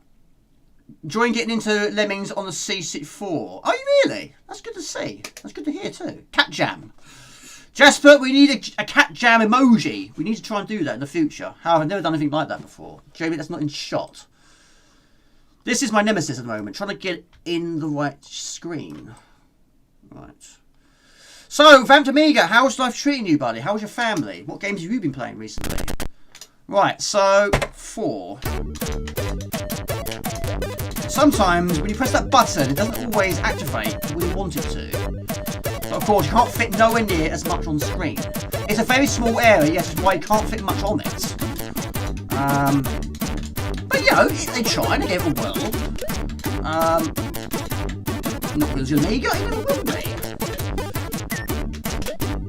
Enjoying getting into Lemmings on the C64. Are you really? That's good to see. That's good to hear too. Cat Jam. Jasper, we need a cat jam emoji. We need to try and do that in the future. However, I've never done anything like that before. Jamie, that's not in shot. This is my nemesis at the moment, trying to get in the right screen. Right. So, Vamped Amiga, how's life treating you, buddy? How's your family? What games have you been playing recently? Right, so, 4. Sometimes, when you press that button, it doesn't always activate when you want it to. But of course, you can't fit nowhere near as much on screen. It's a very small area, yes, that's why you can't fit much on it. But you know, they try, they gave it a whirl. Not as your Amiga, it never will be.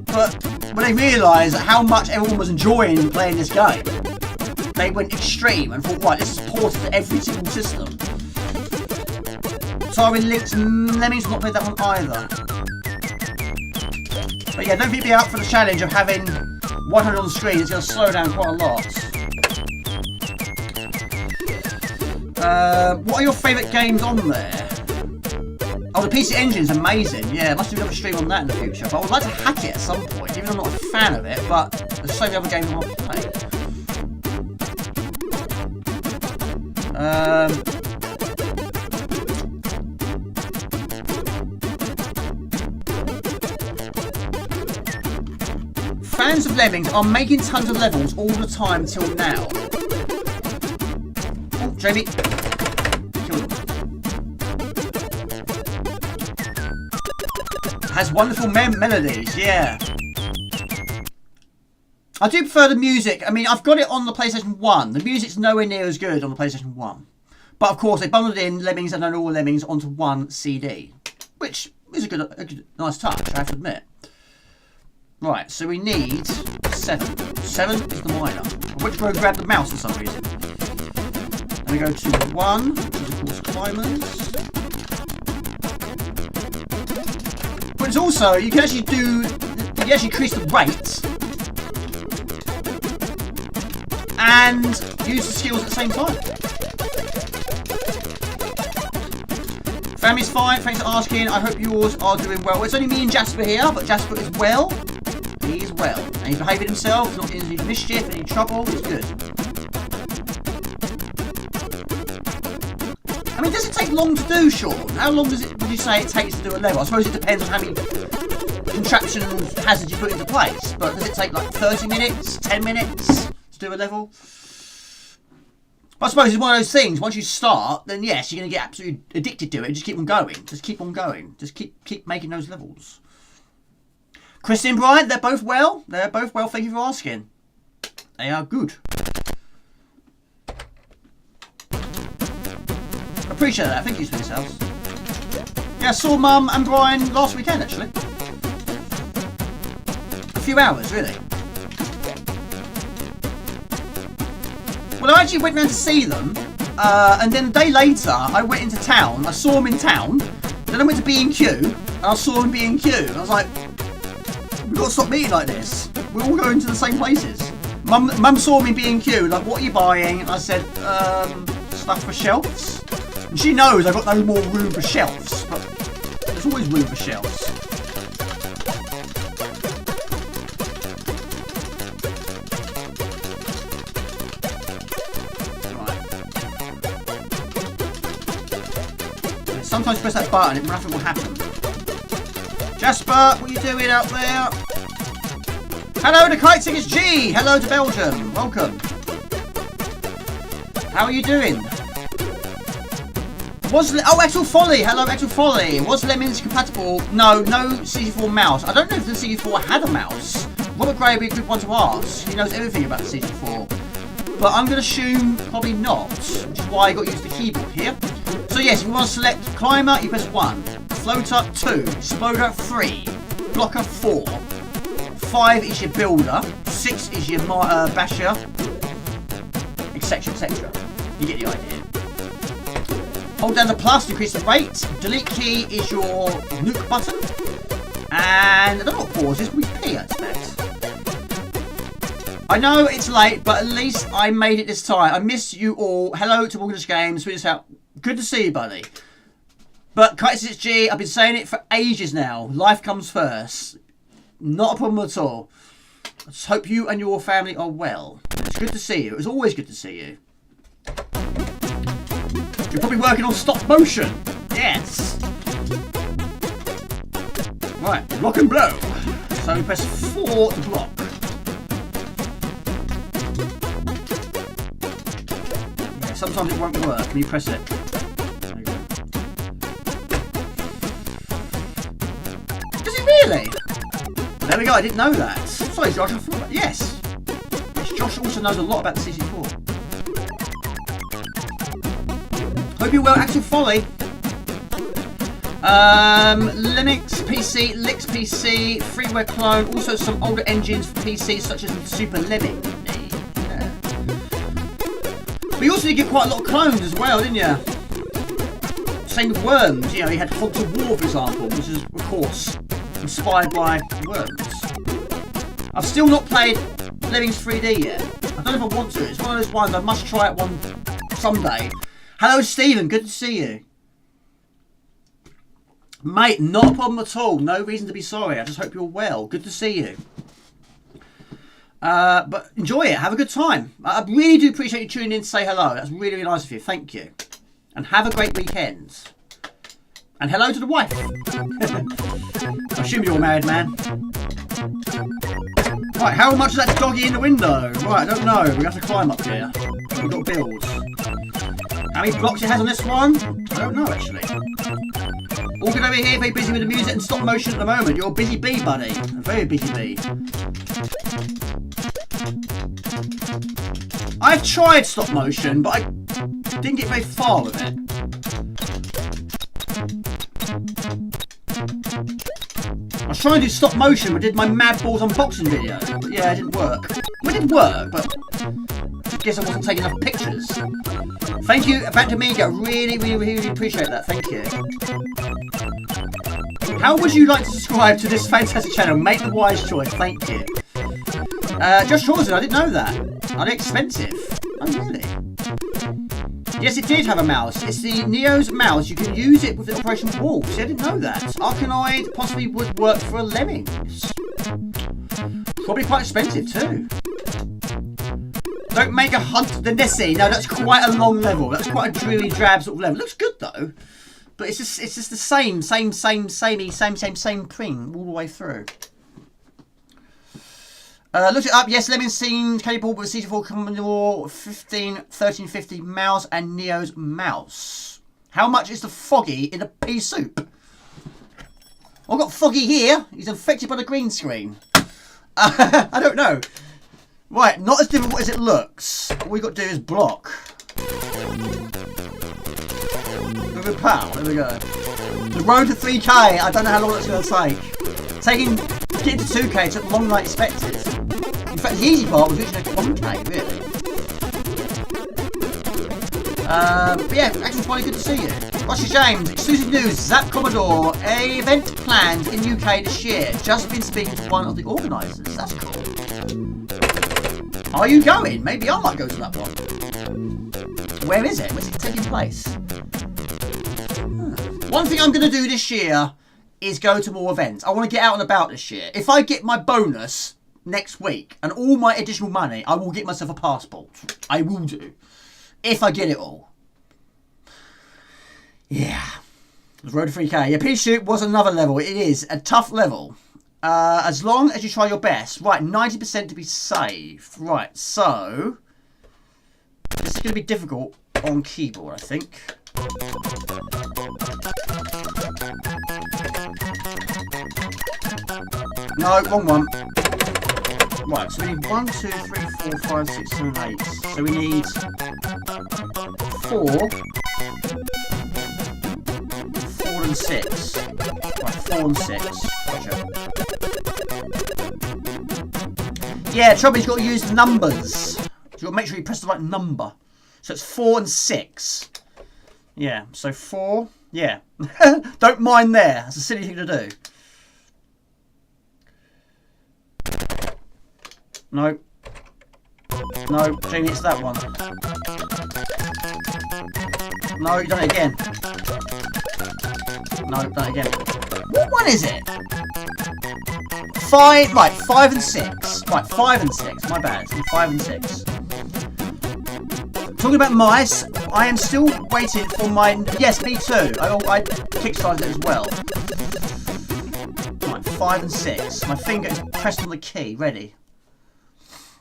But when they realised how much everyone was enjoying playing this game, they went extreme and thought, right, this is ported to every single system. Sorry, Link's Lemmings have not played that one either. But yeah, don't think be out for the challenge of having 100 on the screen. It's going to slow down quite a lot. What are your favourite games on there? Oh, the PC Engine is amazing. Yeah, I must do another stream on that in the future. But I would like to hack it at some point, even though I'm not a fan of it. But there's so many other games I want to play. Fans of Lemmings are making tons of levels all the time till now. Oh, Jamie. Kill them. Has wonderful melodies, yeah. I do prefer the music. I mean, I've got it on the PlayStation 1. The music's nowhere near as good on the PlayStation 1. But of course, they bundled in Lemmings and All Lemmings onto one CD. Which is a nice touch, I have to admit. Right, so we need 7. 7 is the minor. I went to go and grab the mouse for some reason. And we go to 1, which is of course climbers. But it's also, you can actually increase the rate and use the skills at the same time. Family's fine, thanks for asking. I hope yours are doing well. It's only me and Jasper here, but Jasper is well. He is well. And he's behaving himself, he's not in any mischief, any trouble, he's good. I mean, does it take long to do, Sean? How long would you say it takes to do a level? I suppose it depends on how many contraptions and hazards you put into place. But does it take like 30 minutes, 10 minutes to do a level? But I suppose it's one of those things, once you start, then yes, you're going to get absolutely addicted to it. Just keep on going. Just keep on going. Just keep making those levels. Christy and Brian, they're both well. They're both well, thank you for asking. They are good. Appreciate that. Thank you for yourselves. Yeah, I saw Mum and Brian last weekend, actually. A few hours, really. Well, I actually went round to see them, and then a day later, I went into town. I saw them in town. Then I went to B&Q, and I saw them in B&Q. And I was like, we've got to stop meeting like this. We're all going to the same places. Mum saw me in B&Q, like, what are you buying? And I said, stuff for shelves. And she knows I've got no more room for shelves, but there's always room for shelves. Sometimes press that button and nothing will happen. Jasper, what are you doing out there? Hello to Kite Singers G! Hello to Belgium! Welcome! How are you doing? Oh, Axel Folly! Hello, Axel Folly! Was Lemmings compatible? No C64 mouse. I don't know if the C64 had a mouse. Robert Gray would be a good one to ask. He knows everything about the C64. But I'm going to assume probably not, which is why I got used to the keyboard here. So yes, if you want to select climber, you press 1, floater 2, exploder 3, blocker 4, 5 is your builder, 6 is your basher, etc, etc. You get the idea. Hold down the plus to increase the rate. Delete key is your nuke button. And I don't know what pause is, we P I expect. I know it's late, but at least I made it this time. I miss you all. Hello to Morgan's Games. Sweet as hell. Good to see you, buddy. But Crisis G, I've been saying it for ages now. Life comes first. Not a problem at all. I just hope you and your family are well. It's good to see you. It's always good to see you. You're probably working on stop motion. Yes. Right, rock and blow. So press 4 to block. Yeah, sometimes it won't work when you press it. There you go. Does it really? There we go, I didn't know that. Sorry, Josh, I thought that. Yes. Yes, Josh also knows a lot about the C64. Hope you're well, Axel Folly. Linux PC, Lix PC, freeware clone, also some older engines for PC such as Super Lemming. Yeah. But you also did get quite a lot of clones as well, didn't you? Same with Worms, you know, you had Hogs of War, for example, which is, of course, inspired by Worms. I've still not played Lemmings 3D yet. I don't know if I want to. It's one of those ones I must try it one someday. Hello, Stephen. Good to see you. Mate, not a problem at all. No reason to be sorry. I just hope you're well. Good to see you. But enjoy it. Have a good time. I really do appreciate you tuning in to say hello. That's really, really nice of you. Thank you. And have a great weekend. And hello to the wife. I assume you're a married man. Right, how much is that doggy in the window? Right, I don't know. We have to climb up here. We've got builds. How many blocks it has on this one? I don't know, actually. All good over here, very busy with the music and stop motion at the moment. You're a busy bee, buddy. A very busy bee. I've tried stop motion, but I didn't get very far with it. I was trying to do stop motion, but did my Mad Balls unboxing video. But yeah, it didn't work. Well, it did work, but I guess I wasn't taking enough pictures. Thank you, back to Amiga. Really, really, really appreciate that. Thank you. How would you like to subscribe to this fantastic channel? Make the wise choice. Thank you. Josh Chaucer, I didn't know that. Are they expensive? Oh, really? Yes, it did have a mouse. It's the Neo's mouse. You can use it with the Operation Wolf. See, I didn't know that. Arkanoid possibly would work for a Lemmings. Probably quite expensive too. Don't make a hunt the Nessie. No, that's quite a long level. That's quite a dreary, drab sort of level. Looks good though, but it's just the same thing all the way through. Looked it up. Yes, Lemmings seems capable with C64 Commodore 1350 mouse and Neo's mouse. How much is the Foggy in a pea soup? I've got Foggy here. He's affected by the green screen. I don't know. Right, not as difficult as it looks. All we've got to do is block. Good pal. There we go. The road to 3K. I don't know how long that's going to take. Getting to 2K took longer than I expected. In fact, the easy part was reaching 1K, really. But yeah, actually, it's quite good to see you. Rushy James, exclusive news, Zap Commodore, a event planned in UK this year. Just been speaking to one of the organisers. That's cool. Are you going? Maybe I might go to that one. Where is it? Where's it taking place? One thing I'm going to do this year is go to more events. I want to get out and about this year. If I get my bonus next week and all my additional money, I will get myself a passport. I will do. If I get it all. Yeah. The road to 3K. Yeah, pea shoot was another level. It is a tough level. As long as you try your best. Right, 90% to be saved. Right, so this is going to be difficult on keyboard, I think. No, wrong one. Right, so we need 1, 2, 3, 4, 5, 6, 7, 8. So we need 4 and 6. Right, 4 and 6. Gotcha. Yeah, trouble is you've got to use numbers. You've got to make sure you press the right number. So it's 4 and 6. Yeah, so 4. Yeah. Don't mind there. That's a silly thing to do. No. No, Jamie, it's that one. No, you've done it again. No, you've done it again. What one is it? 5, right, 5 and 6. Right, 5 and 6. My bad. 5 and 6. Talking about mice, I am still waiting for my... Yes, me too. I kickstarted it as well. Right, 5 and 6. My finger is pressed on the key. Ready.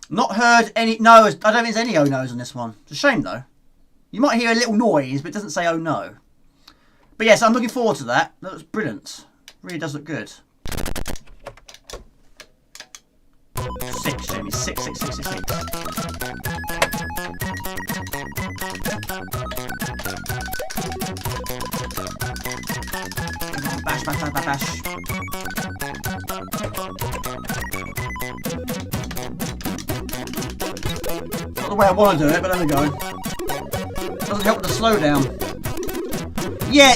Not heard any... No, I don't think there's any oh no's on this one. It's a shame, though. You might hear a little noise, but it doesn't say oh no. But yes, I'm looking forward to that. That looks brilliant. Really does look good. 6, Jamie. 6, 6, 6, 6, 6. Bash, bash, bash, bash, bash. Not the way I want to do it, but there we go. Doesn't help with the slowdown. Yeah,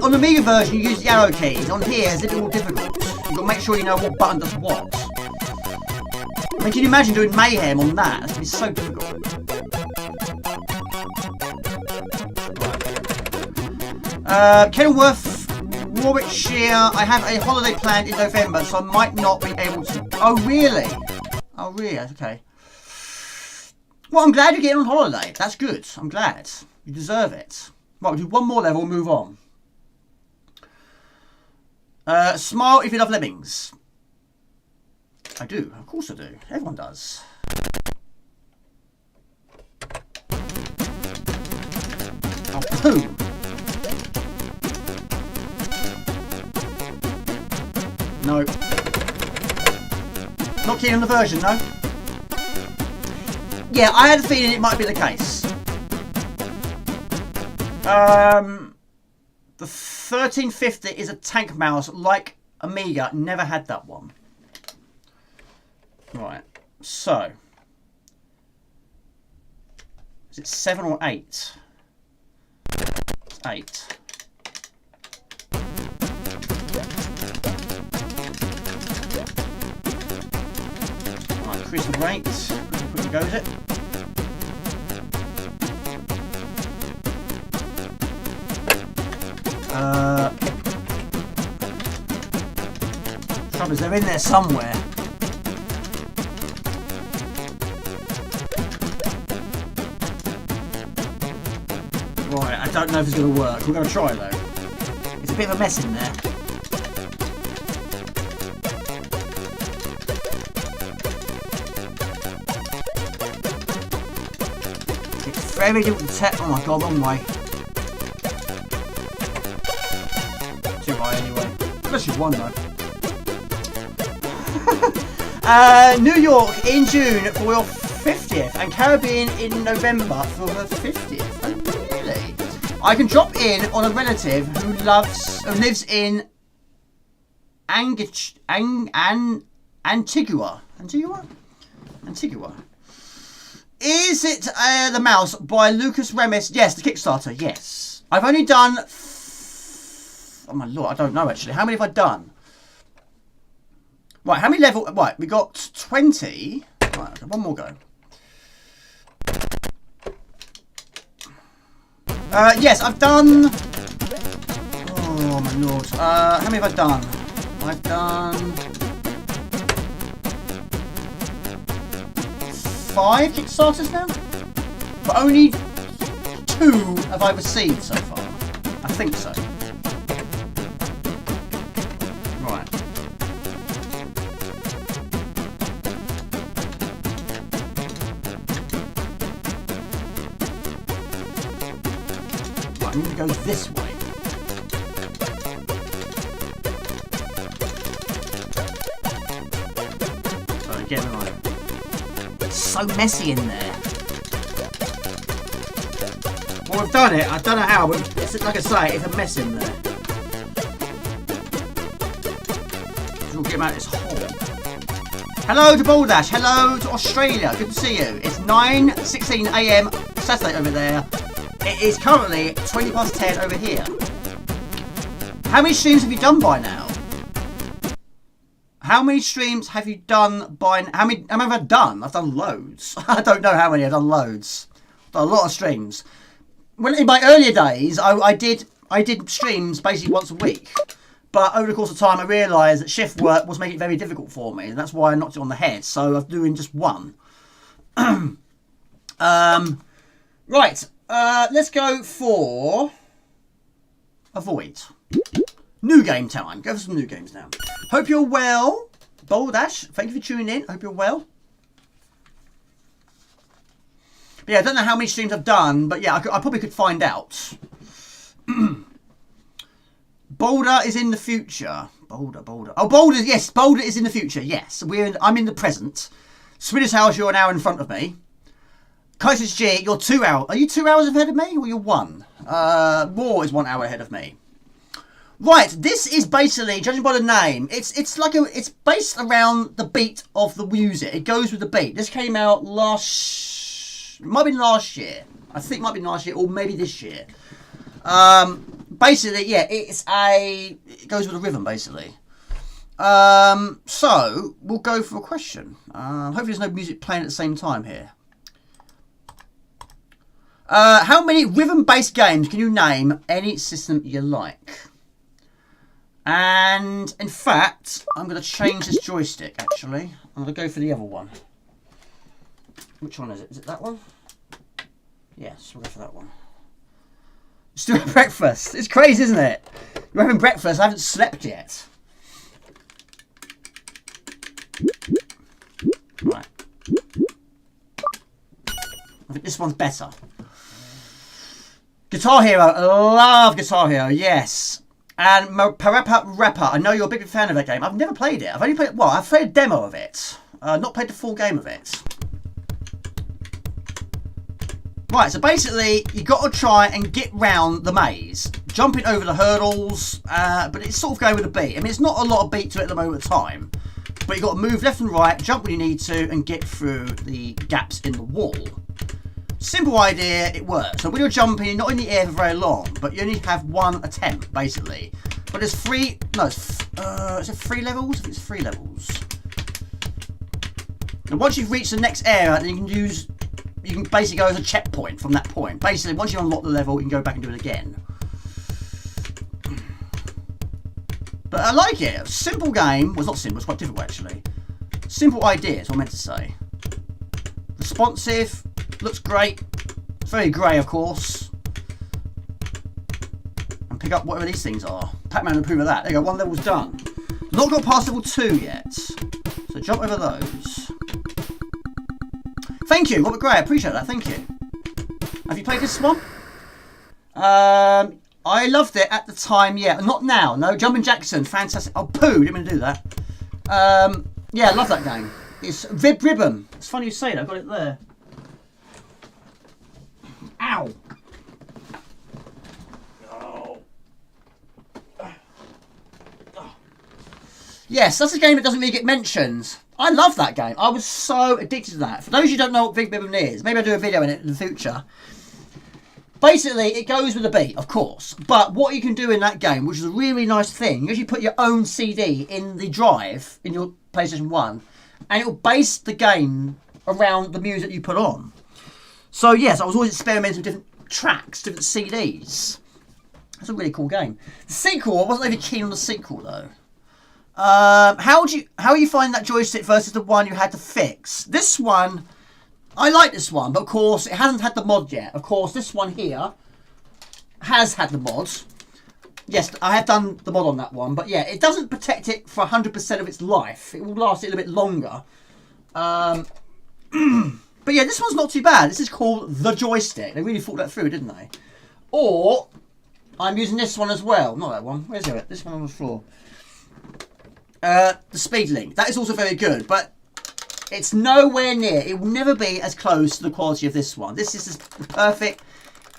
on the Amiga version you use the arrow keys. On here it's a little more difficult. You've got to make sure you know what button does what. I mean, can you imagine doing mayhem on that? That's going to be so difficult. Kenilworth, Warwickshire. I have a holiday planned in November, so I might not be able to... Oh, really? Oh, really? Okay. Well, I'm glad you're getting on holiday. That's good. I'm glad. You deserve it. Right, we'll do one more level and move on. Smile if you love Lemmings. I do. Of course I do. Everyone does. Oh, poo. No. Not keen on the version, no? Yeah, I had a feeling it might be the case. The 1350 is a tank mouse like Amiga. Never had that one. Right, so. Is it 7 or 8? It's 8. Right, increase the rate. Quickly goes it. Trouble is they're in there somewhere. Right, I don't know if it's going to work. We're going to try though. It's a bit of a mess in there. Very difficult to tap. Oh my god, wrong way. Too high anyway. Especially one though. New York in June for your 50th and Caribbean in November for her 50th. Oh, really? I can drop in on a relative who lives in Antigua. Antigua. Is it The Mouse by Lucas Remis? Yes, the Kickstarter. Yes. I've only done... oh my lord, I don't know actually. How many have I done? Right, how many level... right, we got 20. Right, one more go. Yes, I've done... oh my lord. How many have I done? I've done... 5 Kickstarters now? But only 2 have I received so far. I think so. Right. Right, I'm going to go this way. Sorry, get in line. So messy in there. Well, I've done it. I don't know how, but it's, like I say, it's a mess in there. We'll get him out of this hole. Hello to Baldash. Hello to Australia. Good to see you. It's 9:16 AM Saturday over there. It is currently 20 past 10 over here. How many streams have you done by now? How many streams have you done by... how many have I done? I've done loads. I don't know how many. I've done loads. I've done a lot of streams. Well, in my earlier days, I did streams basically once a week. But over the course of time, I realised that shift work was making it very difficult for me. And that's why I knocked it on the head. So I'm doing just one. Right. Let's go for... Avoid. New game time. Go for some new games now. Hope you're well. Baldash, thank you for tuning in. Hope you're well. But yeah, I don't know how many streams I've done, but yeah, I probably could find out. Boulder is in the future. Boulder. Oh, Boulder, yes, Boulder is in the future, yes. I'm in the present. Swedish House, you're an hour in front of me. Kaiser's G, you're 2 hours. Are you 2 hours ahead of me, or you're 1? War is 1 hour ahead of me. Right, this is basically, judging by the name, it's based around the beat of the music. It goes with the beat. This came out it might have been last year. I think it might be last year, or maybe this year. Basically, yeah, it goes with the rhythm, basically. So, we'll go for a question. Hopefully there's no music playing at the same time here. How many rhythm-based games can you name any system you like? And, in fact, I'm going to change this joystick, actually. I'm going to go for the other one. Which one is it? Is it that one? Yes, we'll go for that one. Still at breakfast. It's crazy, isn't it? You're having breakfast. I haven't slept yet. Right. I think this one's better. Guitar Hero. I love Guitar Hero. Yes. And Parappa Rapper. I know you're a big fan of that game. I've never played it. I've only played... well, I've played a demo of it. Not played the full game of it. Right, so basically, you've got to try and get round the maze. Jumping over the hurdles, but it's sort of going with a beat. I mean, it's not a lot of beat to it at the moment of time. But you've got to move left and right, jump when you need to, and get through the gaps in the wall. Simple idea, it works. So when you're jumping, you're not in the air for very long, but you only have one attempt, basically. But there's three... no, is it 3 levels? I think it's 3 levels. And once you've reached the next area, then you can use... you can basically go as a checkpoint from that point. Basically, once you unlock the level, you can go back and do it again. But I like it. Simple game. Well, it's not simple. It's quite difficult, actually. Simple idea is what I meant to say. Responsive. Looks great. It's very grey, of course. And pick up whatever these things are. Pac-Man will approve of that. There you go. 1 level's done. Not got past level 2 yet. So jump over those. Thank you, Robert Gray. I appreciate that. Thank you. Have you played this one? I loved it at the time, yeah. Not now, no. Jumpin' Jackson, fantastic. Oh, poo, didn't mean to do that. Yeah, I love that game. It's Vib Ribbon. It's funny you say that, I've got it there. Ow. Yes, that's a game that doesn't really get mentioned. I love that game. I was so addicted to that. For those of you who don't know what Vib Ribbon is, maybe I'll do a video in it in the future. Basically, it goes with a beat, of course. But what you can do in that game, which is a really nice thing, is you put your own CD in the drive, in your PlayStation 1, and it will base the game around the music you put on. So, yes, I was always experimenting with different tracks, different CDs. That's a really cool game. The sequel, I wasn't really keen on the sequel, though. How are you finding that joystick versus the one you had to fix? This one, I like this one, but of course it hasn't had the mod yet. Of course, this one here has had the mod. Yes, I have done the mod on that one, but yeah, it doesn't protect it for 100% of its life. It will last a little bit longer. But yeah, this one's not too bad. This is called the joystick. They really thought that through, didn't they? Or I'm using this one as well. Not that one. Where's it? This one on the floor. The Speed Link. That is also very good, but it's nowhere near. It will never be as close to the quality of this one. This is just perfect.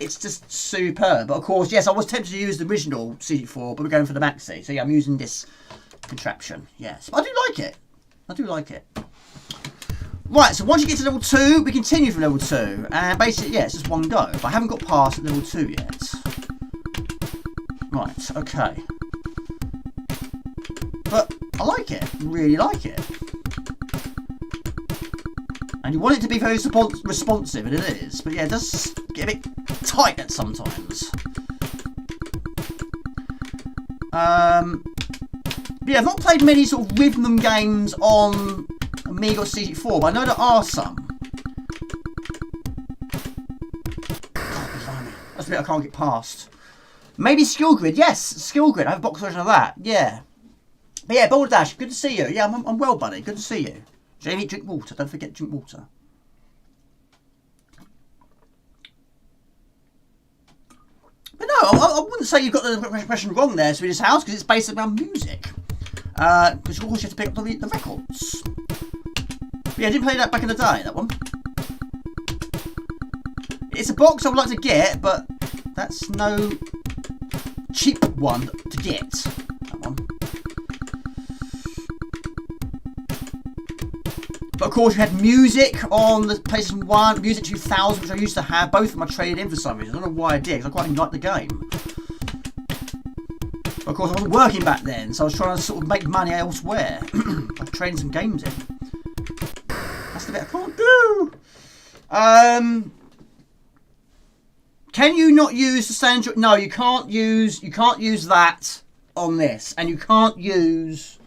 It's just superb. But of course, yes, I was tempted to use the original C64, but we're going for the Maxi. So yeah, I'm using this contraption. Yes, but I do like it. I do like it. Right, so once you get to level 2, we continue from level 2. And basically, yeah, it's just one go. But I haven't got past level 2 yet. Right, okay. But I like it, really like it. And you want it to be very responsive, and it is. But yeah, it does get a bit tight at sometimes. Yeah, I've not played many sort of rhythm games on Amiga or C64, but I know there are some. God, blimey. That's the bit I can't get past. Maybe Skill Grid, yes, Skill Grid. I have a box version of that, yeah. But yeah, Boulder Dash, good to see you. Yeah, I'm well, buddy. Good to see you. Jamie, drink water. Don't forget to drink water. But no, I wouldn't say you've got the impression wrong there, Swedish House, because it's based around music. Because of course you have to pick up the records. But yeah, I didn't play that back in the day, that one. It's a box I would like to get, but that's no cheap one to get. That one. But of course, you had music on the PlayStation 1, Music 2000, which I used to have. Both of them I traded in for some reason. I don't know why I did, because I quite liked the game. But of course, I wasn't working back then, so I was trying to sort of make money elsewhere. I was trading some games in. That's the bit I can't do. Can you not use the standard? No, you can't use that on this, and you can't use.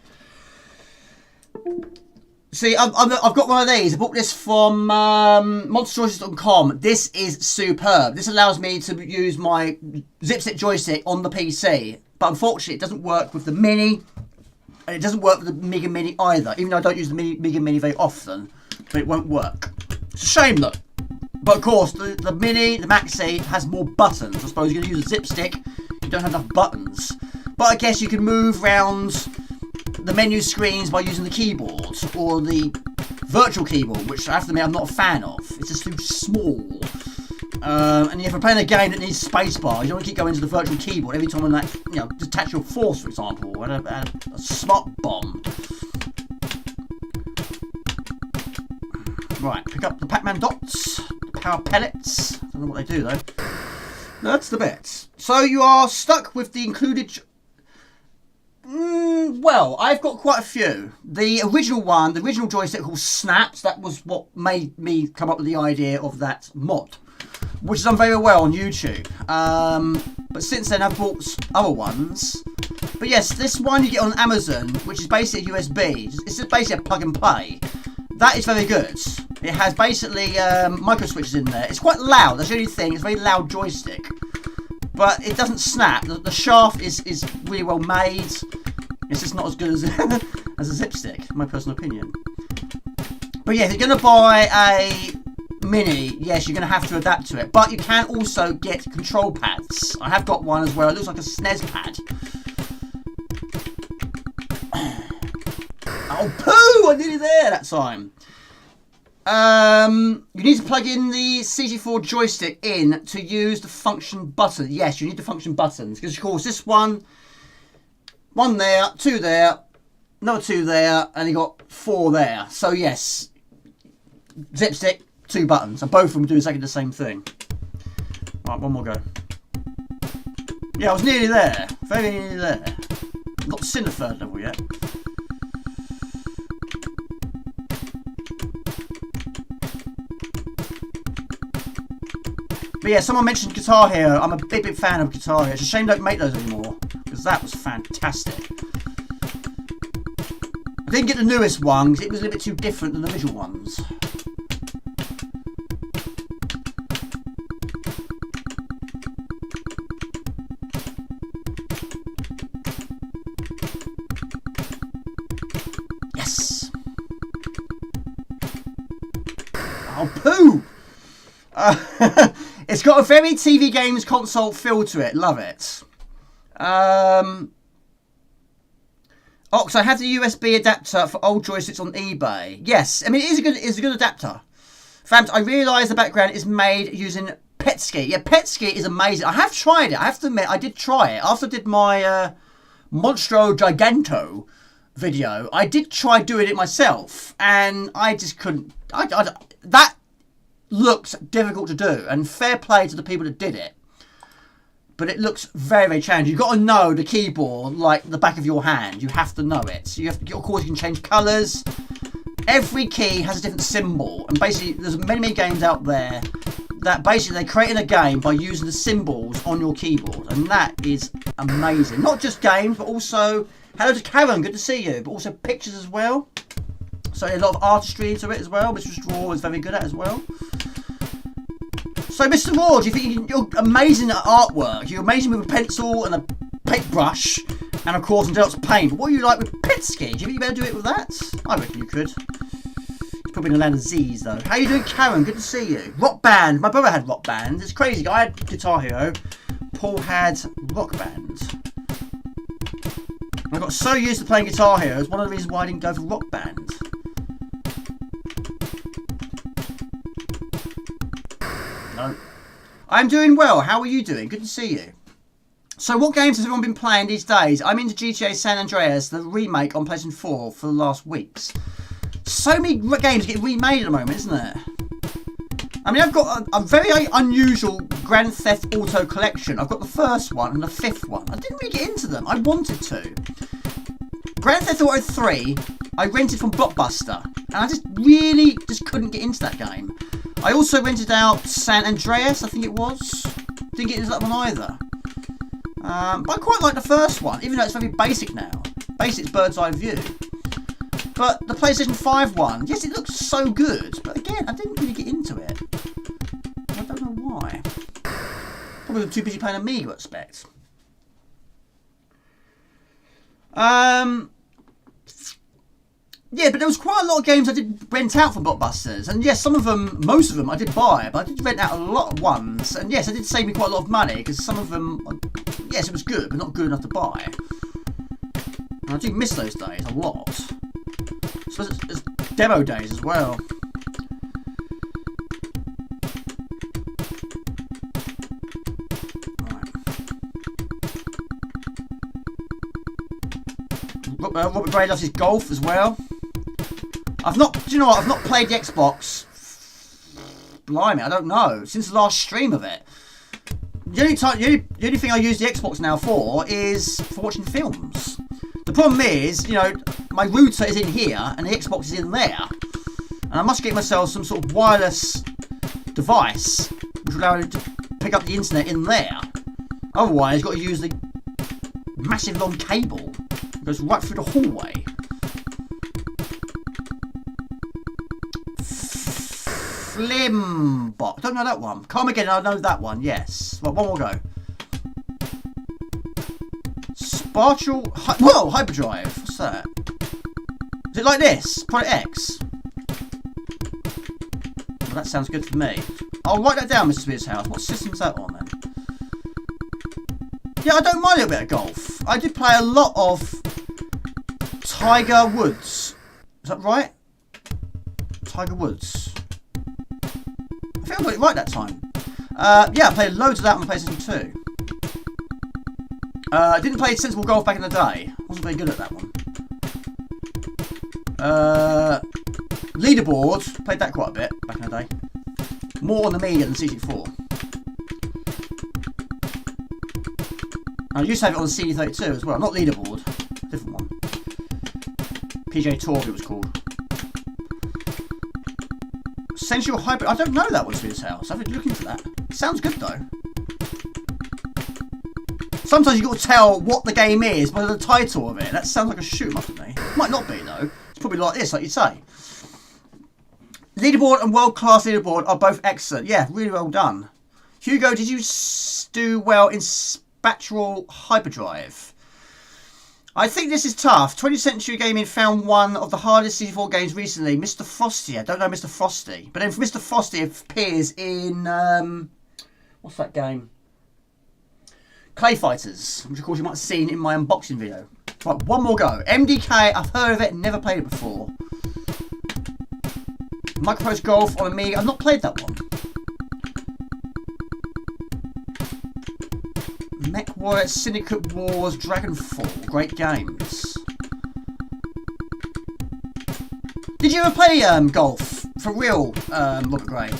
See, I've got one of these. I bought this from monsterjoysticks.com. This is superb. This allows me to use my zipstick joystick on the PC. But unfortunately, it doesn't work with the Mini. And it doesn't work with the Mega Mini either. Even though I don't use the Mega Mini very often. But it won't work. It's a shame, though. But of course, the Mini, the Maxi, has more buttons. I suppose you're going to use a zipstick. You don't have enough buttons. But I guess you can move around the menu screens by using the keyboard or the virtual keyboard, which I have to admit I'm not a fan of. It's just too small. And if I'm playing a game that needs spacebar, you don't want to keep going to the virtual keyboard every time I'm like, you know, detach your force, for example, or a smart bomb. Right, pick up the Pac-Man dots, the power pellets. I don't know what they do though. That's the bit. So you are stuck with the included. Well, I've got quite a few. The original one, the original joystick called Snaps, that was what made me come up with the idea of that mod, which has done very well on YouTube. But since then I've bought other ones. But yes, this one you get on Amazon, which is basically a USB. It's just basically a plug and play. That is very good. It has basically micro switches in there. It's quite loud, that's the only thing. It's a very loud joystick. But it doesn't snap. The shaft is really well made. It's just not as good as, as a zipstick, in my personal opinion. But yeah, if you're going to buy a Mini, yes, you're going to have to adapt to it. But you can also get control pads. I have got one as well. It looks like a SNES pad. Oh, poo! I did it there that time. You need to plug in the C64 joystick in to use the function button. Yes, you need the function buttons. Because, of course, this one there, 2 there, another 2 there, and you got 4 there. So, yes, dipstick, 2 buttons. And both of them do exactly the same thing. Right, one more go. Yeah, I was nearly there. Very nearly there. Not seen the 3rd level yet. But yeah, someone mentioned Guitar Hero. I'm a big fan of Guitar Hero. It's a shame they don't make those anymore, because that was fantastic. I didn't get the newest one, because it was a little bit too different than the original ones. Yes! Oh, poo! It's got a very TV games console feel to it. Love it. Ox, I have the USB adapter for old joysticks on eBay. Yes, I mean it is a good adapter. Fams, I realise the background is made using Petski. Yeah, Petski is amazing. I have tried it. I have to admit, I did try it after I did my Monstro Giganto video. I did try doing it myself, and I just couldn't. That looks difficult to do, and fair play to the people that did it, but it looks very, very challenging. You've got to know the keyboard like the back of your hand. You have to know it. So you have to, of course, you can change colours. Every key has a different symbol, and basically there's many games out there that basically they're creating a game by using the symbols on your keyboard, and that is amazing. Not just games, but also hello to Karen, good to see you, but also pictures as well. So a lot of artistry into it as well, which Raw is very good at as well. So, Mr. Raw, do you think you're amazing at artwork? You're amazing with a pencil and a paintbrush, and of course, and lots of paint. But what are you like with Petsky? Do you think you better do it with that? I reckon you could. It's probably in the land of Z's, though. How you doing, Karen? Good to see you. Rock Band. My brother had Rock Band. It's crazy. I had Guitar Hero. Paul had Rock Band. I got so used to playing Guitar Hero. It's one of the reasons why I didn't go for Rock Band. No. I'm doing well. How are you doing? Good to see you. So what games has everyone been playing these days? I'm into GTA San Andreas, the remake on PlayStation 4 for the last weeks. So many games get remade at the moment, isn't it? I mean, I've got a very unusual Grand Theft Auto collection. I've got the first one and the 5th one. I didn't really get into them. I wanted to. Grand Theft Auto 3, I rented from Blockbuster. And I just couldn't get into that game. I also rented out San Andreas, I think it was. Didn't get into that one either. But I quite like the first one, even though it's very basic now. Basic's bird's eye view. But the PlayStation 5 one, yes, it looks so good. But again, I didn't really get into it. I don't know why. Probably too busy playing Amiga, I expect. Yeah, but there was quite a lot of games I did rent out from Blockbusters. And yes, some of them, most of them, I did buy. But I did rent out a lot of ones. And yes, I did save me quite a lot of money. Because some of them, yes, it was good, but not good enough to buy. And I do miss those days a lot. So it's demo days as well. Right. Robert Gray loves his golf as well. Do you know what? I've not played the Xbox. Blimey, I don't know. Since the last stream of it. The only thing I use the Xbox now for is for watching films. The problem is, you know, my router is in here and the Xbox is in there. And I must get myself some sort of wireless device which will allow me to pick up the internet in there. Otherwise, I've got to use the massive long cable. It goes right through the hallway. Flimbot. Don't know that one. Come again, I know that one, yes. Right, one more go. Spartial... Whoa, hyperdrive. What's that? Is it like this? Product X? That sounds good for me. I'll write that down, Mr. Spears House. What system's that on then? Yeah, I don't mind a little bit of golf. I did play a lot of Tiger Woods. Is that right? Tiger Woods. I think I got it right that time. Yeah, I played loads of that on the PlayStation 2. I didn't play Sensible Golf back in the day. Wasn't very good at that one. Leaderboard. Played that quite a bit back in the day. More on the Amiga than C64. I used to have it on the CD32 as well. Not Leaderboard. Different one. PJ Tour it was called. Sensual Hybrid. I don't know that one's for his house. I've been looking for that. Sounds good though. Sometimes you've got to tell what the game is by the title of it. That sounds like a shoot 'em up to me. Might not be though. It's probably like this, like you say. Leaderboard and World Class Leaderboard are both excellent. Yeah, really well done. Hugo, did you do well in Spectral Hyperdrive? I think this is tough. 20th Century Gaming found one of the hardest C4 games recently. Mr. Frosty. I don't know Mr. Frosty. But then Mr. Frosty appears in... what's that game? Clay Fighters, which of course you might have seen in my unboxing video. Right, one more go. MDK, I've heard of it, never played it before. Microprose Golf on Amiga, I've not played that one. Mech Warrior, Syndicate Wars, Dragonfall, great games. Did you ever play golf? For real, Robert Gray?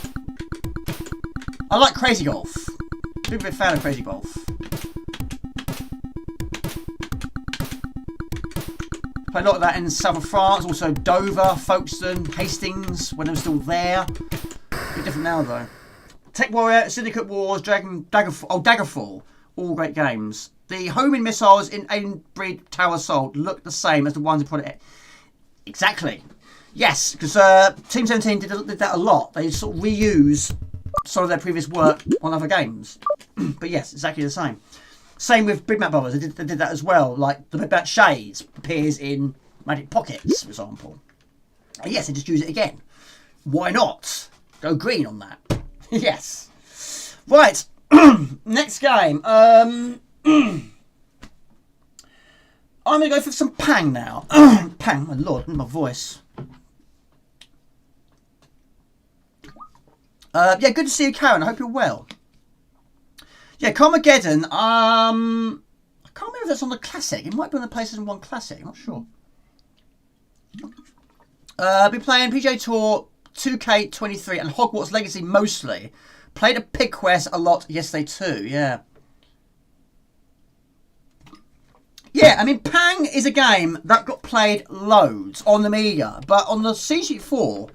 I like Crazy Golf. I'm a big fan of Crazy Golf. Played a lot of that in southern France, also Dover, Folkestone, Hastings, when they were still there. A bit different now though. Tech Warrior, Syndicate Wars, Daggerfall, all great games. The homing missiles in Alien Breed Tower Assault look the same as the ones in Product. Exactly. Yes, because Team 17 did that a lot. They sort of reuse some of their previous work on other games. But yes, exactly the same. Same with Big Mac Brothers, they did that as well. Like the Big Mac Shades appears in Magic Pockets, for example. And yes, they just use it again. Why not? Go green on that. Yes. Right. Next game. I'm going to go for some Pang now. Pang, my lord, my voice. Yeah, good to see you, Karen. I hope you're well. Yeah, Carmageddon. I can't remember if that's on the Classic. It might be on the PlayStation 1 Classic. I'm not sure. I've been playing PGA Tour 2K23 and Hogwarts Legacy mostly. Played a Pig Quest a lot yesterday too. Yeah. Yeah, I mean, Pang is a game that got played loads on the Amiga, but on the C64,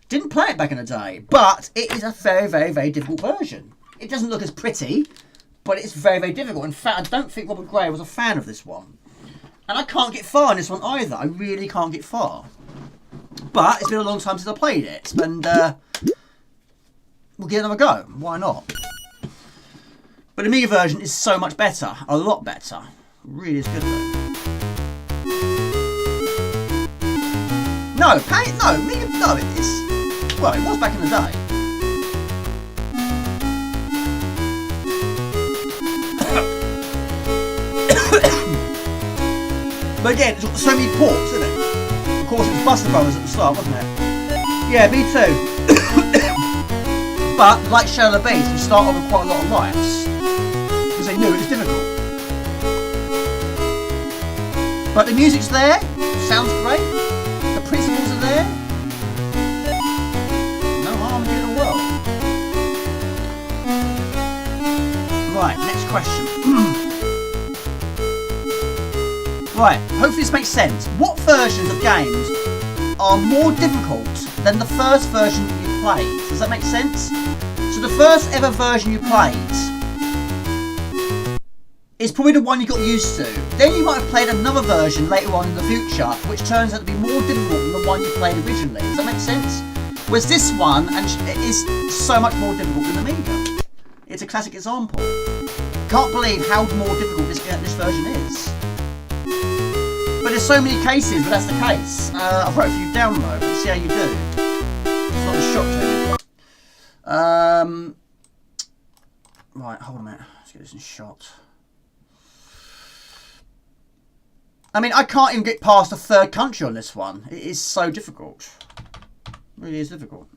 didn't play it back in the day. But it is a very, very, very difficult version. It doesn't look as pretty, but it's very, very difficult. In fact, I don't think Robert Gray was a fan of this one. And I can't get far in this one either. I really can't get far. But it's been a long time since I played it. And we'll give it another go. Why not? But the Amiga version is so much better. A lot better. It really is good though. No, Amiga, no, it's... Well, it was back in the day. But again, it's got so many ports, isn't it? Of course, it was Buster Brothers at the start, wasn't it? Yeah, me too. But, like Shadow of the Beast, you start off with quite a lot of lives. Because they knew it was difficult. But the music's there, sounds great. The principles are there. No harm in the world. Right, next question. Right, hopefully this makes sense. What versions of games are more difficult than the first version you played? Does that make sense? So the first ever version you played is probably the one you got used to. Then you might have played another version later on in the future, which turns out to be more difficult than the one you played originally. Does that make sense? Whereas this one is so much more difficult than Amiga. It's a classic example. Can't believe how more difficult this version is. But there's so many cases, but that's the case. I've wrote a few down though, let's see how you do. It's not a shock to me. Right, hold on a minute. Let's get this in shot. I mean, I can't even get past a third country on this one. It is so difficult. It really is difficult.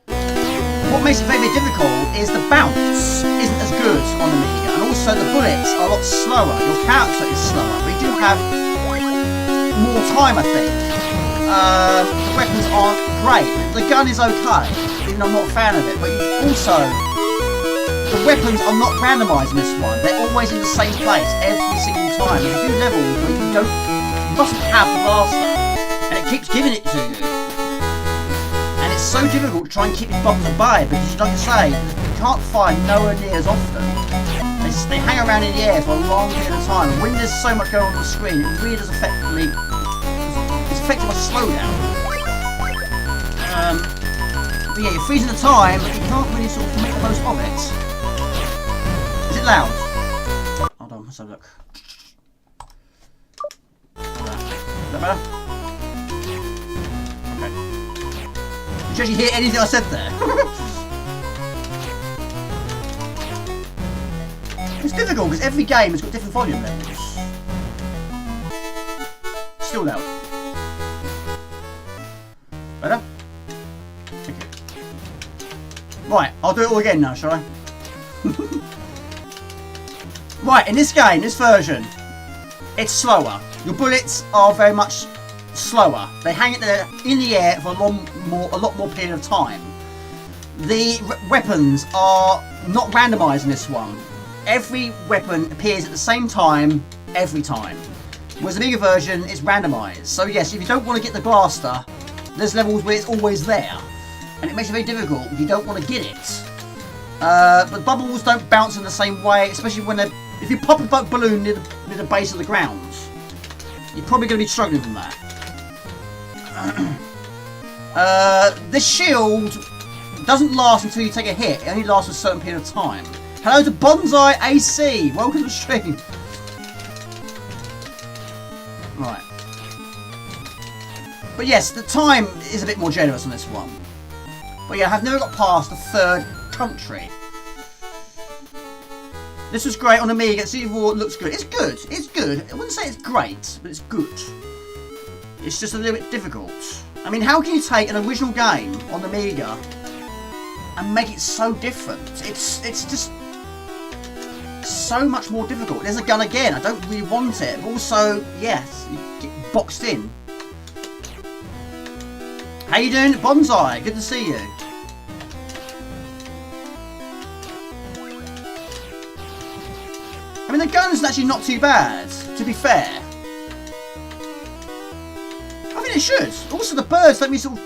What makes it very, very difficult is the bounce isn't as good on the Amiga, and also the bullets are a lot slower. Your character is slower, but you do have more time, I think. The weapons aren't great. The gun is okay, even though I'm not a fan of it, but also the weapons are not randomised in this one. They're always in the same place every single time. You do levels where you mustn't have the blaster, and it keeps giving it to you. And it's so difficult to try and keep these buttons at bay because, like I say, you can't fire nowhere near as often. They hang around in the air for a long period of time. And when there's so much going on the screen, it really does affect me. It's affecting my slowdown. But yeah, you're freezing the time, but you can't really sort of make the most of it. Is it loud? Hold on, let's have a look. Is that better? Okay. Did you actually hear anything I said there? It's difficult because every game has got different volume levels. Still loud. Better? Thank you. Right, I'll do it all again now, shall I? Right, in this game, this version, it's slower. Your bullets are very much slower. They hang in the air for a lot more period of time. The weapons are not randomised in this one. Every weapon appears at the same time, every time. Whereas the Amiga version is randomised. So yes, if you don't want to get the blaster, there's levels where it's always there. And it makes it very difficult if you don't want to get it. But bubbles don't bounce in the same way, especially when if you pop a balloon near the base of the ground, you're probably going to be struggling from that. This shield doesn't last until you take a hit. It only lasts for a certain period of time. Hello to Bonsai AC. Welcome to the stream. Right. But yes, the time is a bit more generous on this one. But yeah, I've never got past the third country. This was great on Amiga. C64 looks good. It's good. It's good. I wouldn't say it's great, but it's good. It's just a little bit difficult. I mean, how can you take an original game on the Amiga and make it so different? It's just so much more difficult. There's a gun again. I don't really want it. But also, yes, you get boxed in. How you doing, Bonsai? Good to see you. I mean, the gun's actually not too bad, to be fair. I think it should. Also, the birds let me sort of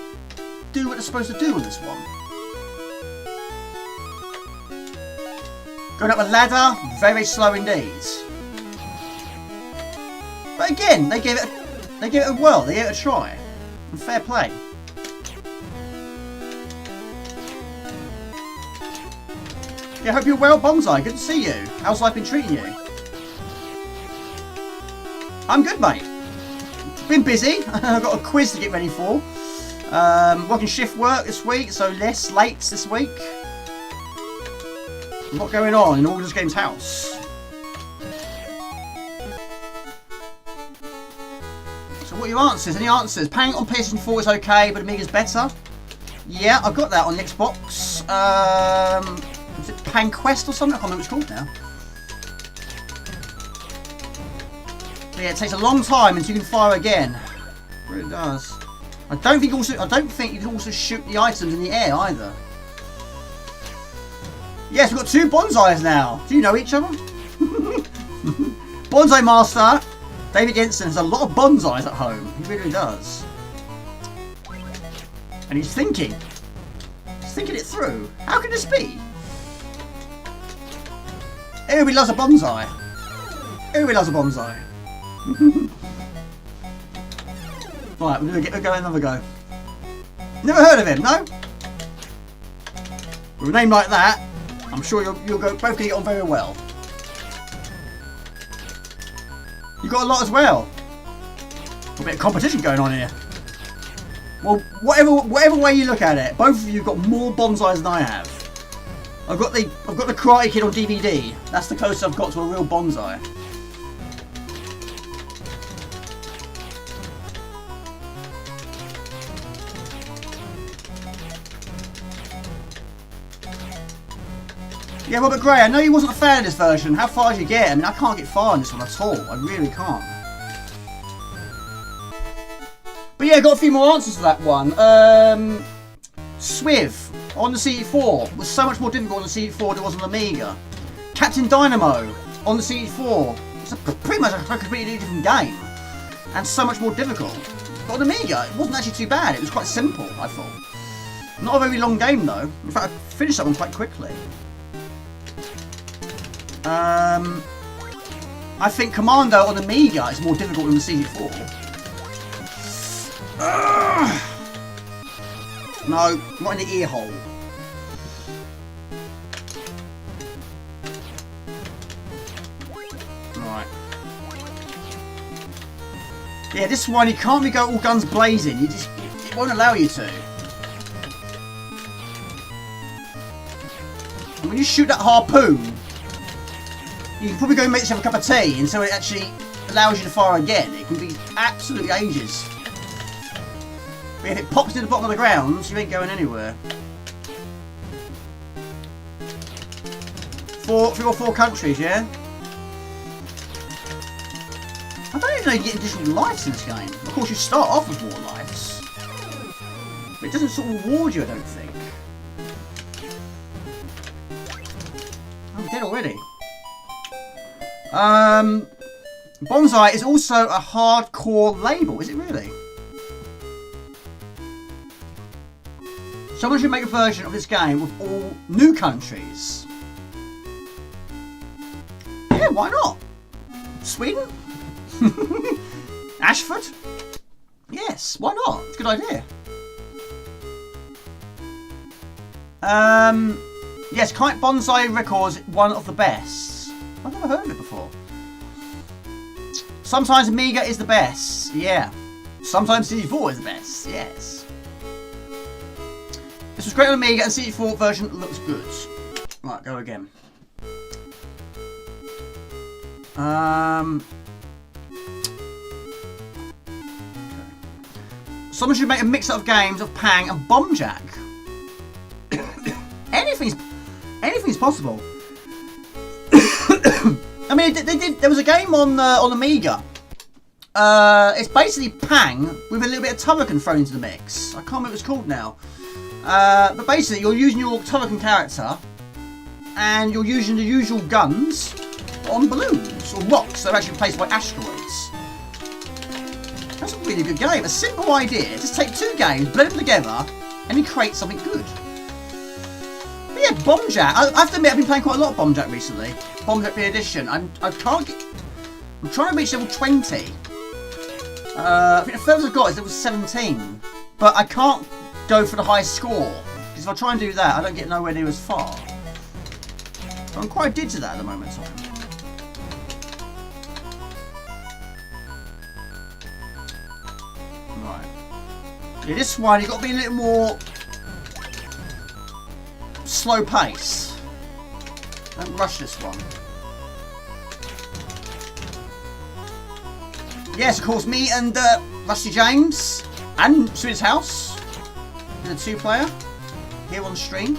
do what they're supposed to do on this one. Going up a ladder, very slow indeed. But again, they gave it a whirl, they gave it a try. And fair play. Yeah, hope you're well, Bonsai. Good to see you. How's life been treating you? I'm good, mate. Been busy. I've got a quiz to get ready for. Working shift work this week, so less late this week. A lot going on in August Games house. So what are your answers? Any answers? Playing on PlayStation 4 is okay, but Amiga's better. Yeah, I've got that on the Xbox. Is it Pan Quest or something? I can't remember what it's called now. But yeah, it takes a long time until you can fire again. It really does. I don't think you can also shoot the items in the air either. Yes, we've got two bonsais now. Do you know each other? Bonsai Master David Jensen has a lot of bonsais at home. He really does. And he's thinking. He's thinking it through. How can this be? Everybody loves a bonsai. Everybody loves a bonsai. Right, we're going to go another go. Never heard of him, no? With a name like that, I'm sure you'll both going to get on very well. You got a lot as well. A bit of competition going on here. Well, whatever way you look at it, both of you got more bonsais than I have. I've got the Karate Kid on DVD. That's the closest I've got to a real bonsai. Yeah, Robert Gray, I know you wasn't a fan of this version. How far did you get? I mean, I can't get far in this one at all. I really can't. But yeah, I got a few more answers for that one. Swiv on the C64 was so much more difficult on the C64 than it was on the Amiga. Captain Dynamo on the C64 was pretty much a completely different game. And so much more difficult. But on the Amiga, it wasn't actually too bad. It was quite simple, I thought. Not a very long game though. In fact, I finished that one quite quickly. I think Commando on Amiga is more difficult than the C64. No, not in the ear hole. Right. Yeah, this one you can't really go all guns blazing. It won't allow you to. And when you shoot that harpoon, you can probably go and make yourself a cup of tea until it actually allows you to fire again. It can be absolutely ages. But if it pops to the bottom of the ground, you ain't going anywhere. 3 or 4 countries, yeah? I don't even know you get additional lives in this game. Of course, you start off with more lives. But it doesn't sort of reward you, I don't think. I'm dead already. Bonsai is also a hardcore label, is it really? Someone should make a version of this game with all new countries. Yeah, why not? Sweden? Ashford? Yes, why not? It's a good idea. Yes, Kite Bonsai Records, one of the best. I've never heard of it before. Sometimes Amiga is the best. Yeah. Sometimes C64 is the best. Yes. This was great on Amiga and C64 version looks good. Right, go again. Okay. Someone should make a mix-up of games of Pang and Bombjack. Anything's possible. I mean, there was a game on Amiga. It's basically Pang with a little bit of Turrican thrown into the mix. I can't remember what it's called now. But basically, you're using your Turrican character, and you're using the usual guns on balloons or rocks that are actually replaced by asteroids. That's a really good game. A simple idea. Just take 2 games, blend them together, and you create something good. But yeah, Bombjack. I have to admit, I've been playing quite a lot of Bombjack recently. Bombjack B Edition. I'm trying to reach level 20. I think the furthest I've got is level 17. But I can't go for the highest score. Because if I try and do that, I don't get nowhere near as far. So I'm quite addicted to that at the moment. Right. Yeah, this one, you've got to be a little more slow pace. Don't rush this one. Yes, of course, me and Rusty James and Swedish House in a 2-player here on the stream.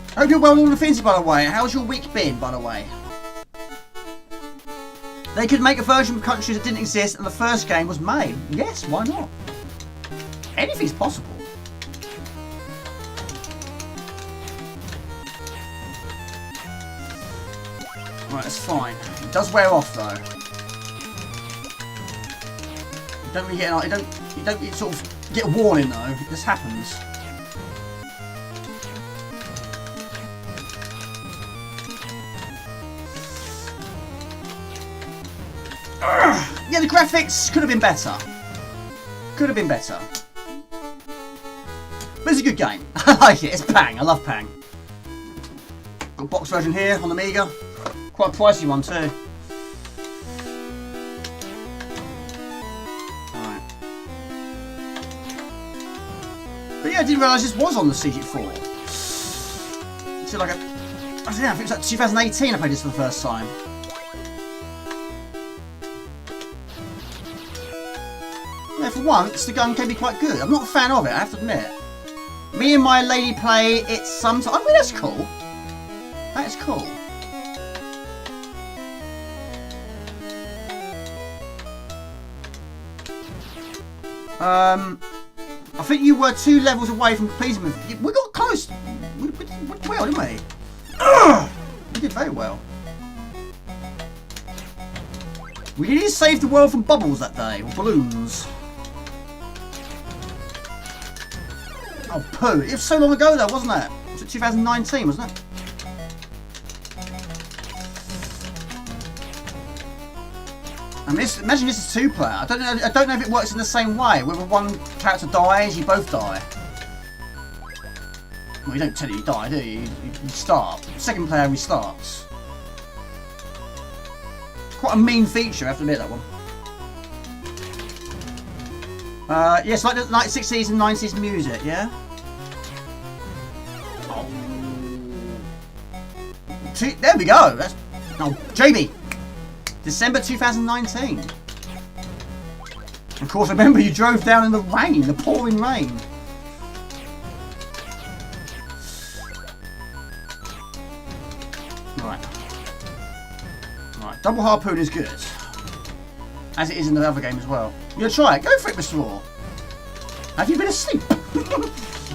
I hope you're well all Infinity, by the way. How's your week been, by the way? They could make a version of countries that didn't exist and the first game was made. Yes, why not? Anything's possible. Right, that's fine. It does wear off though. You don't really get you don't sort of get a warning though. This happens. Yeah, the graphics could have been better. Could have been better. But it's a good game. I like it. It's Pang. I love Pang. Got a box version here on Amiga. Quite a pricey one too. But yeah, I didn't realise this was on the C64. So like I don't know, I think it was like 2018 I played this for the first time. Yeah, for once, the gun can be quite good. I'm not a fan of it, I have to admit. Me and my lady play it sometimes. I mean, that's cool. That is cool. I think you were 2 levels away from completing with. We got close. We did well, didn't we? We did very well. We didn't save the world from bubbles that day, or balloons. Oh, poo. It was so long ago though, wasn't it? Was it 2019, wasn't it? And this, imagine this is 2-player. I don't know if it works in the same way. Where one character dies, you both die. Well, you don't tell you die, do you? You start. Second player restarts. Quite a mean feature, I have to admit that one. Yes, like the 60s and 90s music, yeah? Oh. There we go. That's, oh, Jamie. December 2019. Of course, remember you drove down in the rain, the pouring rain. Right. Right, double harpoon is good. As it is in the other game as well. You gonna try it? Go for it, Mr. Raw. Have you been asleep?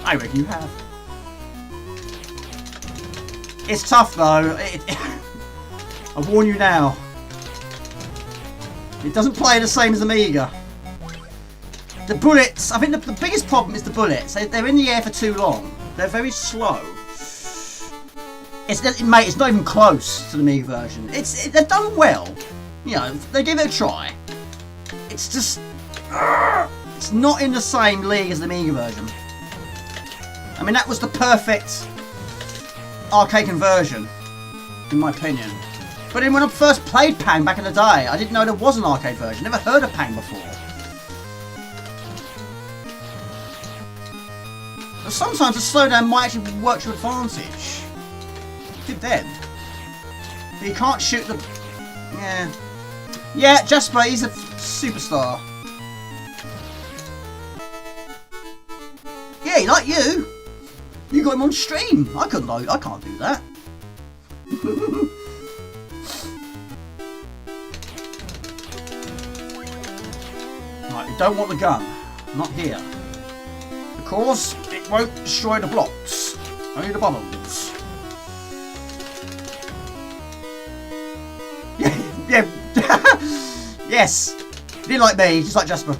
I reckon you have. It's tough though. I warn you now. It doesn't play the same as Amiga. The bullets, I think the biggest problem is the bullets. They're in the air for too long. They're very slow. Mate, it's not even close to the Amiga version. They're done well. You know, they give it a try. It's just... It's not in the same league as the Amiga version. I mean, that was the perfect arcade conversion, in my opinion. But then when I first played Pang back in the day, I didn't know there was an arcade version. Never heard of Pang before. But sometimes the slowdown might actually work to your advantage. It did then. But you can't shoot the... Yeah. Yeah, Jasper, he's a superstar. Yeah, like you. You got him on stream. I can't do that. Right, you don't want the gun. Not here. Of course, it won't destroy the blocks. Only the bubbles. Yeah. Yes. You didn't like me, just like Jasper.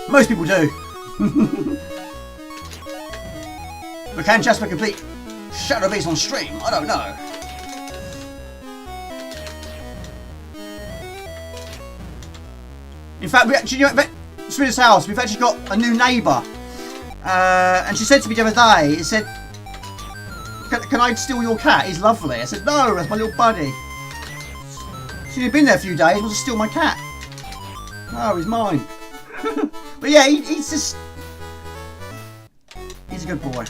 Most people do. But can Jasper complete Shadow Beast on stream? I don't know. In fact, we actually, you know, through this house, we've actually got a new neighbour. And she said to me the other day, it said, can I steal your cat? He's lovely. I said, no, that's my little buddy. She's been there a few days, wants to steal my cat. Oh, he's mine. But yeah, he's just... He's a good boy.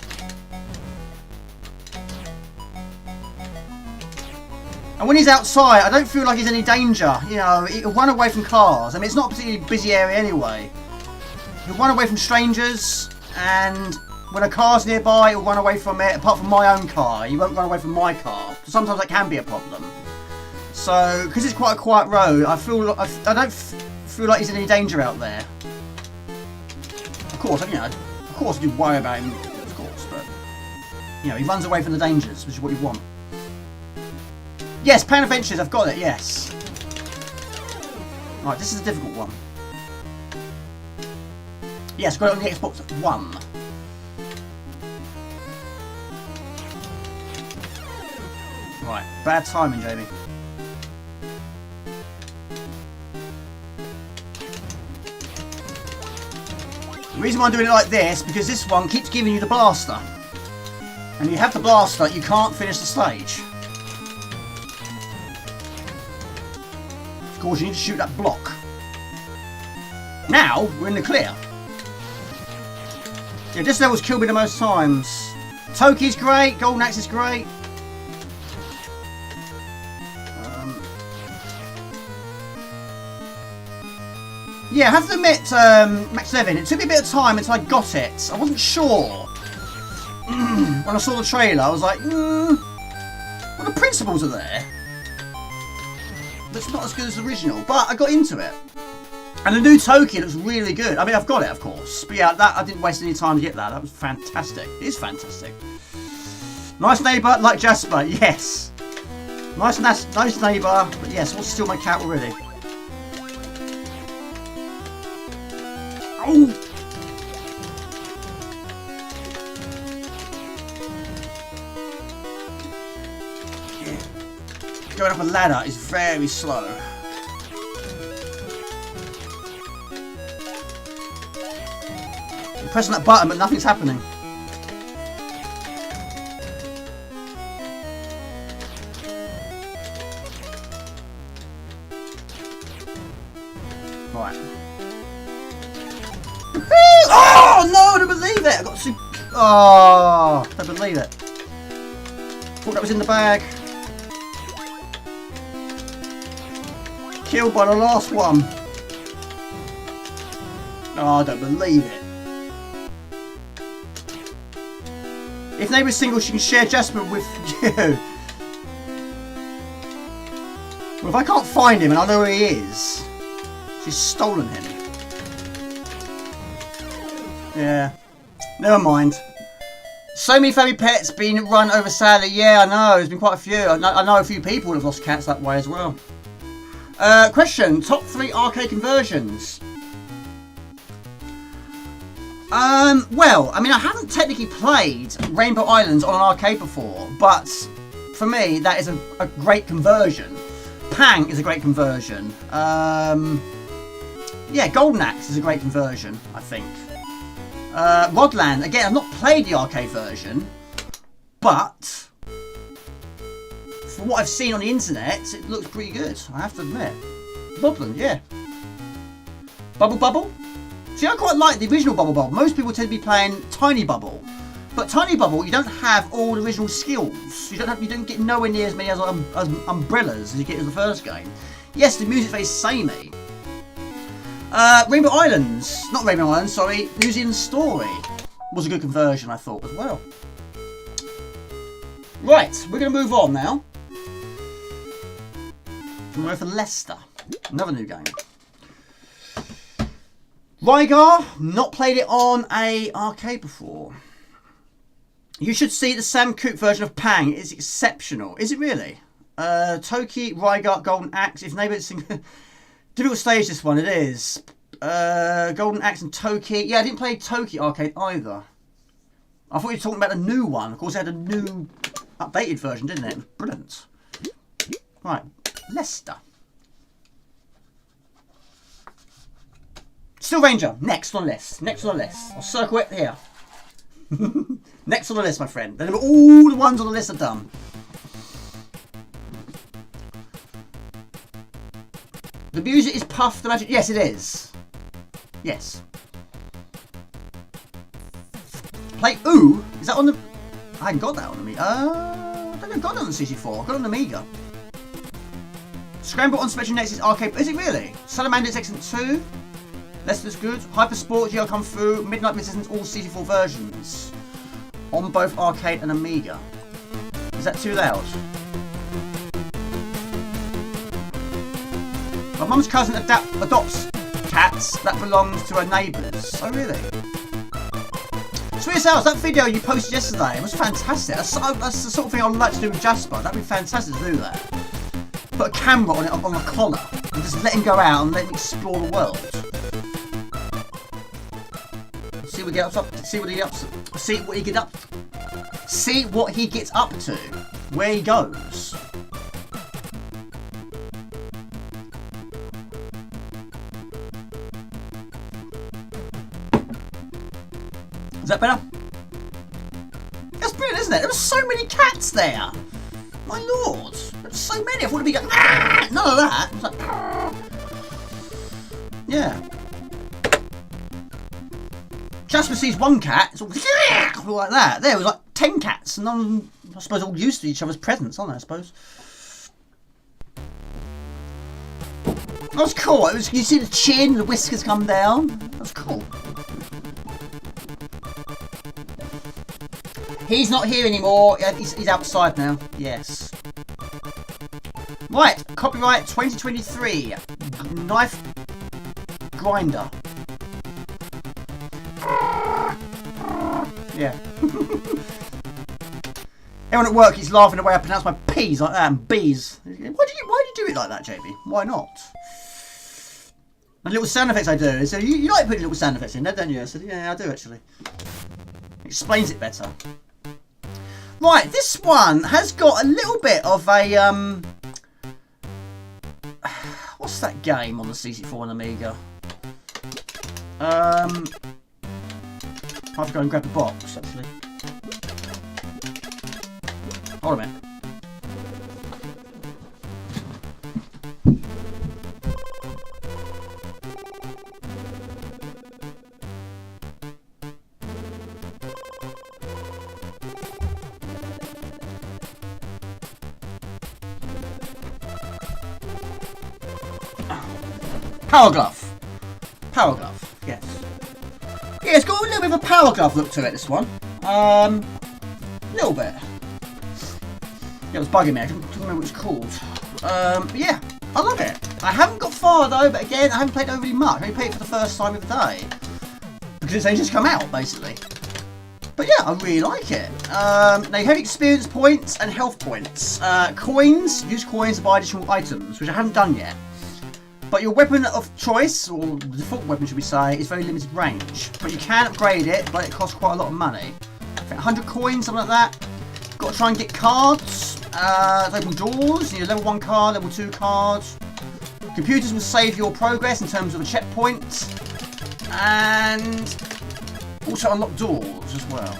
And when he's outside, I don't feel like he's in any danger. You know, he'll run away from cars. I mean, it's not a particularly busy area anyway. He'll run away from strangers, and when a car's nearby, he'll run away from it, apart from my own car. He won't run away from my car. Sometimes that can be a problem. So, because it's quite a quiet road, I don't feel like he's in any danger out there. Of course, you know, of course I do worry about him, of course, but, you know, he runs away from the dangers, which is what you want. Yes, Pan Adventures, I've got it, yes. Right, this is a difficult one. Yes, got it on the Xbox One. Right, bad timing, Jamie. The reason why I'm doing it like this, because this one keeps giving you the blaster. And you have the blaster, you can't finish the stage. Of course, you need to shoot that block. Now, we're in the clear. Yeah, this level's killed me the most times. Toki's great, Golden Axe is great. Yeah, I have to admit, Max Levin, it took me a bit of time until I got it. I wasn't sure. When I saw the trailer, I was like, well, the principles are there. But it's not as good as the original. But I got into it. And the new Toki looks really good. I mean, I've got it, of course. But yeah, that I didn't waste any time to get that. That was fantastic. It is fantastic. Nice neighbour, like Jasper, yes. Nice neighbour, but yes, wants to steal my cat already. Oh! Yeah. Going up a ladder is very slow. I'm pressing that button, but nothing's happening. Right. Oh no! I don't believe it! I got super. Oh, I don't believe it. Thought that was in the bag. Killed by the last one. Oh, I don't believe it. If neighbour is single, she can share Jasper with you. Well, if I can't find him and I know where he is, she's stolen him. Yeah. Never mind. So many family pets being run over sadly. Yeah, I know. There's been quite a few. I know a few people who have lost cats that way as well. Question. Top 3 arcade conversions. Well, I mean, I haven't technically played Rainbow Islands on an arcade before, but for me, that is a great conversion. Pang is a great conversion. Yeah, Golden Axe is a great conversion, I think. Rodland, again, I've not played the arcade version, but from what I've seen on the internet, it looks pretty good, I have to admit. Rodland, yeah. Bubble Bubble? See, I quite like the original Bubble Bubble. Most people tend to be playing Tiny Bubble. But Tiny Bubble, you don't have all the original skills. You don't get nowhere near as many as umbrellas as you get in the first game. Yes, the music's very samey. Rainbow Islands, not Rainbow Islands, sorry, New Zealand Story was a good conversion, I thought, as well. Right, we're going to move on now. We're going for Leicester, another new game. Rygar, not played it on a arcade before. You should see the Sam Cooke version of Pang, it's exceptional. Is it really? Toki, Rygar, Golden Axe, if neighbours... Difficult stage this one, it is. Golden Axe and Toki. Yeah, I didn't play Toki arcade either. I thought you were talking about the new one. Of course, it had a new updated version, didn't it? It was brilliant. Right, Leicester. Steel Ranger, next on the list. Next on the list. I'll circle it here. Next on the list, my friend. Then all the ones on the list are done. The music is Puff the Magic... Yes, it is. Yes. Play Ooh? Is that on the... I haven't got that on the Amiga. I don't think I've got it on the C64. I've got it on the Amiga. Scramble on Spectrum Nexus Arcade... Is it really? Salamander's Excellent 2. Leicester's good. Hyper Sport, GL Come Through, Midnight Resistance, all C64 versions. On both arcade and Amiga. Is that too loud? My mum's cousin adopts cats that belong to her neighbours. Oh, really? Sweet Sales, that video you posted yesterday, it was fantastic. That's the sort of thing I would like to do with Jasper. That'd be fantastic to do that. Put a camera on it, on a collar, and just let him go out and let him explore the world. See what he gets up to. See what he gets up. See what he gets up to. Where he goes. Is that better? That's brilliant, isn't it? There were so many cats there. My lord. There were so many. I thought it'd be going, ah! None of that. It's like, ah! Yeah. Jasper sees one cat, it's all like that. There was like 10 cats, and none of them, I suppose, all used to each other's presence, aren't they, I suppose? That was cool. It was, you see the chin, the whiskers come down. That was cool. He's not here anymore. He's outside now. Yes. Right. Copyright 2023. Knife grinder. Yeah. Everyone at work is laughing the way I pronounce my P's like that and B's. Why do you do it like that, JB? Why not? And little sound effects I do. So you like putting little sound effects in there, don't you? I said, yeah, I do actually. Explains it better. Right, this one has got a little bit of a what's that game on the C64 and Amiga? I have to go and grab the box actually. Hold on a minute. Power glove. Power glove, yes. Yeah, it's got a little bit of a power glove look to it, this one. Little bit. Yeah, it was bugging me, I couldn't remember what it's called. But yeah, I love it. I haven't got far though, but again, I haven't played it overly much. I only played it for the first time of the day. Because it's only just come out, basically. But yeah, I really like it. Now you have experience points and health points. Coins, use coins to buy additional items, which I haven't done yet. But your weapon of choice, or the default weapon should we say, is very limited range. But you can upgrade it, but it costs quite a lot of money. I think 100 coins, something like that. Got to try and get cards, open doors, you need a level 1 card, level 2 cards. Computers will save your progress in terms of a checkpoint. And also unlock doors as well.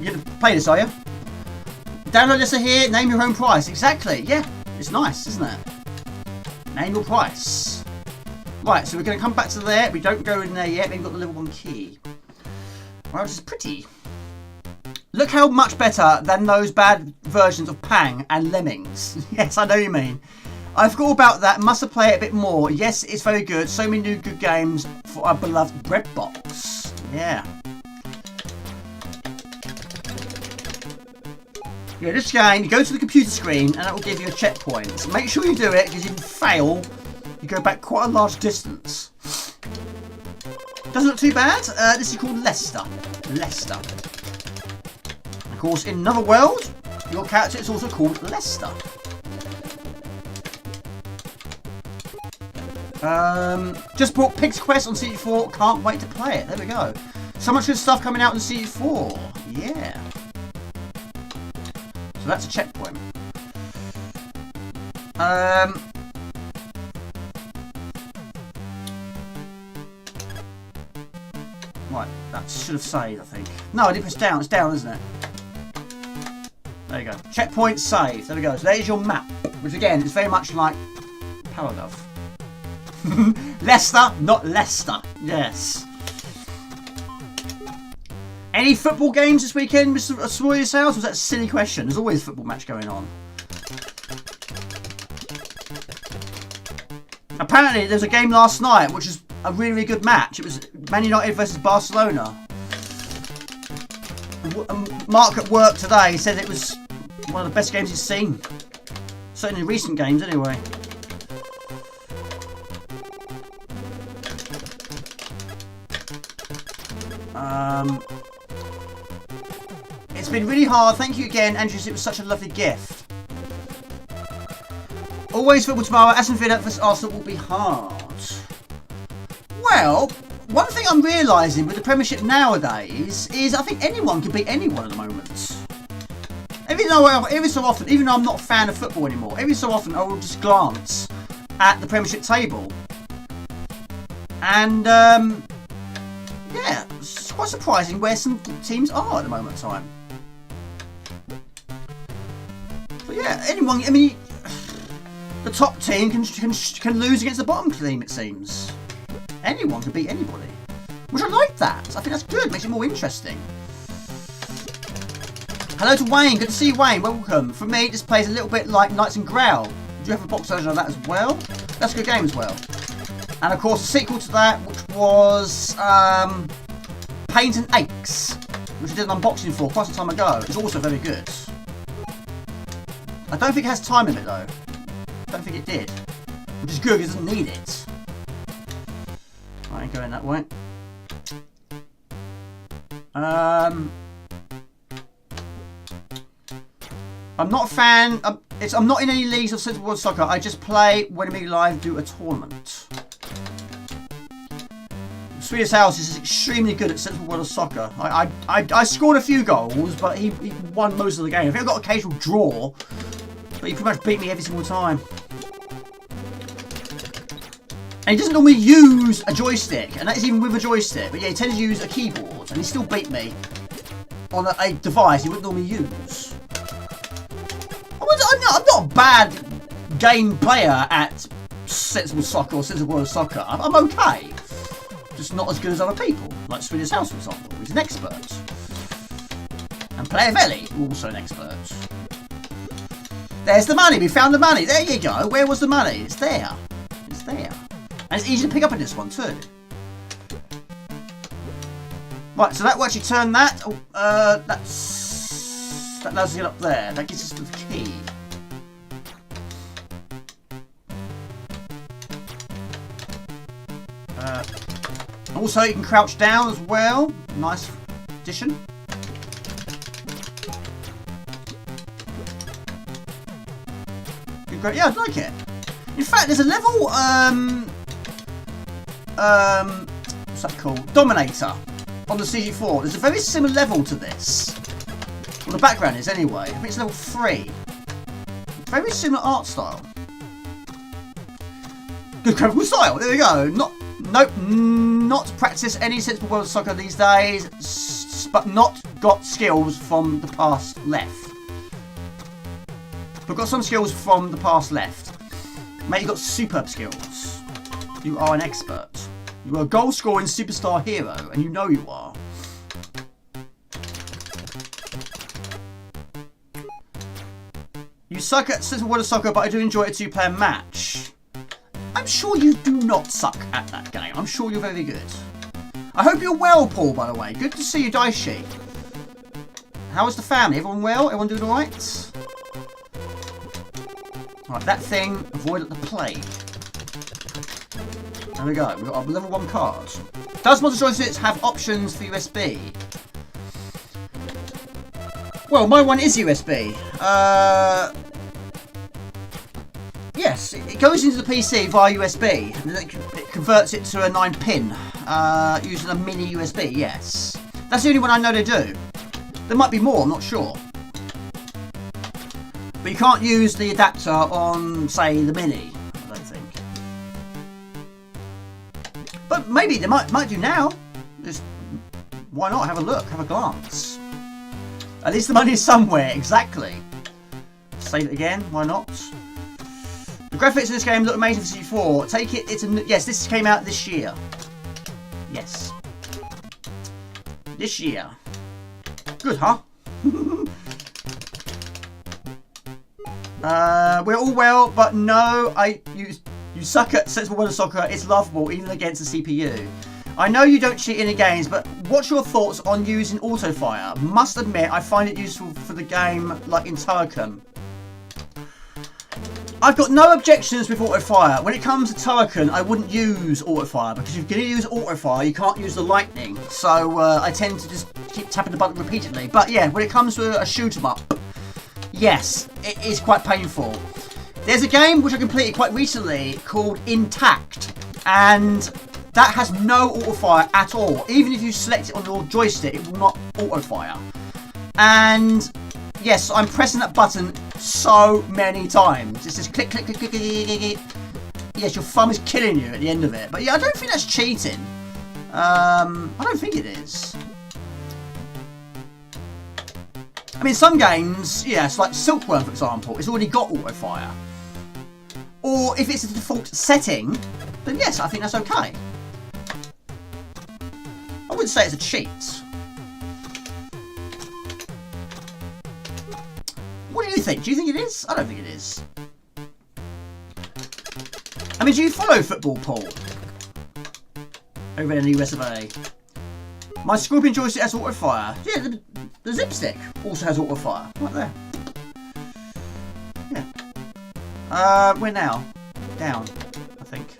You're going to play this, are you? Download this here, name your own price. Exactly, yeah. It's nice, isn't it? Name your price. Right, so we're going to come back to there. We don't go in there yet. We've got the level 1 key. Right, which is pretty. Look how much better than those bad versions of Pang and Lemmings. Yes, I know you mean. I forgot about that. Must have played it a bit more. Yes, it's very good. So many new good games for our beloved Breadbox. Yeah. Yeah, this game, you go to the computer screen and that will give you a checkpoint. Make sure you do it, because if you fail, you go back quite a large distance. Doesn't look too bad. This is called Lester. Lester. Of course, in another world, your character is also called Lester. Just bought Pig's Quest on C64. Can't wait to play it. There we go. So much good stuff coming out on C4. Yeah. So that's a checkpoint. Right, that should have saved, I think. No, I did press down. It's down, isn't it? There you go. Checkpoint saved. There we go. So there's your map, which again is very much like Power Glove. Leicester, not Leicester. Yes. Any football games this weekend, Mr. Sawyer Sales? Was that a silly question? There's always a football match going on. Apparently, there was a game last night, which is a really, really good match. It was Man United versus Barcelona. Mark at work today said it was one of the best games he's seen. Certainly recent games, anyway. It's been really hard. Thank you again, Andrew. It was such a lovely gift. Always football tomorrow. Aston Villa versus Arsenal will be hard. Well, one thing I'm realising with the Premiership nowadays is I think anyone can beat anyone at the moment. Every so often, even though I'm not a fan of football anymore, every so often I will just glance at the Premiership table. And, yeah, it's quite surprising where some teams are at the moment in time. But yeah, anyone, I mean, the top team can lose against the bottom team, it seems. Anyone can beat anybody. Which I like that. I think that's good. Makes it more interesting. Hello to Wayne. Good to see you, Wayne. Welcome. For me, this plays a little bit like Knights and Growl. Do you have a box version of that as well? That's a good game as well. And of course, the sequel to that, which was Pains and Aches, which I did an unboxing for quite some time ago, is also very good. I don't think it has time limit though. I don't think it did. Which is good because it doesn't need it. I ain't going that way. I'm not a fan. I'm not in any leagues of Sensible World Soccer. I just play when Amiga Live do a tournament. Swedish House is extremely good at Sensible World of Soccer. I scored a few goals, but he won most of the game. I think I got an occasional draw, but he pretty much beat me every single time. And he doesn't normally use a joystick, and that is even with a joystick. But yeah, he tends to use a keyboard, and he still beat me on a device he wouldn't normally use. I'm not a bad game player at Sensible Soccer or Sensible World of Soccer. I'm okay. Just not as good as other people, like Swedish House, for example, who's an expert. And Player Veli, also an expert. There's the money. We found the money. There you go. Where was the money? It's there. It's there. And it's easy to pick up in this one too. Right, so that will actually turn that. That allows us to get up there. That gives us the key. Also, you can crouch down as well. Nice addition. Yeah, I like it. In fact, there's a level, what's that called? Dominator on the C64. There's a very similar level to this. Well, the background is anyway. I think it's level 3. Very similar art style. Good graphical style. There we go. Nope, not practice any Sensible World of Soccer these days, but not got skills from the past left. But got some skills from the past left. Mate, you got superb skills. You are an expert. You are a goal-scoring superstar hero, and you know you are. You suck at Sensible World of Soccer, but I do enjoy a 2-player match. I'm sure you do not suck at that game. I'm sure you're very good. I hope you're well, Paul, by the way. Good to see you, Daishi. How is the family? Everyone well? Everyone doing alright? Right, that thing, avoid the plague. There we go. We've got our level 1 card. Does Modern Joysticks have options for USB? Well, my one is USB. Yes, it goes into the PC via USB. It converts it to a 9-pin using a mini USB, yes. That's the only one I know they do. There might be more, I'm not sure. But you can't use the adapter on, say, the mini, I don't think. But maybe they might do now. Just, why not? Have a look, have a glance. At least the money is somewhere, exactly. Save it again, why not? The graphics in this game look amazing for C4. Take it, yes, this came out this year. Yes. This year. Good, huh? We're all well, but no, you suck at Sensible World of Soccer. It's lovable, even against the CPU. I know you don't cheat in the games, but what's your thoughts on using auto-fire? Must admit, I find it useful for the game, like in Turrican. I've got no objections with auto-fire. When it comes to Turrican, I wouldn't use auto-fire, because if you're going to use auto-fire, you can't use the lightning. So I tend to just keep tapping the button repeatedly. But yeah, when it comes to a shoot-em-up, yes, it is quite painful. There's a game which I completed quite recently called Intact, and that has no auto-fire at all. Even if you select it on your joystick, it will not auto-fire. And yes, I'm pressing that button so many times. It's just click, click, click, click, click, click, click. Yes, your thumb is killing you at the end of it. But yeah, I don't think that's cheating. I don't think it is. I mean, some games, yes, like Silkworm, for example, it's already got auto-fire. Or if it's a default setting, then yes, I think that's okay. I wouldn't say it's a cheat. What do you think? Do you think it is? I don't think it is. I mean, do you follow football, Paul? Over in the US of A. My Scorpion joystick has auto fire. Yeah, the zip stick also has auto fire. Right there. Yeah. Where now? Down, I think.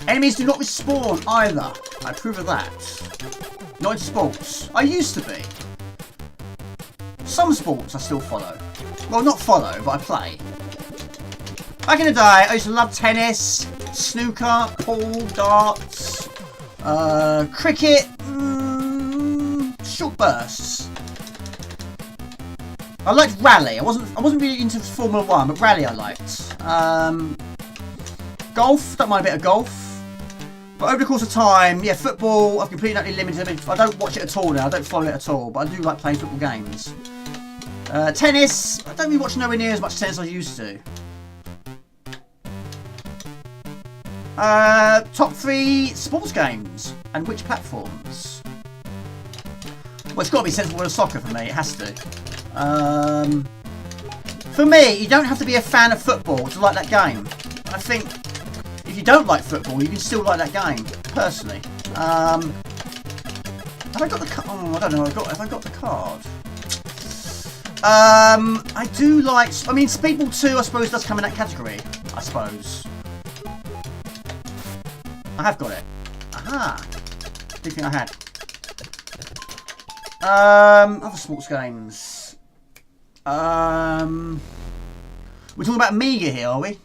Enemies do not respawn either. I approve of that. Not in sports. I used to be. Some sports I still follow. Well, not follow, but I play. Back in the day, I used to love tennis, snooker, pool, darts, cricket, short bursts. I liked rally. I wasn't really into Formula 1, but rally I liked. Golf, don't mind a bit of golf. But over the course of time, yeah, football, I've completely not limited. I mean, I don't watch it at all now. I don't follow it at all, but I do like playing football games. Tennis, I don't really watch nowhere near as much tennis as I used to. Top 3 sports games and which platforms? Well, it's got to be Sensible World of Soccer for me. It has to. For me, you don't have to be a fan of football to like that game. I think if you don't like football, you can still like that game. Personally, have I got the card? Oh, I don't know. Have I got the card? I do like. I mean, Speedball 2, I suppose, does come in that category. I suppose. I have got it. Aha! Didn't think I had. Other sports games. We're talking about Amiga here, are we?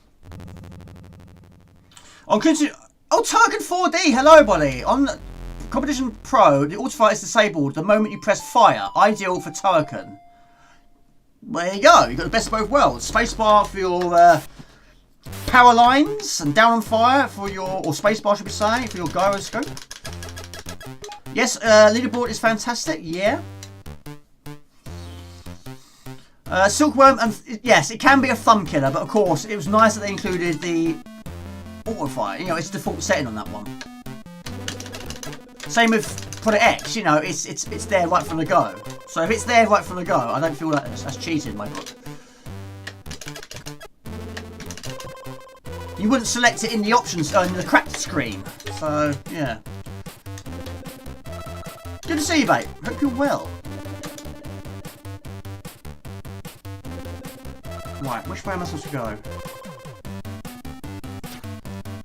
On Turken 4D, hello buddy. On Competition Pro, the autofire is disabled the moment you press fire. Ideal for Turken. Well, there you go. You've got the best of both worlds. Spacebar for your power lines and down on fire for your, or spacebar should we say, for your gyroscope. Yes, leaderboard is fantastic. Yeah. Silkworm, and yes, it can be a thumb killer, but of course, it was nice that they included the auto fire. You know, it's the default setting on that one. Same with Project X. You know, it's there right from the go. So if it's there right from the go, I don't feel that's cheating in my book. You wouldn't select it in the options in the cracked screen. So yeah. Good to see you, mate. Hope you're well. Right, which way am I supposed to go?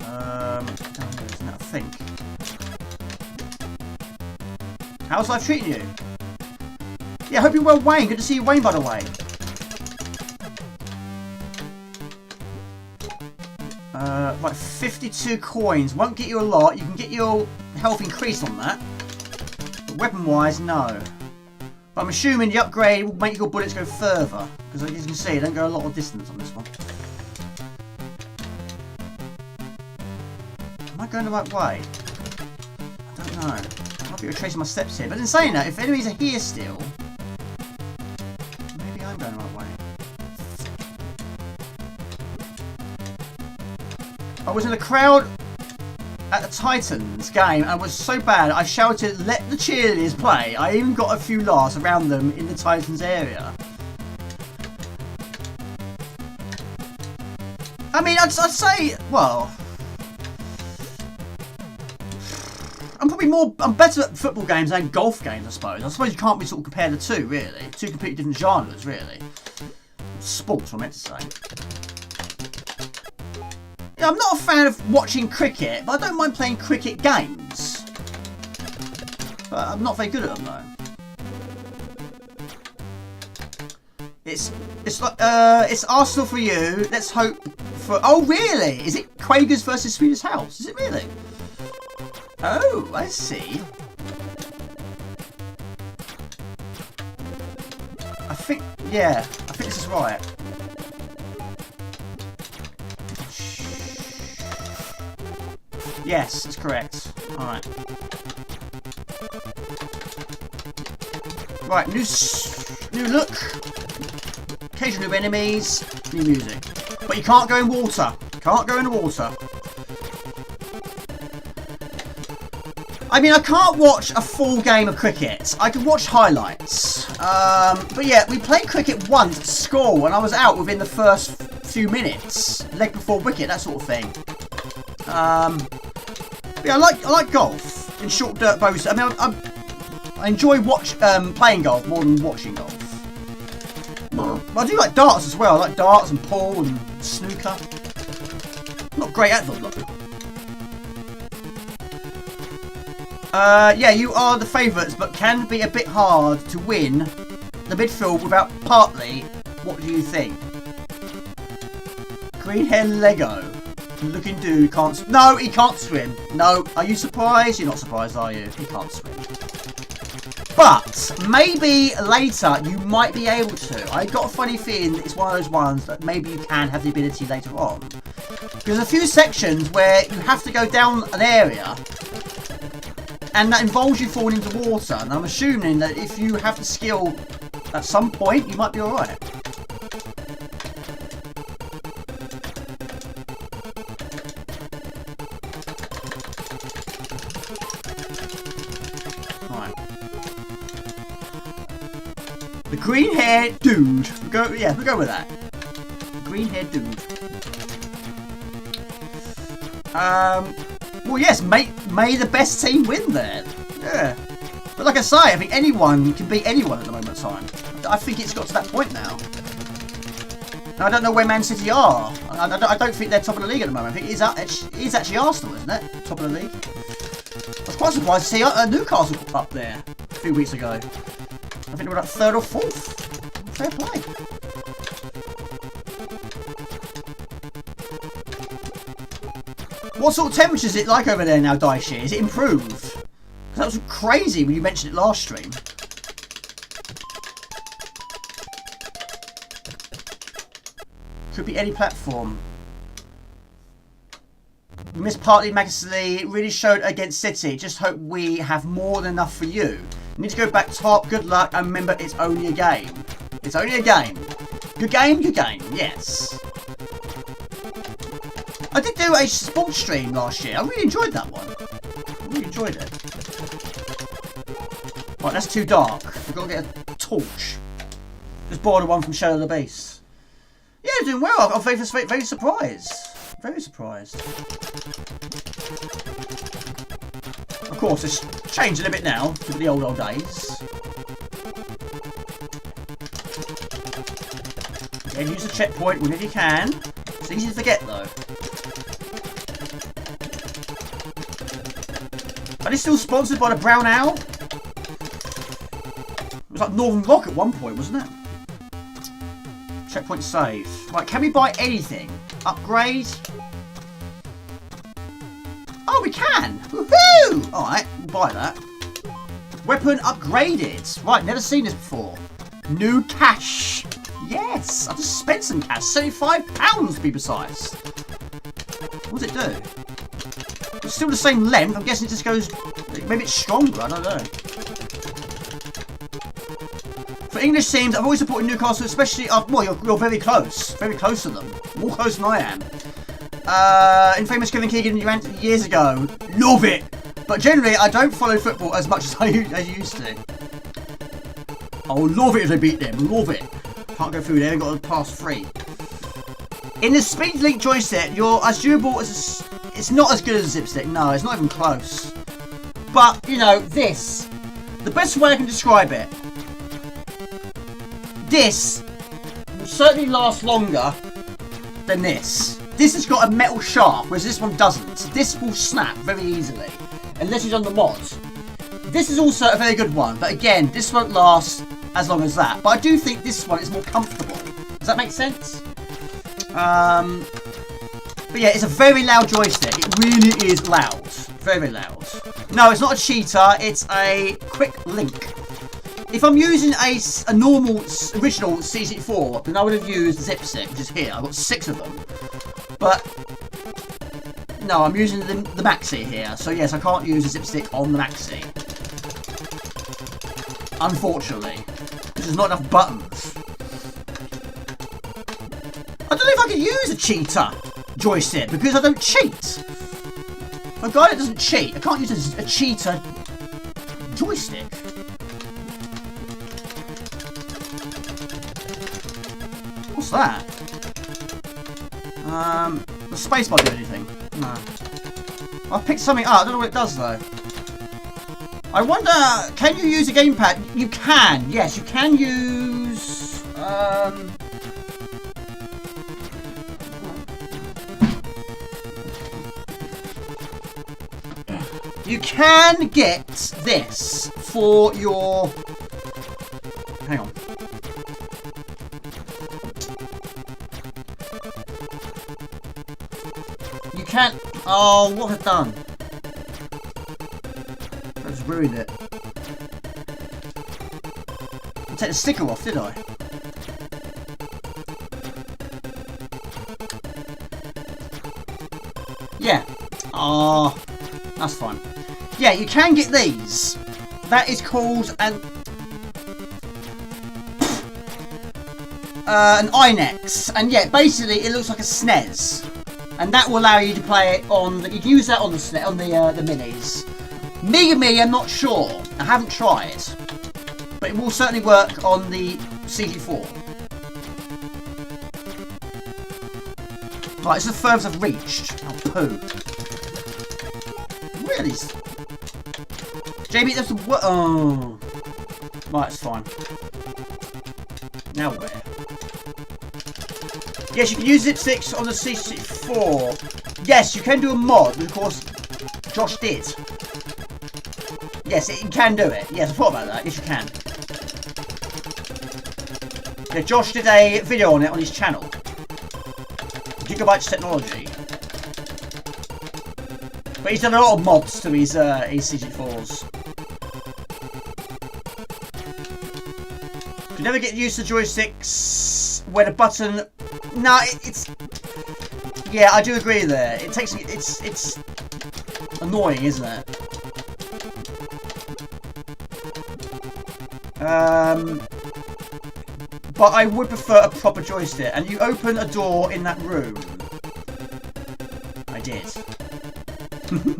Down here, isn't it? I think. How's life treating you? Yeah, hope you're well, Wayne. Good to see you, Wayne, by the way. Right, 52 coins. Won't get you a lot. You can get your health increased on that. But weapon-wise, no. But I'm assuming the upgrade will make your bullets go further. Because as you can see, they don't go a lot of distance on this one. Am I going the right way? I don't know. I might be retracing my steps here. But in saying that, if enemies are here still, maybe I'm going the right way. I was in a crowd at the Titans game and was so bad I shouted, "Let the cheerleaders play." I even got a few laughs around them in the Titans area. I mean, I'd say, well, I'm better at football games than golf games, I suppose. I suppose you can't be sort of compare the two, really. Two completely different genres, really. Sports, I meant to say. Yeah, I'm not a fan of watching cricket, but I don't mind playing cricket games. But I'm not very good at them, though. It's like it's Arsenal for you. Let's hope for. Oh, really? Is it Quagers versus Swedish House? Is it really? Oh, I see. I think, yeah, I think this is right. Yes, that's correct. Alright. Right, new look. Occasional new enemies, new music. But you can't go in water. Can't go in the water. I mean, I can't watch a full game of cricket. I can watch highlights. But yeah, we played cricket once at school and I was out within the first few minutes. Leg before wicket, that sort of thing. But yeah, I like golf in short dirt bows. I mean, I enjoy playing golf more than watching golf. I do like darts as well. I like darts and pool and snooker. I'm not great at them though. Yeah, you are the favourites, but can be a bit hard to win the midfield without partly. What do you think? Green hair Lego. Looking dude can't. No, he can't swim. No, are you surprised? You're not surprised, are you? He can't swim. But maybe later you might be able to. I got a funny feeling it's one of those ones that maybe you can have the ability later on. There's a few sections where you have to go down an area and that involves you falling into water. And I'm assuming that if you have the skill at some point, you might be alright. The green-haired dude. We'll go with that. Green-haired dude. Well, yes, may the best team win there. Yeah. But like I say, I think anyone can beat anyone at the moment in time. I think it's got to that point now. Now, I don't know where Man City are. I don't think they're top of the league at the moment. I think it is actually Arsenal, isn't it? Top of the league. I was quite surprised to see Newcastle up there a few weeks ago. I think they were like 3rd or 4th. Fair play. What sort of temperature is it like over there now, Daishi? Is it improved? That was crazy when you mentioned it last stream. Could be any platform. We missed partly Magazine. It really showed against City. Just hope we have more than enough for you. Need to go back top. Good luck. And remember, it's only a game. It's only a game. Good game, yes. I did do a sports stream last year. I really enjoyed that one. I really enjoyed it. Right, that's too dark. We've got to get a torch. Just borrowed one from Shadow of the Beast. Yeah, doing well. I'm very surprised. Very surprised. Of course, it's changed a little bit now to the old days. Again, use the checkpoint whenever you can. It's easy to forget though. Are they still sponsored by the Brown Owl? It was like Northern Rock at one point, wasn't it? Checkpoint saved. Right, can we buy anything? Upgrade? Oh, we can! Woohoo! Alright, we'll buy that. Weapon upgraded. Right, never seen this before. New cash. Yes, I just spent some cash. £75 to be precise. What does it do? It's still the same length. I'm guessing it just goes... Maybe it's stronger, I don't know. For English teams, I've always supported Newcastle, especially... well, you're very close. Very close to them. More close than I am. Infamous Kevin Keegan years ago. Love it! But generally, I don't follow football as much as I used to. I will love it if they beat them. Love it. Can't go through there. They've got to pass 3. In the Speed Link joystick, you're as durable as it's not as good as a Zipstick. No, it's not even close. But, you know, this. The best way I can describe it. This will certainly last longer than this. This has got a metal shaft, whereas this one doesn't. This will snap very easily, unless it's on the mod. This is also a very good one, but again, this won't last as long as that. But I do think this one is more comfortable. Does that make sense? But yeah, it's a very loud joystick. It really is loud. Very, very loud. No, it's not a cheater. It's a quick link. If I'm using a normal, original C64, then I would have used Zipstick, which is here. I've got 6 of them. But, no, I'm using the Maxi here. So yes, I can't use a Zipstick on the Maxi. unfortunately. There's not enough buttons. I don't know if I can use a cheater joystick because I don't cheat. A guy that doesn't cheat, I can't use a cheater joystick. What's that? The spacebar do anything? No. I've picked something up. I don't know what it does though. I wonder, can you use a gamepad? You can. Yes, you can use. You can get this for your. Hang on. You can't. Oh, what have I done? I just ruined it. I take the sticker off, did I? Yeah. Oh, that's fine. Yeah, you can get these. That is called an INEX, and yeah, basically it looks like a SNES, and that will allow you to play it on. You can use that on the SNES, on the minis. Mega Me, I'm not sure. I haven't tried, but it will certainly work on the C64. Right, it's the furthest I've reached. Oh, poo. Really? JB, that's the what? Oh, right, it's fine. Now where? Yes, you can use lipsticks on the C64. Yes, you can do a mod, but of course, Josh did. Yes, it can do it. Yes, I thought about that. Yes, you can. Yeah, Josh did a video on it on his channel. Gigabytes Technology. But he's done a lot of mods to his C64s. You never get used to joysticks where the button. No, it's. Yeah, I do agree there. It takes. It's annoying, isn't it? But I would prefer a proper joystick. And you open a door in that room. I did.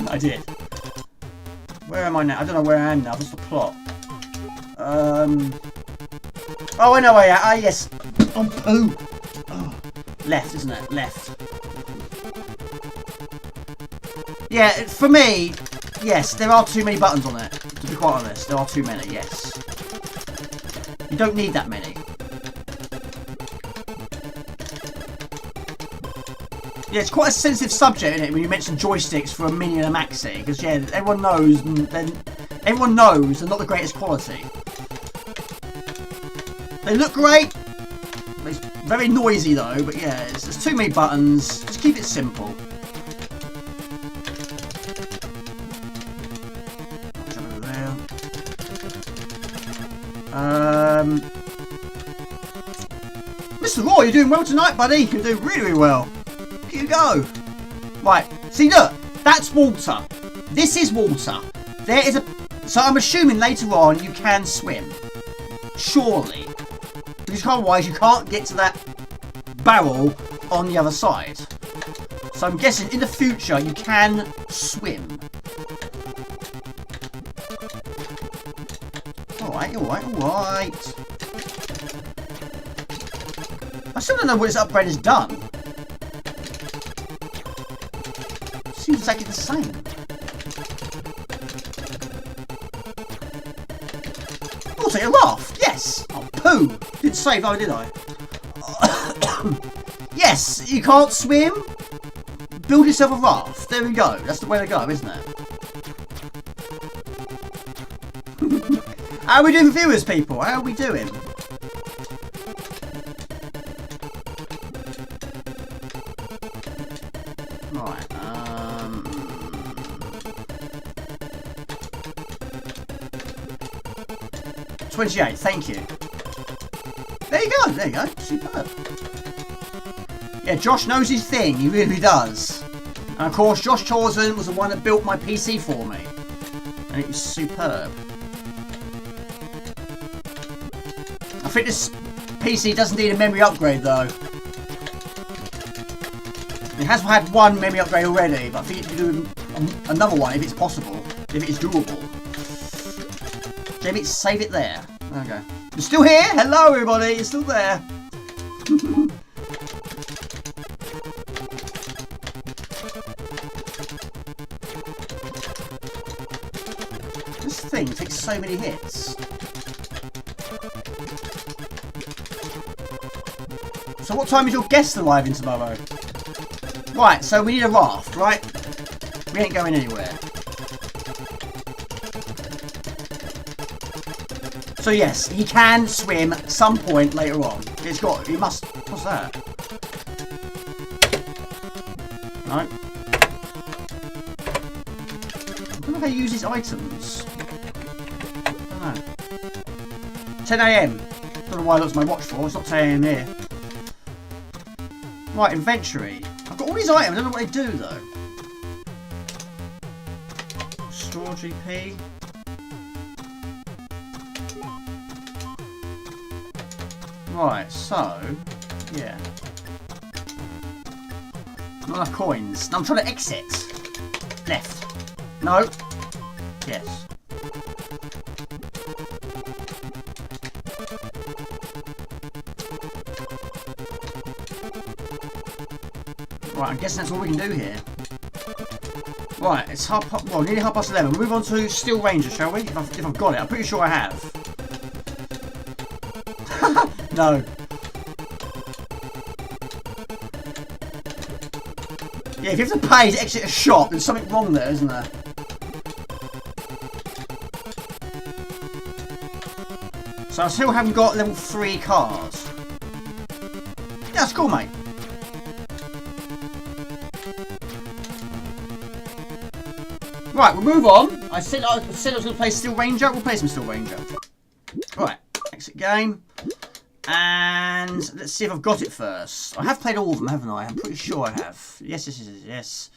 I did. Where am I now? I don't know where I am now. What's the plot? Oh, I know where I am. Ah, yes. Oh, poo. Oh. Left, isn't it? Left. Yeah, for me, yes, there are too many buttons on it. To be quite honest, there are too many, yes. You don't need that many. Yeah, it's quite a sensitive subject, isn't it, when you mention joysticks for a mini and a maxi, because yeah, everyone knows they're not the greatest quality. They look great. It's very noisy though, but yeah, there's too many buttons. Just keep it simple. Mr. Roy, you're doing well tonight, buddy. You're doing really, really well. Here you go. Right, see, look, that's water. This is water. There is a. So I'm assuming later on you can swim. Surely. Because otherwise you can't get to that barrel on the other side. So I'm guessing in the future you can swim. Alright, alright, alright. I still don't know what this upgrade has done. Seems exactly the same. Oh, take a raft, yes! Oh, poo! Didn't save though, did I? Yes, you can't swim? Build yourself a raft. There we go. That's the way to go, isn't it? How are we doing, viewers, people? How are we doing? Right. 28. Thank you. There you go. There you go. Superb. Yeah, Josh knows his thing. He really does. And of course, Josh Chausen was the one that built my PC for me, and it was superb. think this PC doesn't need a memory upgrade though. It has had one memory upgrade already, but I think it can do another one if it's possible, if it is doable. Jamie, save it there. Okay. You're still here? Hello everybody, you're still there. This thing takes so many hits. So what time is your guest arriving tomorrow? Right, so we need a raft, right? We ain't going anywhere. So yes, he can swim at some point later on. He must, what's that? No. I don't know how he uses items. I don't know. 10 AM. Don't know why I looked at my watch for, it's not 10 AM here. Right, inventory. I've got all these items, I don't know what they do though. Store GP. Right, so, yeah. Not enough coins. No, I'm trying to exit. Left. No. Yes. Right, I'm guessing that's all we can do here. Right, it's nearly 11:30. We'll move on to Steel Ranger, shall we? If I've got it. I'm pretty sure I have. No. Yeah, if you have to pay to exit a shop, there's something wrong there, isn't there? So I still haven't got level 3 cars. Yeah, that's cool, mate. Right, we'll move on. I said I was going to play Steel Ranger. We'll play some Steel Ranger. Right, exit game. And let's see if I've got it first. I have played all of them, haven't I? I'm pretty sure I have. Yes, yes.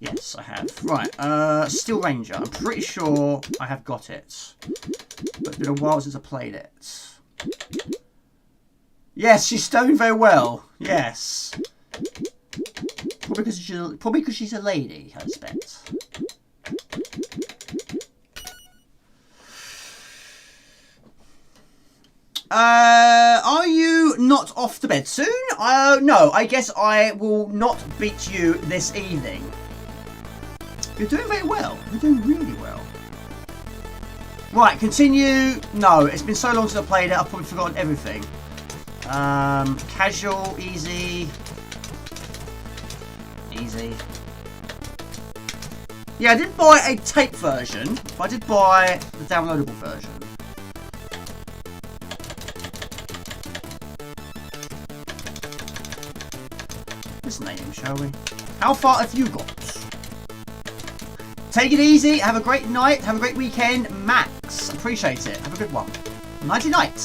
Yes, I have. Right, Steel Ranger. I'm pretty sure I have got it. But it's been a while since I played it. Yes, she's doing very well. Yes. Probably because she's a lady, I expect. Are you not off to bed soon? No, I guess I will not beat you this evening. You're doing very well. You're doing really well. Right, continue. No, it's been so long since I played it, I've probably forgotten everything. Casual, easy. Easy. Yeah, I did buy a tape version, but I did buy the downloadable version. Let's name him, shall we? How far have you got? Take it easy, have a great night, have a great weekend. Max, appreciate it. Have a good one. Nighty night.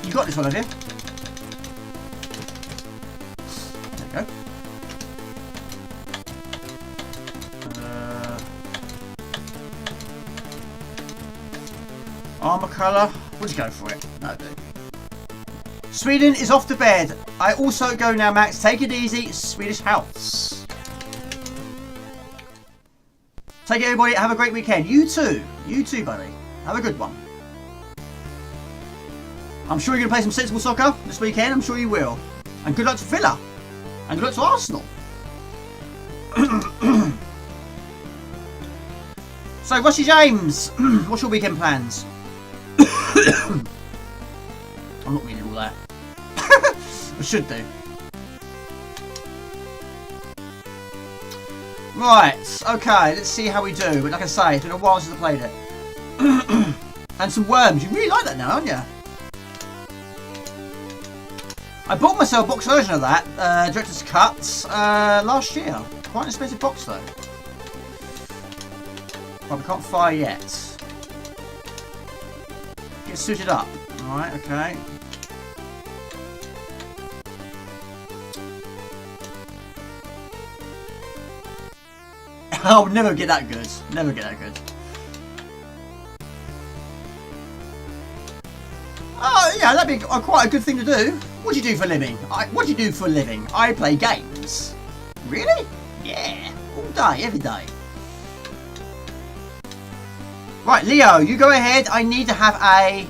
You got this one, have you? There you go. Armour colour. We'll just go for it. No, dude. Sweden is off to bed. I also go now, Max. Take it easy. Swedish house. Take it, everybody. Have a great weekend. You too. You too, buddy. Have a good one. I'm sure you're going to play some sensible soccer this weekend. I'm sure you will. And good luck to Villa. And good luck to Arsenal. So, Rusty James, what's your weekend plans? I'm not reading all that. I should do. Right, okay, let's see how we do. But like I say, it's been a while since I played it. And some worms. You really like that now, aren't you? I bought myself a box version of that, Director's Cut, last year. Quite an expensive box though. But we can't fire yet. Get suited up. Alright, okay. I'll never get that good. Never get that good. Oh, yeah, that'd be quite a good thing to do. What do you do for a living? What do you do for a living? I play games. Really? Yeah. All day, every day. Right, Leo, you go ahead. I need to have a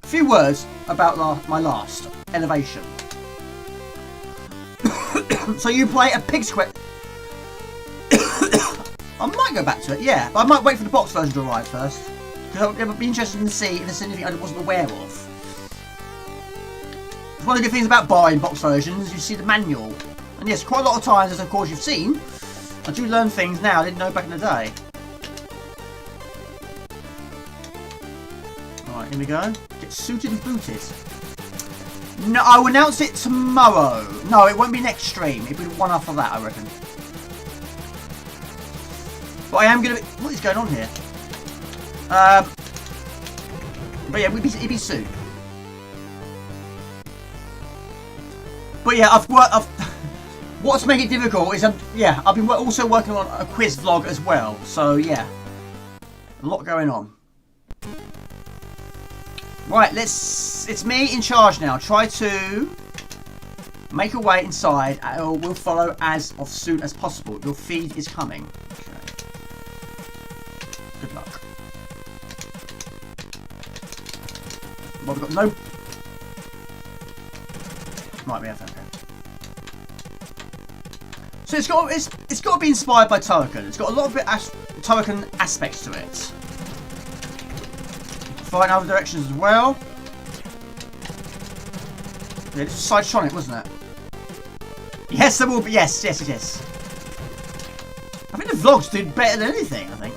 few words about my last elevation. So you play a pig square. I might go back to it, yeah. But I might wait for the box version to arrive first. Because I would be interested to see if there's anything I wasn't aware of. One of the good things about buying box versions, you see the manual. And yes, quite a lot of times, as of course you've seen, I do learn things now I didn't know back in the day. Alright, here we go. Get suited and booted. No, I will announce it tomorrow. No, it won't be next stream. It'll be one after that, I reckon. But I am going to be... What is going on here? But yeah, it'll be soon. But yeah, what's making it difficult is, yeah, I've been also working on a quiz vlog as well. So yeah, a lot going on. Right, it's me in charge now. Try to make your way inside, and we'll follow as soon as possible. Your feed is coming. Okay. Good luck. Well, we've got no... Might be, okay. So it's got to be inspired by Turrican. It's got a lot of Turrican aspects to it. Fly in other directions as well. Yeah, this was Sidetronic, wasn't it? Yes, there will be. Yes. I think the vlogs did better than anything, I think.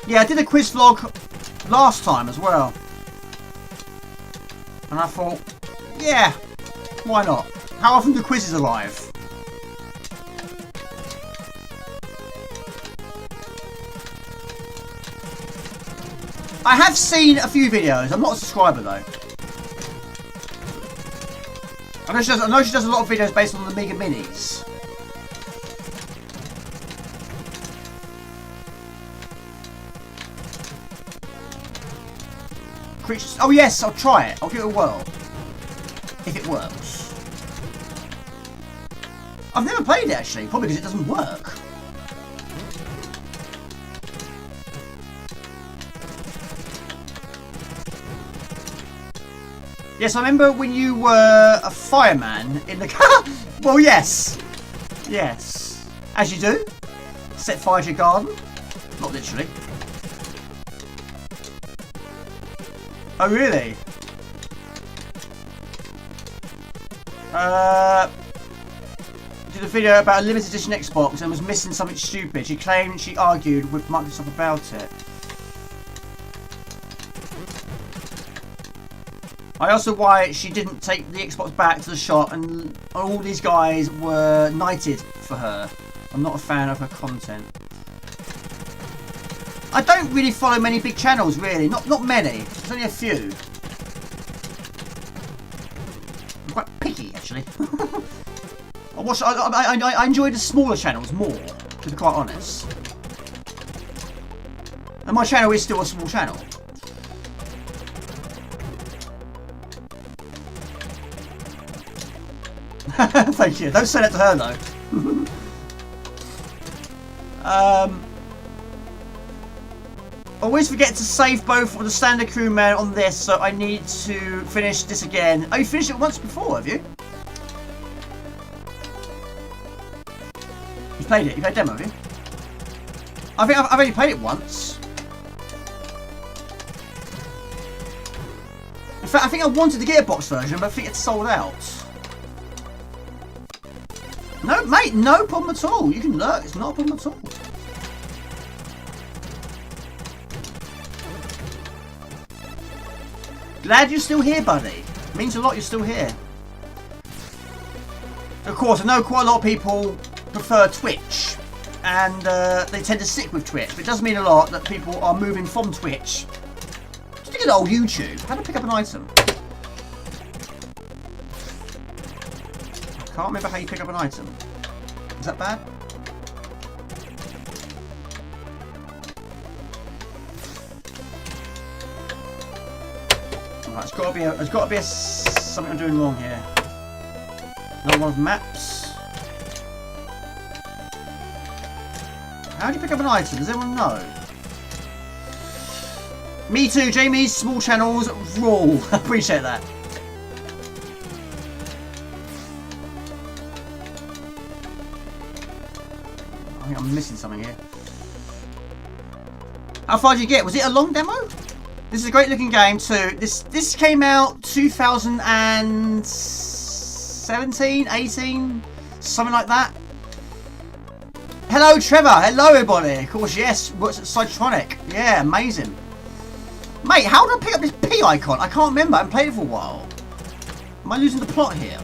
Yeah, I did a quiz vlog last time as well. And I thought, yeah, why not? How often do quizzes arrive? I have seen a few videos. I'm not a subscriber though. I know she does a lot of videos based on the Amiga Minis. Creatures. Oh yes, I'll try it. I'll give it a whirl. If it works. I've never played it actually, probably because it doesn't work. Yes, I remember when you were a fireman in the car. Well, yes. Yes. As you do. Set fire to your garden. Not literally. Oh, really? Did a video about a limited edition Xbox and was missing something stupid. She claimed she argued with Microsoft about it. I asked her why she didn't take the Xbox back to the shop, and all these guys were knighted for her. I'm not a fan of her content. I don't really follow many big channels, really. Not many. There's only a few. I'm quite picky, actually. I enjoy the smaller channels more, to be quite honest. And my channel is still a small channel. Thank you. Don't say that to her though. Always forget to save both of the standard crewman on this, so I need to finish this again. Oh, you finished it once before, have you? You played it? You played a demo, have you? I think I've only played it once. In fact, I think I wanted to get a box version, but I think it's sold out. No, mate, no problem at all. You can lurk. It's not a problem at all. Glad you're still here, buddy. Means a lot you're still here. Of course, I know quite a lot of people prefer Twitch, and they tend to stick with Twitch. But it does mean a lot that people are moving from Twitch to good old YouTube. How to pick up an item? Can't remember how you pick up an item. Is that bad? Right, there's got to be something I'm doing wrong here. Another one of maps. How do you pick up an item? Does anyone know? Me too, Jamie's small channels rule. Appreciate that. I think I'm missing something here. How far did you get? Was it a long demo? This is a great looking game too. This came out 2017, 18, something like that. Hello Trevor, hello everybody. Of course, yes, works at Cytronic. Yeah, amazing. Mate, how do I pick up this P icon? I can't remember, I haven't played it for a while. Am I losing the plot here?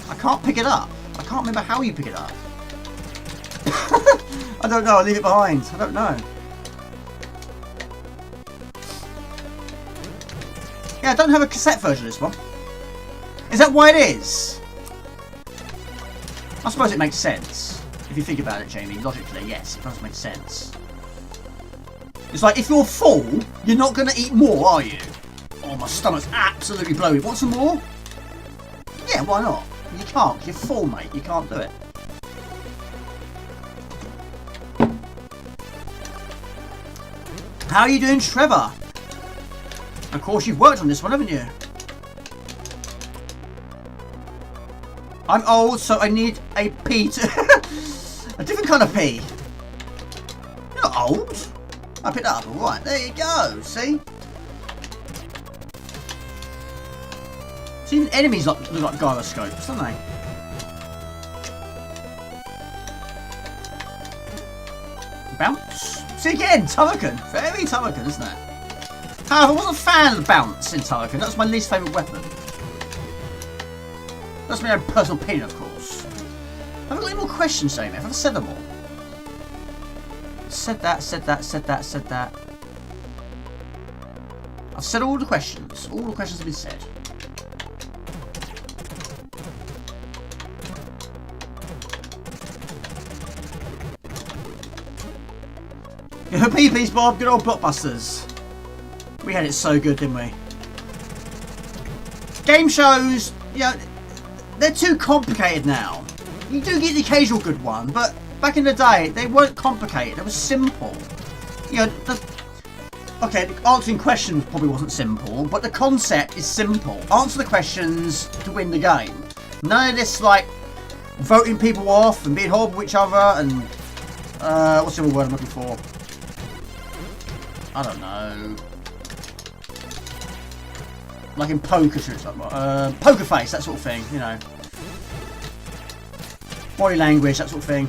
I can't pick it up. I can't remember how you pick it up. I don't know, I'll leave it behind. I don't know. Yeah, I don't have a cassette version of this one. Is that why it is? I suppose it makes sense. If you think about it, Jamie, logically, yes, it does make sense. It's like, if you're full, you're not going to eat more, are you? Oh, my stomach's absolutely bloated. Want some more? Yeah, why not? You can't. You're full, mate. You can't do it. How are you doing, Trevor? Of course, you've worked on this one, haven't you? I'm old, so I need a P to... a different kind of P. You're not old. I picked that up. Right, there you go. See? See, even enemies look like gyroscopes, don't they? Bounce. See again, Turrican. Very Turrican, isn't it? However, I wasn't a fan of bounce in Turrican. That was my least favourite weapon. That's my own personal opinion, of course. Have I got any more questions, Jamie? Have I said them all? Said that. I've said all the questions. All the questions have been said. Peepees, Bob. Good old blockbusters. We had it so good, didn't we? Game shows, yeah, they're too complicated now. You do get the occasional good one, but back in the day, they weren't complicated. They were simple. You know, okay, answering questions probably wasn't simple, but the concept is simple. Answer the questions to win the game. None of this, like, voting people off and being horrible to each other and, what's the other word I'm looking for? I don't know. Like in poker, poker face, that sort of thing, you know. Body language, that sort of thing.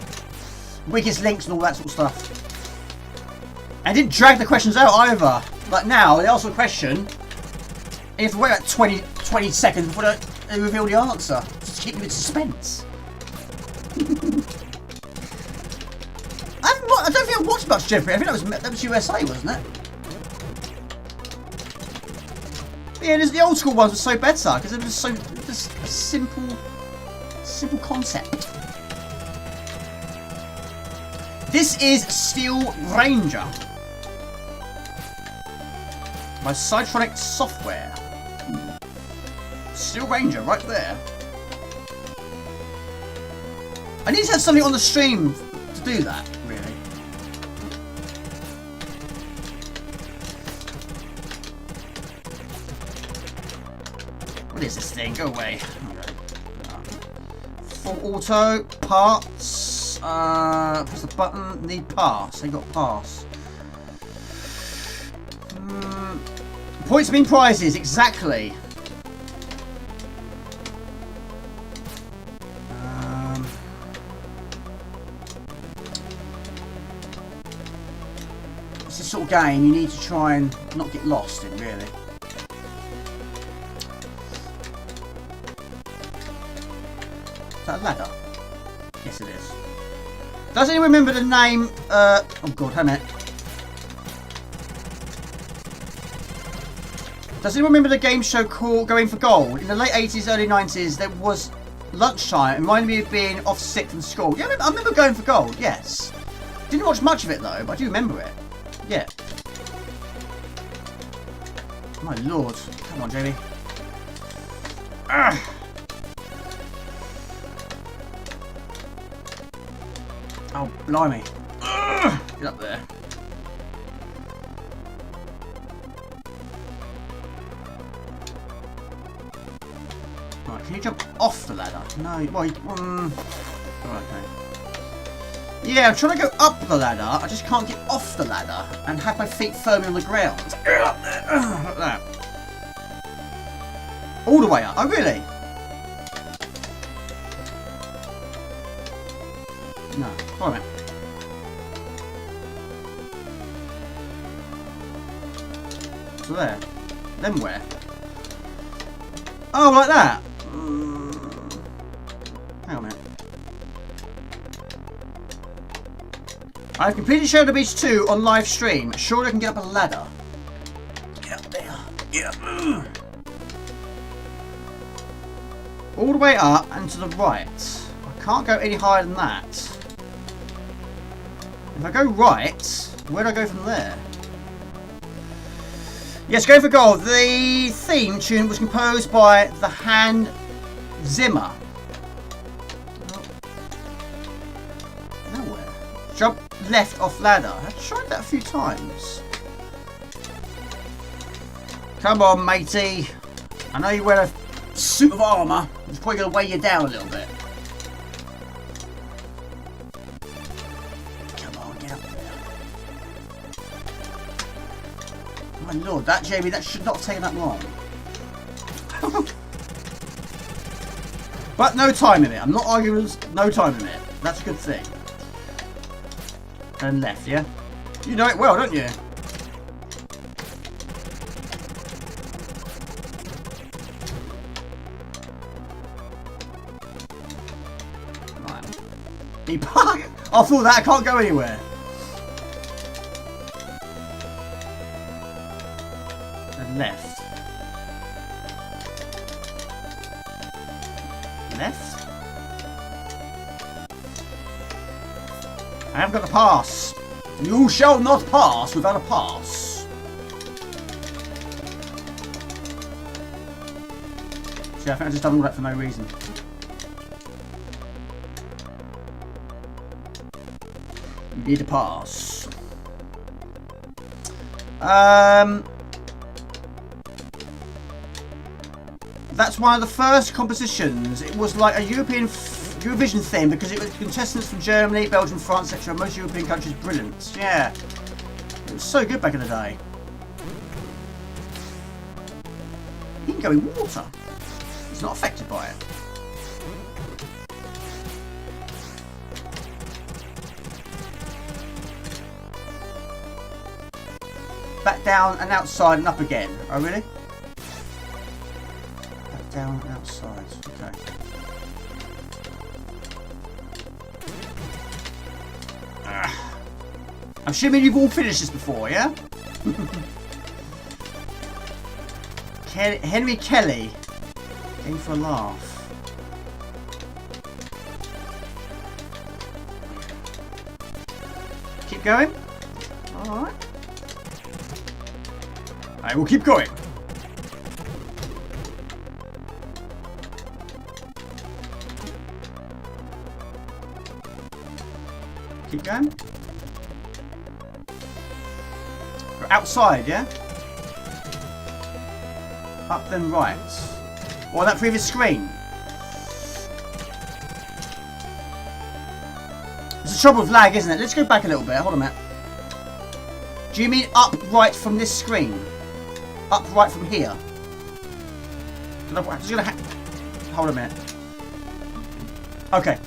Weakest links and all that sort of stuff. And didn't drag the questions out either. Like now, they ask a question, and you have to wait like 20 seconds before they reveal the answer. Just to keep you in suspense. I don't think I watched much Jeopardy. I think that was USA, wasn't it? Yeah, the old school ones were so better because it was just a simple concept. This is Steel Ranger by Cytronic Software. Steel Ranger, right there. I need to have something on the stream to do that, really. What is this thing? Go away. Full auto, parts, press the button, need pass. They got pass. Points mean prizes, exactly. It's the sort of game you need to try and not get lost in, really. Is that a ladder? Yes, it is. Does anyone remember the name? Oh god, hang on a minute. Does anyone remember the game show called Going for Gold? In the late 80s, early 90s, there was lunchtime. It reminded me of being off sick from school. Yeah, I remember Going for Gold, yes. Didn't watch much of it though, but I do remember it. Yeah. My lord. Come on, Jamie. Ugh. Oh, blimey. Ugh. Get up there. Right, can you jump off the ladder? No, well, oh, okay. Yeah, I'm trying to go up the ladder. I just can't get off the ladder and have my feet firmly on the ground. Get up there. Like that. All the way up. Oh, really? No. Hold on a minute. So there. Then where? Oh, like that. Hang on a minute. I've completed Shadow Beast 2 on live stream. Surely I can get up a ladder. Get up there. Get up. All the way up and to the right. I can't go any higher than that. If I go right, where do I go from there? Yes, go for gold. The theme tune was composed by the Hans Zimmer. Nowhere. Jump left off ladder. I've tried that a few times. Come on, matey. I know you wear a suit of armour. It's probably going to weigh you down a little bit. Come on, get up there. My lord, that Jamie, that should not have taken that long. But no time limit. I'm not arguing with no time limit. That's a good thing. And left, yeah? You know it well, don't you? Right. I thought that I can't go anywhere. And left. Left. I haven't got a pass. You shall not pass without a pass. See, I think I just done all that for no reason. You need a pass. That's one of the first compositions. It was like a Eurovision theme because it was contestants from Germany, Belgium, France, etc. Most European countries. Brilliant. Yeah. It was so good back in the day. You can go in water. It's not affected by it. Back down and outside and up again. Oh, really? Back down and outside. Okay. I'm assuming you've all finished this before, yeah? Henry Kelly. Going for a laugh. Keep going. Alright. I will keep going. Keep going. Go outside, yeah? Up then right. Or that previous screen. It's a trouble with lag, isn't it? Let's go back a little bit. Hold on a minute. Do you mean up right from this screen? Up right from here? I'm just gonna hold a minute. Okay.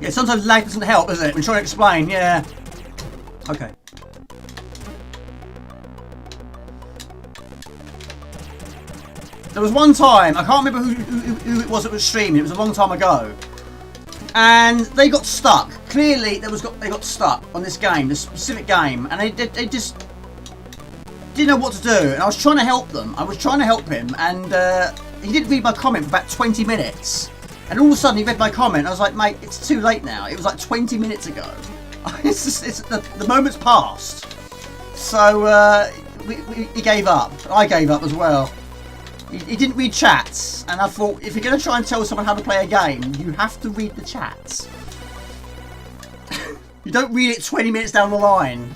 Yeah, sometimes lag doesn't help, does it? When trying to explain, yeah. Okay. There was one time, I can't remember who it was that was streaming, it was a long time ago. And they got stuck. Clearly, they got stuck on this game, this specific game, and they just didn't know what to do. And I was trying to help them. I was trying to help him, and he didn't read my comment for about 20 minutes. And all of a sudden, he read my comment. I was like, mate, it's too late now. It was like 20 minutes ago. The moment's passed. So he gave up. I gave up as well. He didn't read chats, and I thought, if you're going to try and tell someone how to play a game, you have to read the chats. You don't read it 20 minutes down the line.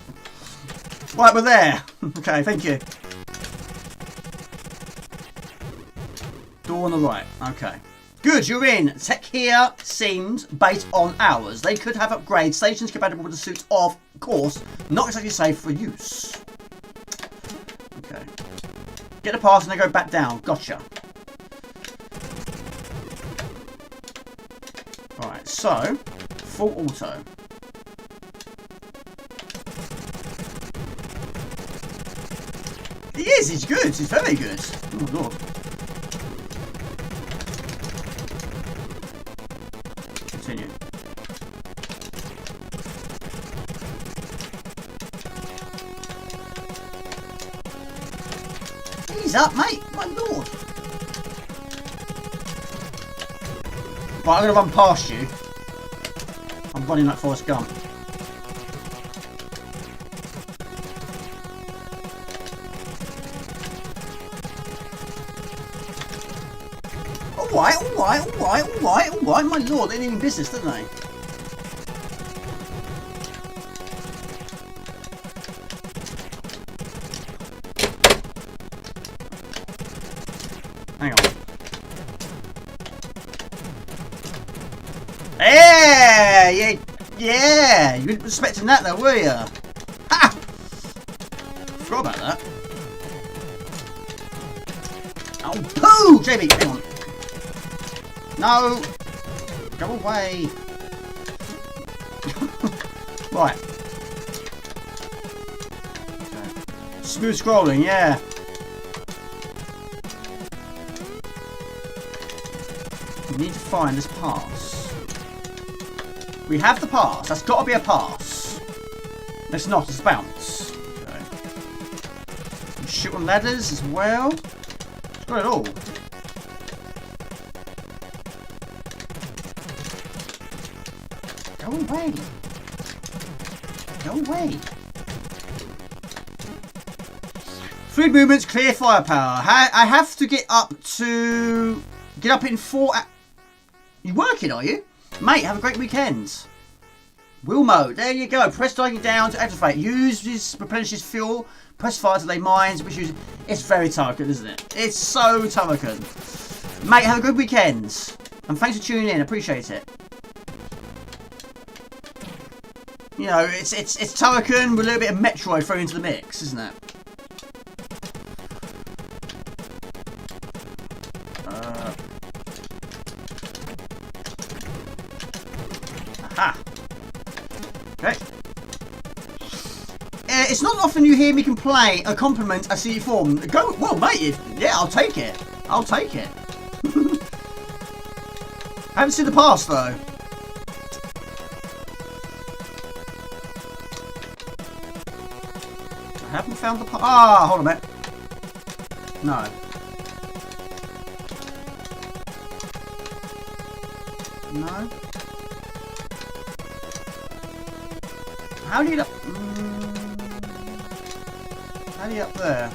Right, we're there. Okay, thank you. Door on the right. Okay. Good, you're in. Tech here seemed based on hours. They could have upgrades, stations compatible with the suits of course, not exactly safe for use. Okay. Get a pass and then go back down. Gotcha. Alright, so full auto. He is, he's good, he's very good. Oh my god. Continue. Ease up, mate, my lord. Right, I'm gonna run past you. I'm running like Forrest Gump. Alright, my lord, they need business, don't they? Hang on. Yeah! You weren't expecting that though, were you? Ha! Forgot about that. Oh, poo! Jamie, hang on. No! Go away! Right. Okay. Smooth scrolling, yeah. We need to find this pass. We have the pass. That's got to be a pass. It's not. It's bounce. Okay. Shoot on ladders as well. It's got it all. Go away. Go away. Fluid movements, clear firepower. I have to get up in 4 hours. You working, are you? Mate, have a great weekend. Wheel mode. There you go. Press dragging down to activate. Uses replenishes fuel. Press fire to lay mines. Which uses. It's very Turrican, isn't it? It's so Turrican. Mate, have a good weekend. And thanks for tuning in. Appreciate it. You know, it's Turrican with a little bit of Metroid thrown into the mix, isn't it? Aha. Okay. It's not often you hear me complain, a compliment a C64. Go, well, mate. Yeah, I'll take it. I'll take it. I haven't seen the pass though. I haven't found the pass. Ah, hold on a minute. No. No. How do you get up? How do you get up there?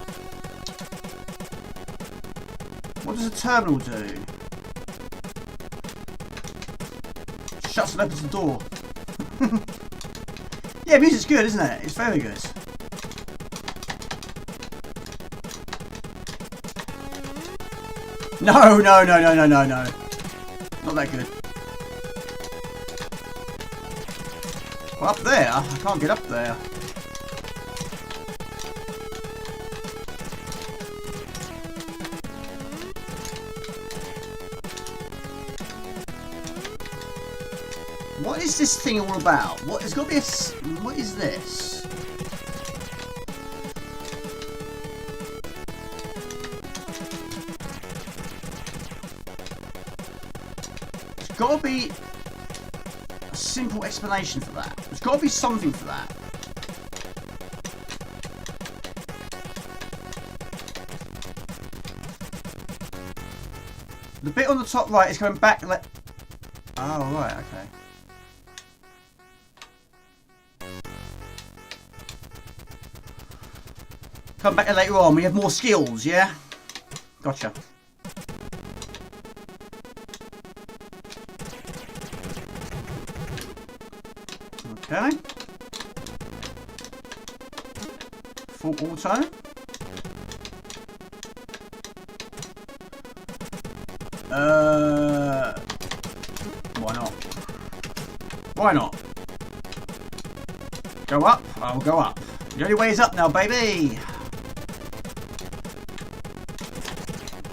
What does a terminal do? Shuts and opens the door. Yeah, music's good, isn't it? It's very good. No. Not that good. Well, up there? I can't get up there. What is this thing all about? What? There's got to be a... What is this? There's got to be a simple explanation for that. There's got to be something for that. The bit on the top right is going back like... Oh, right, okay. Come back later on. We have more skills, yeah? Gotcha. Okay. Full auto. Why not? Why not? Go up? I'll go up. The only way is up now, baby.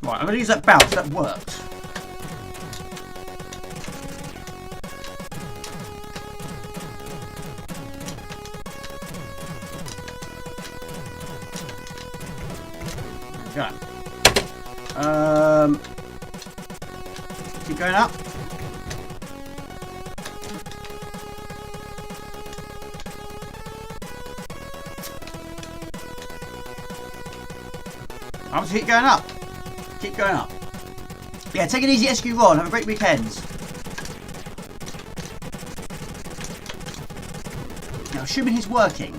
Right, I'm going to use that bounce. That worked. There we go. Keep going up. I'll just keep going up. Keep going up. Yeah, take it easy, SQ Ron. Have a great weekend. Now, assuming he's working.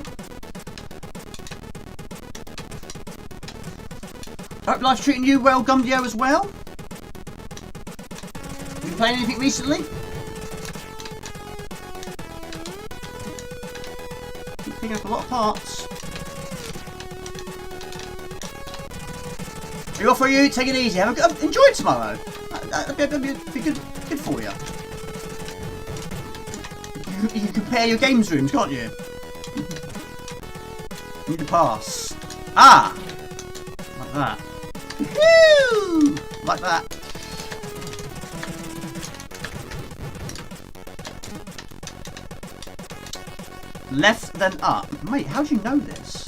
Hope life's treating you well, Gumdio, as well. You playing anything recently? Keep picking up a lot of parts. Are you off for you? Take it easy. Have a good, enjoy it tomorrow. That'd be good for you. You can compare your games rooms, can't you? Need a pass. Ah! Like that. Woo! Like that. Left then up. Mate, how do you know this?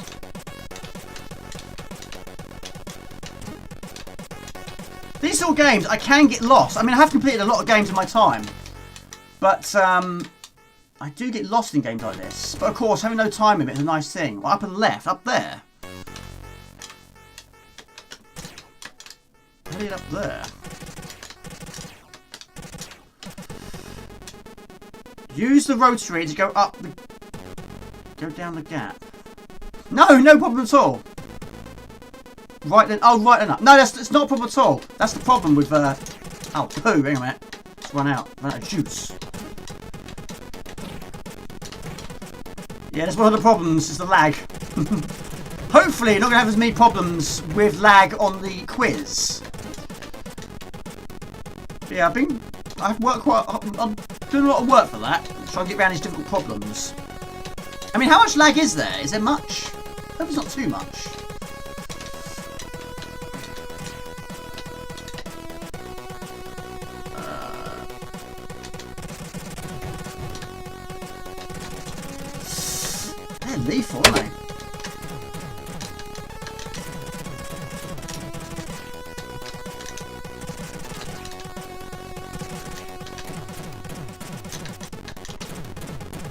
These sort of games, I can get lost. I mean, I have completed a lot of games in my time. But, I do get lost in games like this. But, of course, having no time limit is a nice thing. Well, up and left, up there. How do you get up there? Use the rotary to go up the... Go down the gap. No problem at all. Right then, oh, right then up. No, it's not a problem at all. That's the problem with, oh, poo, hang on a minute. It's run out of juice. Yeah, that's one of the problems, is the lag. Hopefully, you're not going to have as many problems with lag on the quiz. But yeah, I've worked I'm doing a lot of work for that. Trying to get around these difficult problems. I mean, how much lag is there? Is there much? I hope it's not too much. They're lethal, aren't they?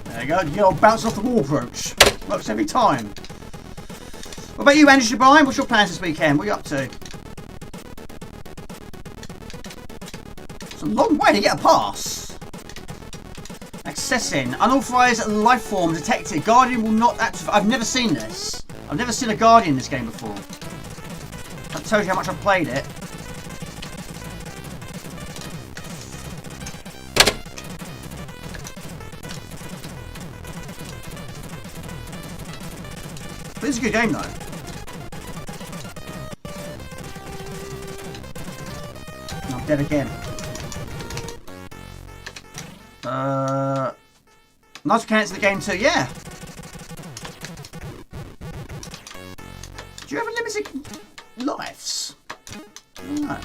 There you go, you'll bounce off the wall approach. Works every time. What about you, Andrew Shabine? What's your plans this weekend? What are you up to? It's a long way to get a pass. Accessing. Unauthorized life form detected. Guardian will not activate. I've never seen this. I've never seen a Guardian in this game before. That tells you how much I've played it. This is a good game though. And I'm dead again. Nice mechanics in the game too, yeah. Do you have unlimited lives? No.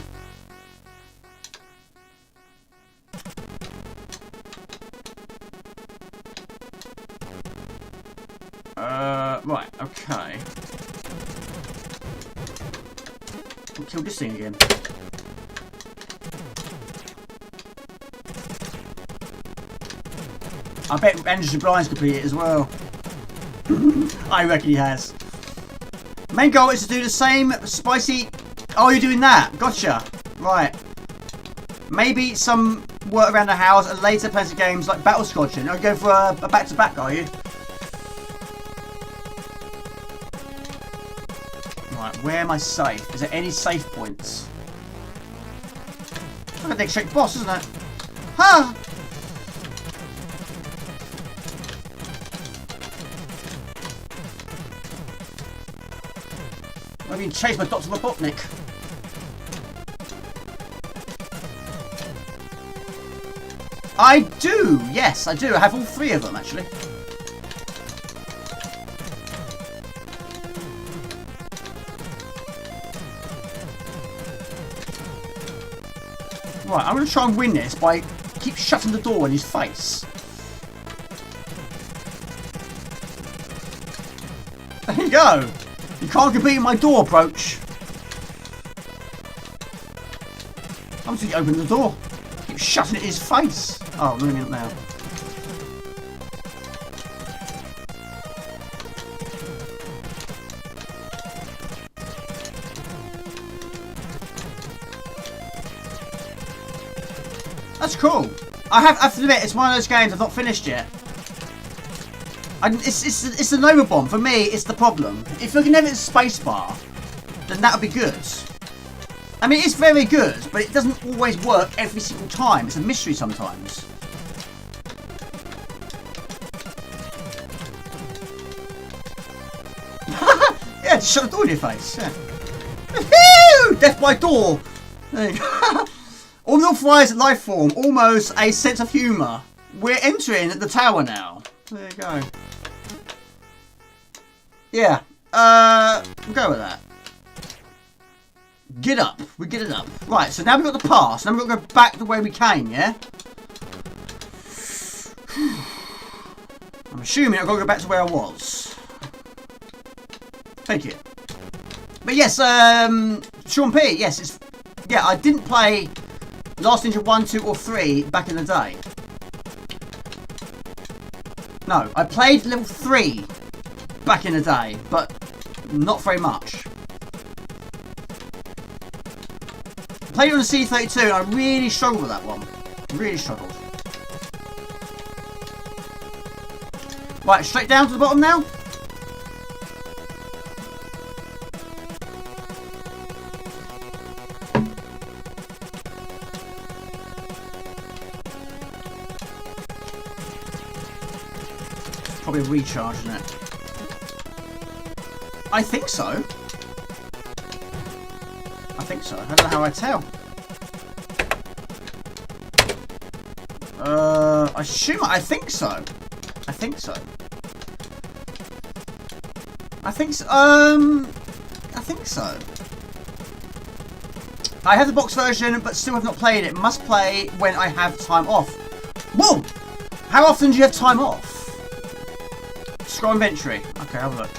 Right, okay. We'll kill this thing again. I bet Andrew Blind's completed it as well. I reckon he has. Main goal is to do the same spicy... Oh, you're doing that. Gotcha. Right. Maybe some work around the house and later play some games like Battle Scotching. Or go for a back-to-back, are you? Right, where am I safe? Is there any safe points? It's like a dick-shaped boss, isn't it? Ha! I've been chased by Dr. Robotnik. I do! Yes, I do. I have all 3 of them, actually. Right, I'm going to try and win this by keep shutting the door in his face. There you go. You can't compete in my door approach. I'm just going to open the door. Keep shutting it in his face. Oh, let me up now. That's cool. I have to admit, it's one of those games I've not finished yet. It's the Nova Bomb. For me, it's the problem. If you can have it as spacebar, then that would be good. I mean, it's very good, but it doesn't always work every single time. It's a mystery sometimes. Yeah, just shut the door in your face. Yeah. Death by door. There you go. Unauthorized life form, almost a sense of humour. We're entering the tower now. There you go. Yeah, we'll go with that. Get up. We get it up. Right, so now we've got the past. Now we've got to go back the way we came, yeah? I'm assuming I've got to go back to where I was. Thank you. But yes, Sean P, yes, it's... Yeah, I didn't play Last Ninja 1, 2 or 3 back in the day. No, I played level 3 back in the day, but not very much. I played it on the C32 and I really struggled with that one. Really struggled. Right, straight down to the bottom now. Probably a recharge, isn't it? I think so. I think so. I don't know how I tell. I think so. I think so. I think so. I think so. I have the box version, but still have not played it. Must play when I have time off. Whoa! How often do you have time off? Scroll inventory. Okay, have a look.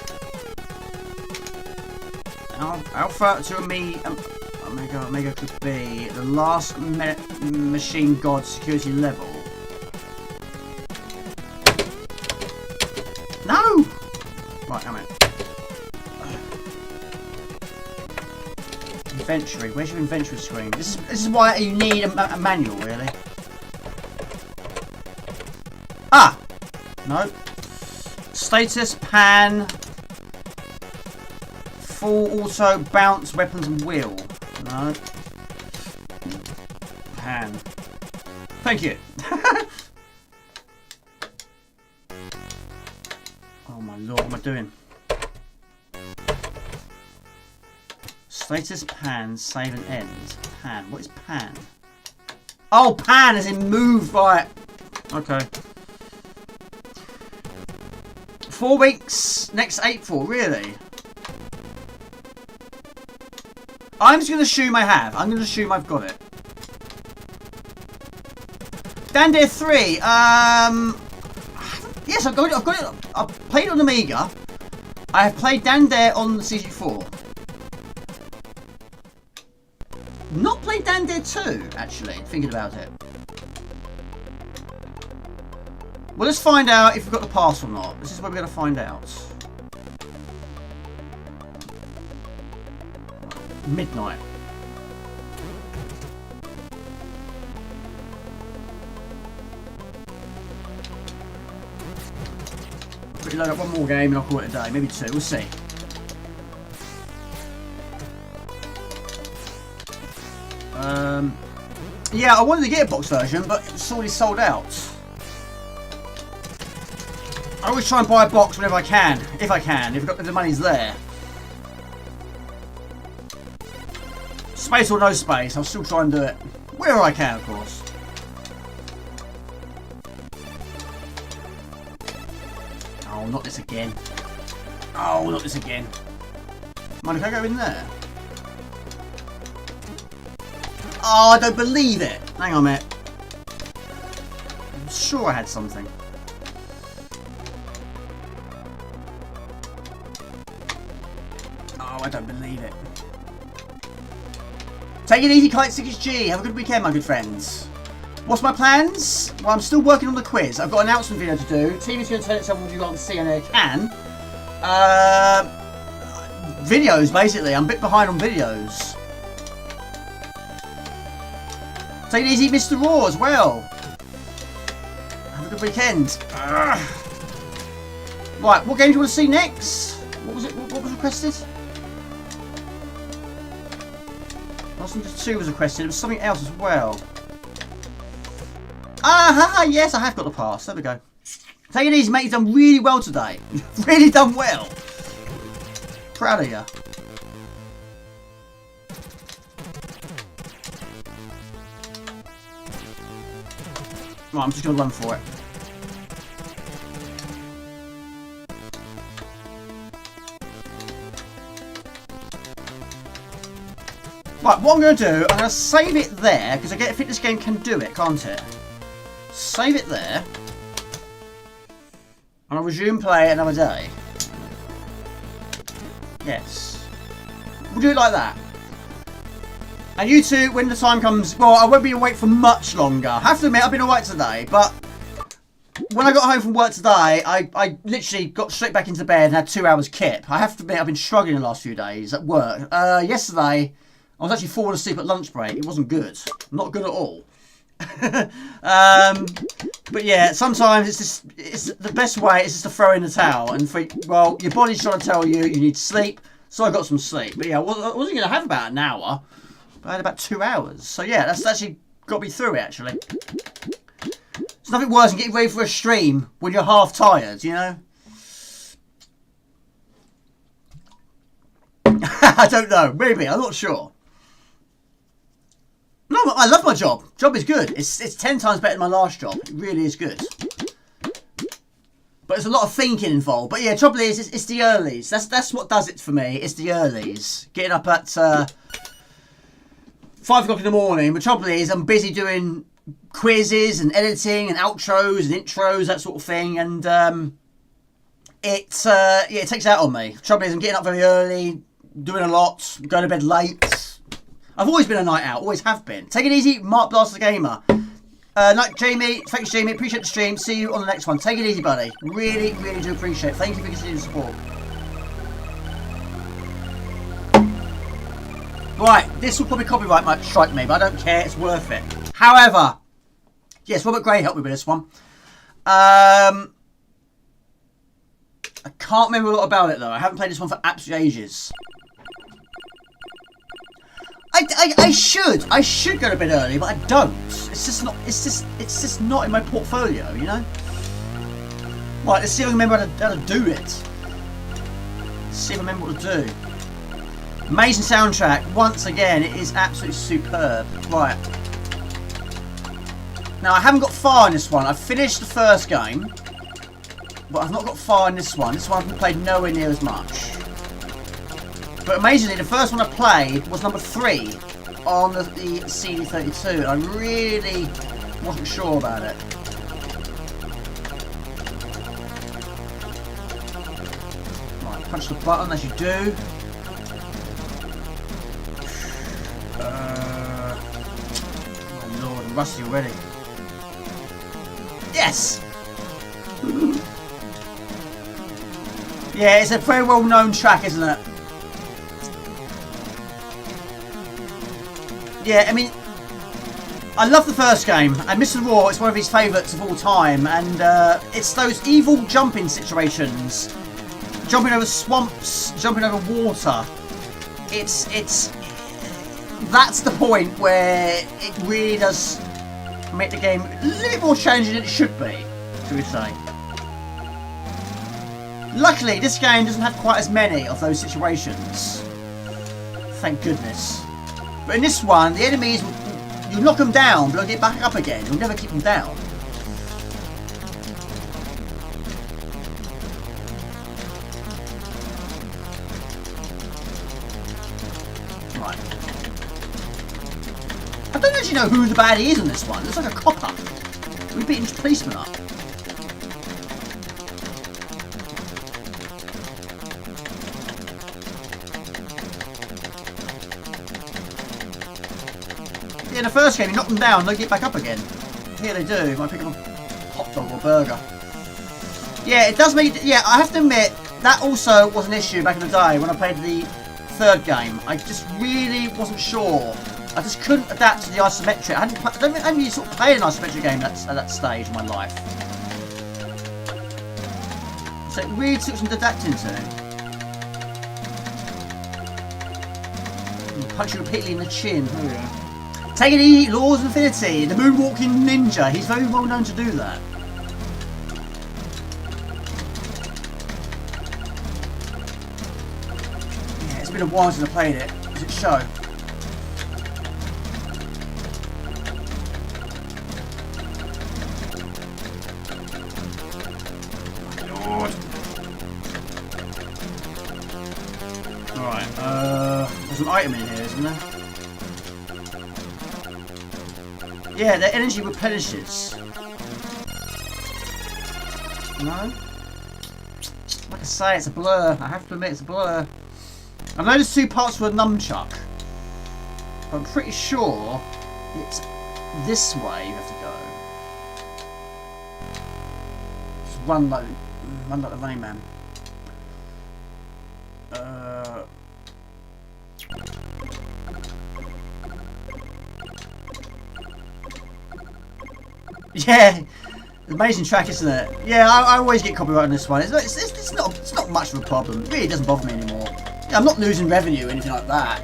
Alpha to Omega could be the last machine god security level. No! Right, come in. Inventory. Where's your inventory screen? This is why you need a manual, really. Ah! No. Status, pan, full auto, bounce, weapons and wheel. No. Pan. Thank you. Oh my lord, what am I doing? Status, pan, save and end. Pan. What is pan? Oh, pan as in move, right. Okay. 4 weeks, next April, really? I'm just going to assume I have. I'm going to assume I've got it. Undead 3, yes, I've got it. I've played it on Amiga. I have played Undead on the C64. Not played Undead 2, actually, thinking about it. Well, let's find out if we've got the pass or not. This is where we're going to find out. Midnight. Quickly load up one more game and I'll call it a day. Maybe 2. We'll see. Yeah, I wanted to get a box version, but it's already sold out. I always try and buy a box whenever I can, if the money's there. Space or no space, I'll still try and do it wherever I can, of course. Oh, not this again. Oh, not this again. Mind if I go in there? Oh, I don't believe it. Hang on a minute. I'm sure I had something. Oh, I don't believe it. Take it easy, Kite 6G. Have a good weekend, my good friends. What's my plans? Well, I'm still working on the quiz. I've got an announcement video to do. TV's going to turn itself on if you want to see, and it can. Videos, basically. I'm a bit behind on videos. Take it easy, Mr. Raw, as well. Have a good weekend. Right, what game do you want to see next? What was it? What was requested? Last Ninja 2 was requested. It was something else as well. Ah, yes, I have got the pass. There we go. Take it easy, mate. You've done really well today. You've really done well. Proud of you. Right, I'm just going to run for it. Right, what I'm going to do, I'm going to save it there, because I think this game can do it, can't it? Save it there. And I'll resume play another day. Yes. We'll do it like that. And you two, when the time comes, well, I won't be awake for much longer. I have to admit, I've been alright today, but when I got home from work today, I literally got straight back into bed and had 2 hours kip. I have to admit, I've been struggling the last few days at work. Yesterday, I was actually falling asleep at lunch break. It wasn't good. Not good at all. But yeah, sometimes it's the best way is just to throw in the towel and think, well, your body's trying to tell you you need sleep, so I got some sleep. But yeah, I wasn't going to have about an hour, but I had about 2 hours. So yeah, that's actually got me through it, actually. There's nothing worse than getting ready for a stream when you're half tired, you know? I don't know, maybe, I'm not sure. No, I love my job. Job is good. It's 10 times better than my last job. It really is good. But there's a lot of thinking involved. But yeah, trouble is, it's the earlies. That's what does it for me. It's the earlies. Getting up at 5 o'clock in the morning. But trouble is, I'm busy doing quizzes and editing and outros and intros, that sort of thing. And yeah, it takes it out on me. Trouble is, I'm getting up very early, doing a lot, going to bed late. I've always been a night out, always have been. Take it easy, Mark Blaster Gamer. Jamie, thanks Jamie, appreciate the stream. See you on the next one. Take it easy, buddy. Really, really do appreciate it. Thank you for continuing support. Right, this will probably copyright might strike me, but I don't care, it's worth it. However, yes, Robert Gray helped me with this one. I can't remember a lot about it though. I haven't played this one for absolute ages. I should go to bed early, but I don't. It's just not in my portfolio, you know? Right, let's see if I remember how to do it. Let's see if I remember what to do. Amazing soundtrack. Once again, it is absolutely superb. Right. Now, I haven't got far in this one. I've finished the first game, but I've not got far in this one. This one I've played nowhere near as much. But amazingly, the first one I played was number 3 on the CD32. I really wasn't sure about it. Right, punch the button as you do. Oh Lord, I'm rusty already. Yes! Yeah, it's a very well-known track, isn't it? Yeah, I mean, I love the first game, and Mr. Raw is one of his favourites of all time, and it's those evil jumping situations, jumping over swamps, jumping over water. It's that's the point where it really does make the game a little bit more challenging than it should be, shall we say. Luckily, this game doesn't have quite as many of those situations. Thank goodness. But in this one, the enemies, you knock them down, but they'll get back up again. You'll never keep them down. Right. I don't actually know who the baddie is on this one. It looks like a copper. We've beaten this policeman up. Yeah, in the first game, you knock them down, they get back up again. Here they do. You might pick up a hot dog or burger. Yeah, it does make... Yeah, I have to admit, that also was an issue back in the day when I played the third game. I just really wasn't sure. I just couldn't adapt to the isometric. I hadn't really sort of played an isometric game at that stage of my life. So it really took some adapting to. Punch you repeatedly in the chin. There we go. Take it easy, Laws of Infinity, the moonwalking ninja. He's very well known to do that. Yeah, it's been a while since I played it. Does it show? Lord. Alright, there's an item in here, isn't there? Yeah, the energy replenishes. No? Like I say, it's a blur. I have to admit, it's a blur. I know there's two parts for a nunchuck. But I'm pretty sure it's this way you have to go. Just run like the running man. Yeah, amazing track, isn't it? Yeah, I always get copyright on this one. It's not much of a problem. It really doesn't bother me anymore. Yeah, I'm not losing revenue or anything like that.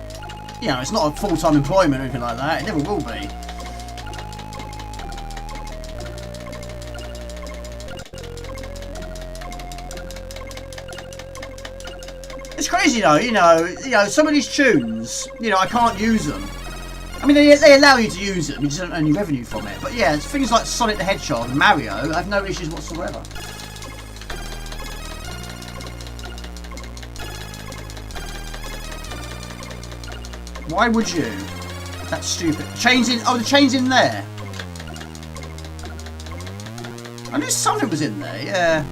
You know, it's not a full-time employment or anything like that. It never will be. It's crazy though, you know, some of these tunes, I can't use them. I mean, they allow you to use them, you just don't earn any revenue from it. But yeah, things like Sonic the Hedgehog and Mario, I have no issues whatsoever. Why would you? That's stupid. Chains in... Oh, the chain's in there. I knew something was in there, yeah.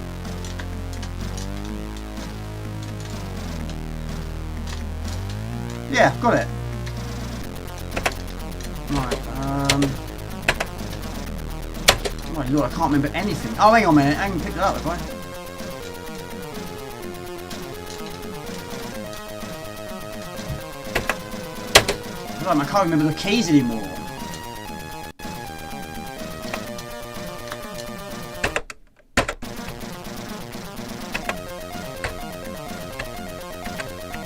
Yeah, got it. Right, oh my lord, I can't remember anything. Oh, hang on a minute, I can pick it up if I... I can't remember the keys anymore.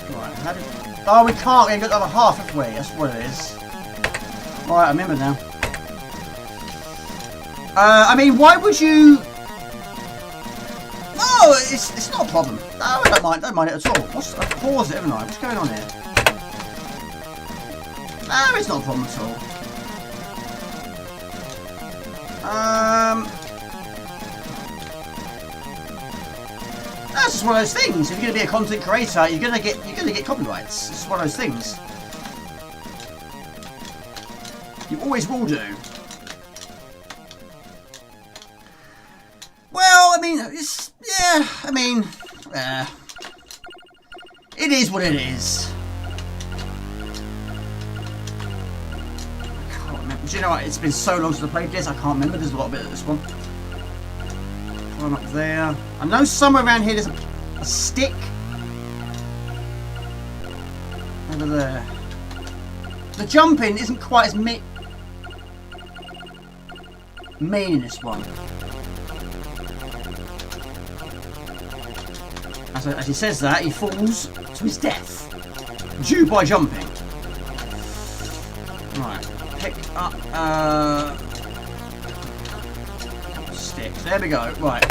Right, how did... Oh, we can't. We ain't got the other half, have we? That's what it is. Right, I remember now. I mean, why would you... No, it's not a problem. No, I don't mind it at all. I've paused it, haven't I? What's going on here? No, it's not a problem at all. That's just one of those things. If you're going to be a content creator, you're going to get copyrights. It's one of those things. You always will do. Well, I mean, it's... Yeah, I mean... it is what it is. I can't remember. Do you know what? It's been so long since I played this, I can't remember. There's a lot of it at this one. One up there. I know somewhere around here there's a stick. Over there. The jumping isn't quite as mean in this one. As he says that, he falls to his death. Due by jumping. pick up sticks. There we go. Right.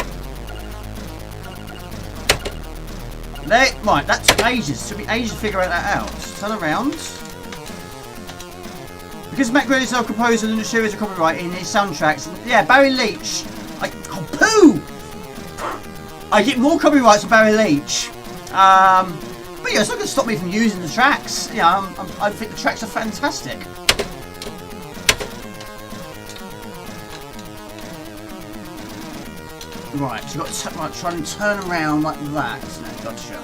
Right, that took ages. It took me ages to figure that out. Turn around. Because Mac Gray is a composer and the series of copyright in his soundtracks. Yeah, Barry Leach. Oh, poo! I get more copyrights from Barry Leach. But yeah, it's not going to stop me from using the tracks. Yeah, I think the tracks are fantastic. Right, so you've got to try and turn around like that, isn't it? Gotcha.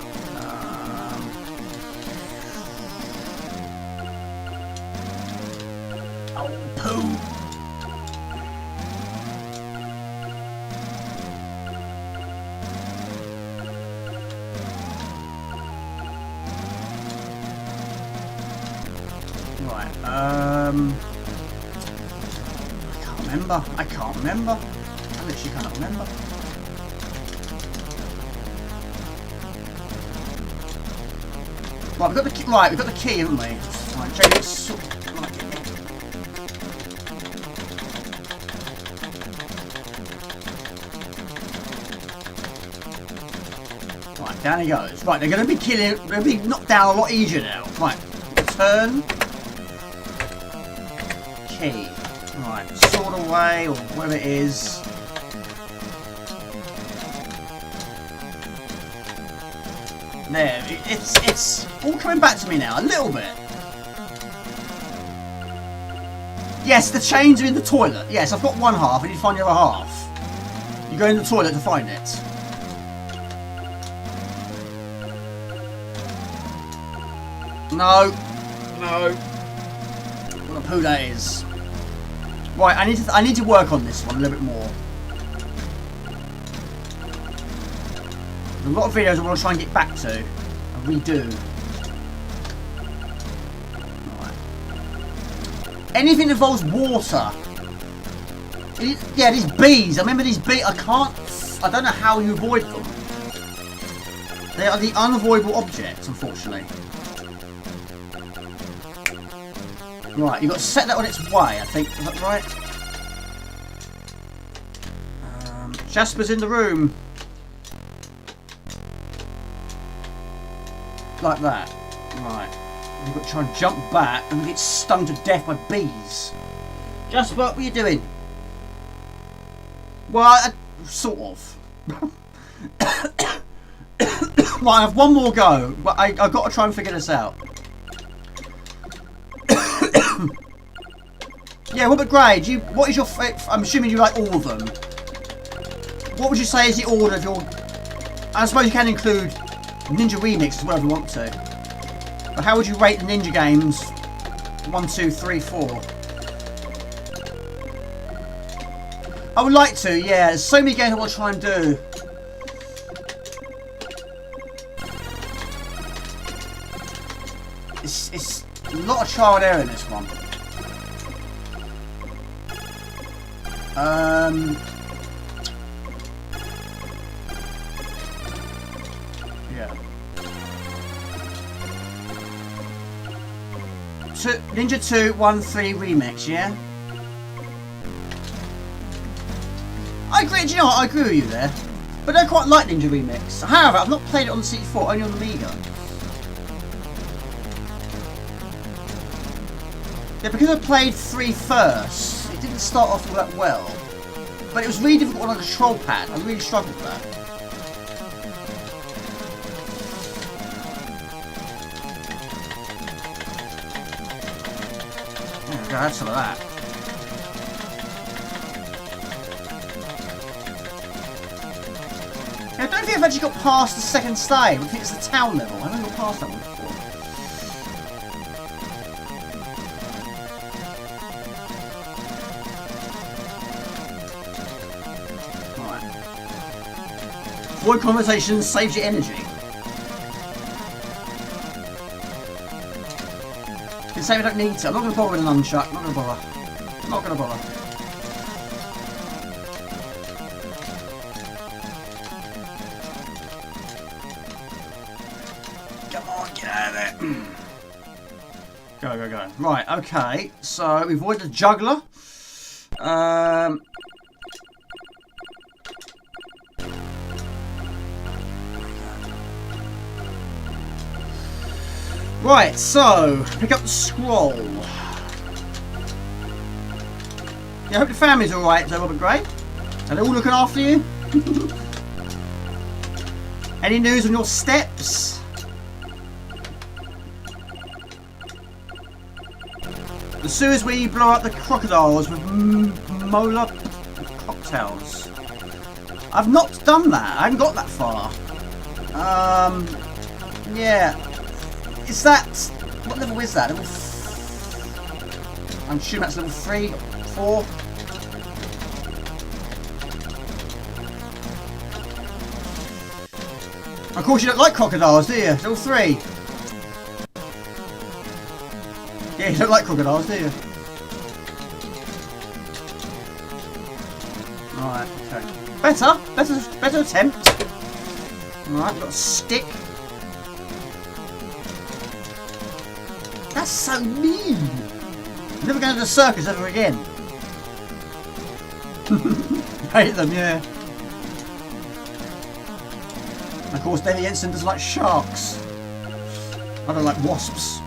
Oh, poo! Right, I can't remember. I literally cannot remember. Right, we've got the key, we've got the key, haven't we? Right, check it. Right, down he goes. Right, they're going to be killing. They're going to be knocked down a lot easier now. Right, turn. Key. Right, sword away or whatever it is. There, it's all coming back to me now, a little bit. Yes, the chains are in the toilet. Yes, I've got one half, I need to find the other half. You go in the toilet to find it. No. No. What a poo that is. Right, I need to work on this one a little bit more. There's a lot of videos I want to try and get back to and redo. Right. Anything that involves water. Yeah, these bees. I remember these bees. I don't know how you avoid them. They are the unavoidable objects, unfortunately. Right, you've got to set that on its way, I think. Is that right? Jasper's in the room. Like that. Right. You've got to try and jump back and get stung to death by bees. Jasper, what are you doing? Well, sort of. Right, I have one more go. But I've got to try and figure this out. Yeah, Robert Gray, what is your favourite? I'm assuming you like all of them. What would you say is the order of your... I suppose you can include Ninja Remix as well if you want to. But how would you rate the Ninja games? 1, 2, 3, 4. I would like to, yeah. There's so many games I want to try and do. It's a lot of trial and error in this one. Yeah. Ninja 2, 1, 3 Remix, yeah? I agree, do you know what? I agree with you there. But I quite like Ninja Remix. However, I've not played it on the C64, only on the Amiga. Yeah, because I played 3 first, it didn't start off all that well. But it was really difficult on a control pad. I really struggled with that. There we go, have some of that. Yeah, I don't think I've actually got past the second stage. I think it's the town level. I haven't got past that one before. Avoid conversations, saves your energy. You say I don't need to. I'm not going to bother with a nunchuck. I'm not going to bother. I'm not going to bother. Come on, get out of there. Go, go, go. Right, okay. So, we avoid the juggler. Right, so, pick up the scroll. Yeah, I hope the family's alright, so Robert Gray. Are they all looking after you? Any news on your steps? The sewers where you blow up the crocodiles with molar cocktails. I've not done that. I haven't got that far. Yeah. Is that... What level is that? Level... I'm assuming that's level 3, 4. Of course you don't like crocodiles, do you? Level 3. Yeah, you don't like crocodiles, do you? Alright, okay. Better attempt. Alright, we've got a stick. That's so mean. Never going to the circus ever again. Hate them, yeah. And of course, Davy Ensign doesn't like sharks. I don't like wasps.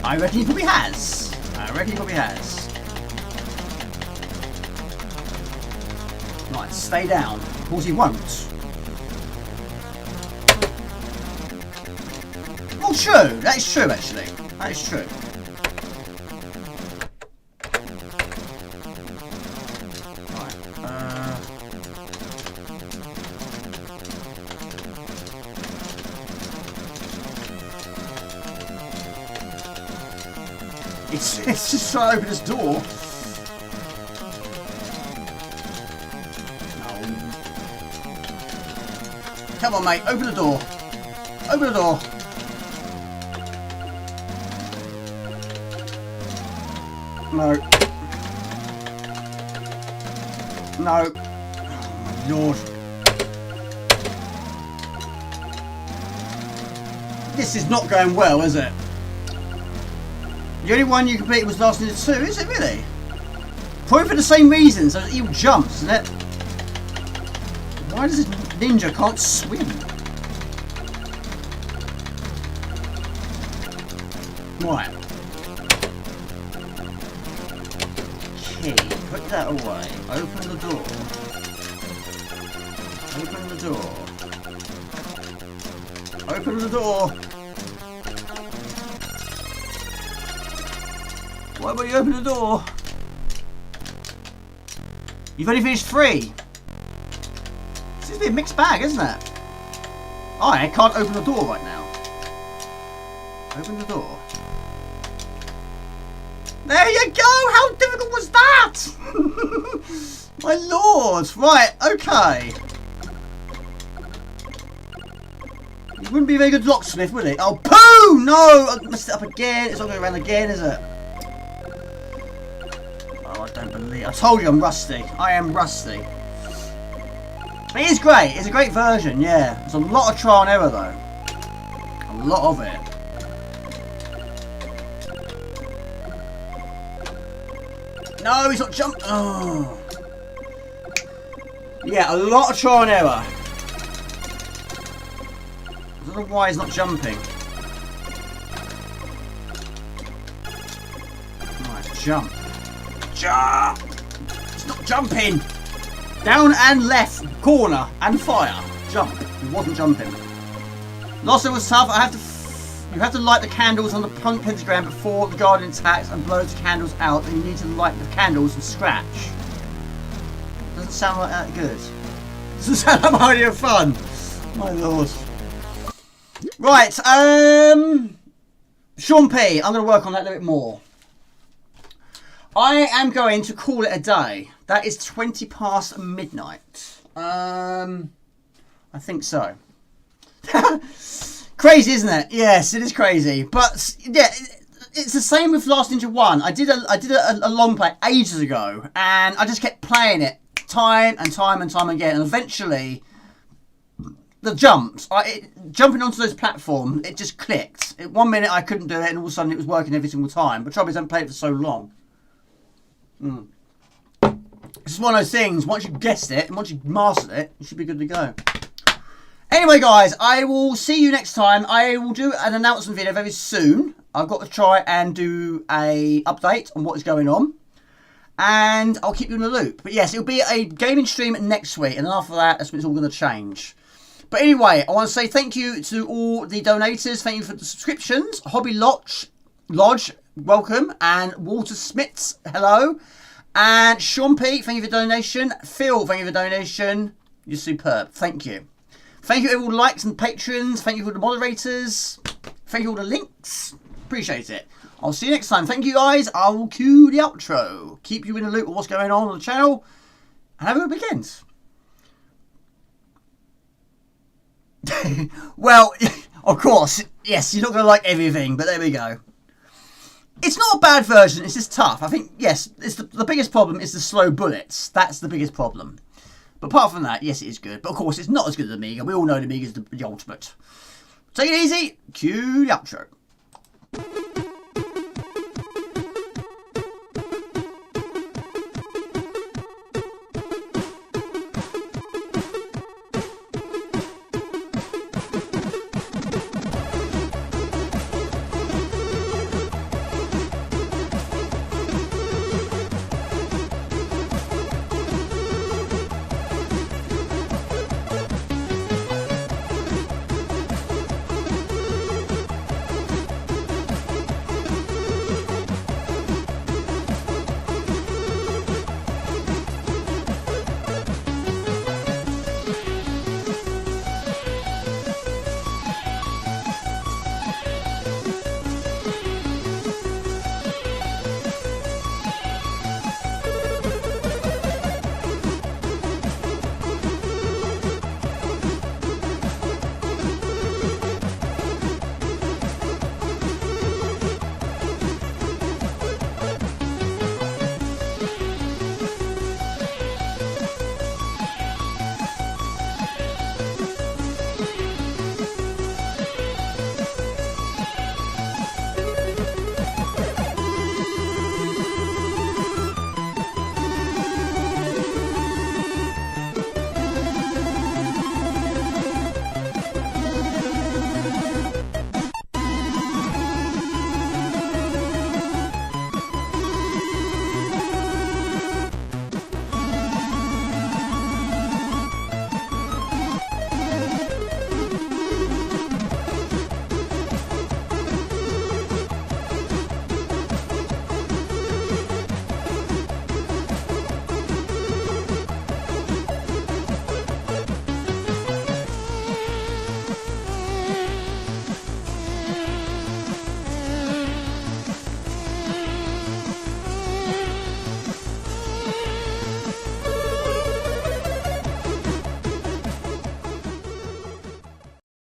I reckon he probably has. Right, stay down. Of course he won't. Well, true. That is true, actually. That is true. It's just trying to open this door. No. Come on, mate. Open the door. Open the door. No. No. Oh, my Lord. This is not going well, is it? The only one you completed was Last Ninja 2, is it really? Probably for the same reason, so he jumps, isn't it? Why does this ninja can't swim? Right. Key. Put that away. Open the door. Open the door. Open the door. Why won't you open the door? You've only finished 3. This seems to be a mixed bag, isn't it? I can't open the door right now. Open the door. There you go! How difficult was that? My lord! Right, okay. He wouldn't be a very good locksmith, would he? Oh, poo! No! I messed it up again. It's not going around again, is it? I don't believe. I told you I'm rusty. I am rusty. It is great. It's a great version, yeah. There's a lot of trial and error though. A lot of it. No, he's not jumping. Oh. Yeah, a lot of trial and error. I don't know why he's not jumping. Right, jump. Jump! It's not jumping! Down and left corner and fire. Jump. He wasn't jumping. Last one was tough. You have to light the candles on the punk pentagram before the guardian attacks and blows the candles out. And you need to light the candles from scratch. Doesn't sound like that good. Doesn't sound like my idea of fun. My lord. Right. Sean P. I'm going to work on that a little bit more. I am going to call it a day. That is 20 past midnight. I think so. Crazy, isn't it? Yes, it is crazy. But, yeah, it's the same with Last Ninja 1. I did a long play ages ago, and I just kept playing it time and time and time again, and eventually the jumps, jumping onto those platforms, it just clicked. 1 minute I couldn't do it, and all of a sudden it was working every single time. But trouble is I haven't played it for so long. It's just one of those things, once you've guessed it, and once you've mastered it, you should be good to go. Anyway, guys, I will see you next time. I will do an announcement video very soon. I've got to try and do a update on what is going on. And I'll keep you in the loop. But yes, it'll be a gaming stream next week. And then after that, that's when it's all going to change. But anyway, I want to say thank you to all the donators. Thank you for the subscriptions. Hobby Lodge, welcome. And Walter Smits, hello. And Sean P, thank you for the donation. Phil, thank you for the donation. You're superb. Thank you. Thank you to all the likes and patrons. Thank you to the moderators. Thank you for all the links. Appreciate it. I'll see you next time. Thank you, guys. I will cue the outro. Keep you in the loop of what's going on the channel. And have a good weekend. Well, of course, yes, you're not going to like everything, but there we go. It's not a bad version. It's just tough. I think, yes, it's the biggest problem is the slow bullets. That's the biggest problem. But apart from that, yes, it is good. But of course, it's not as good as the Amiga. We all know the Amiga is the ultimate. Take it easy. Cue the outro.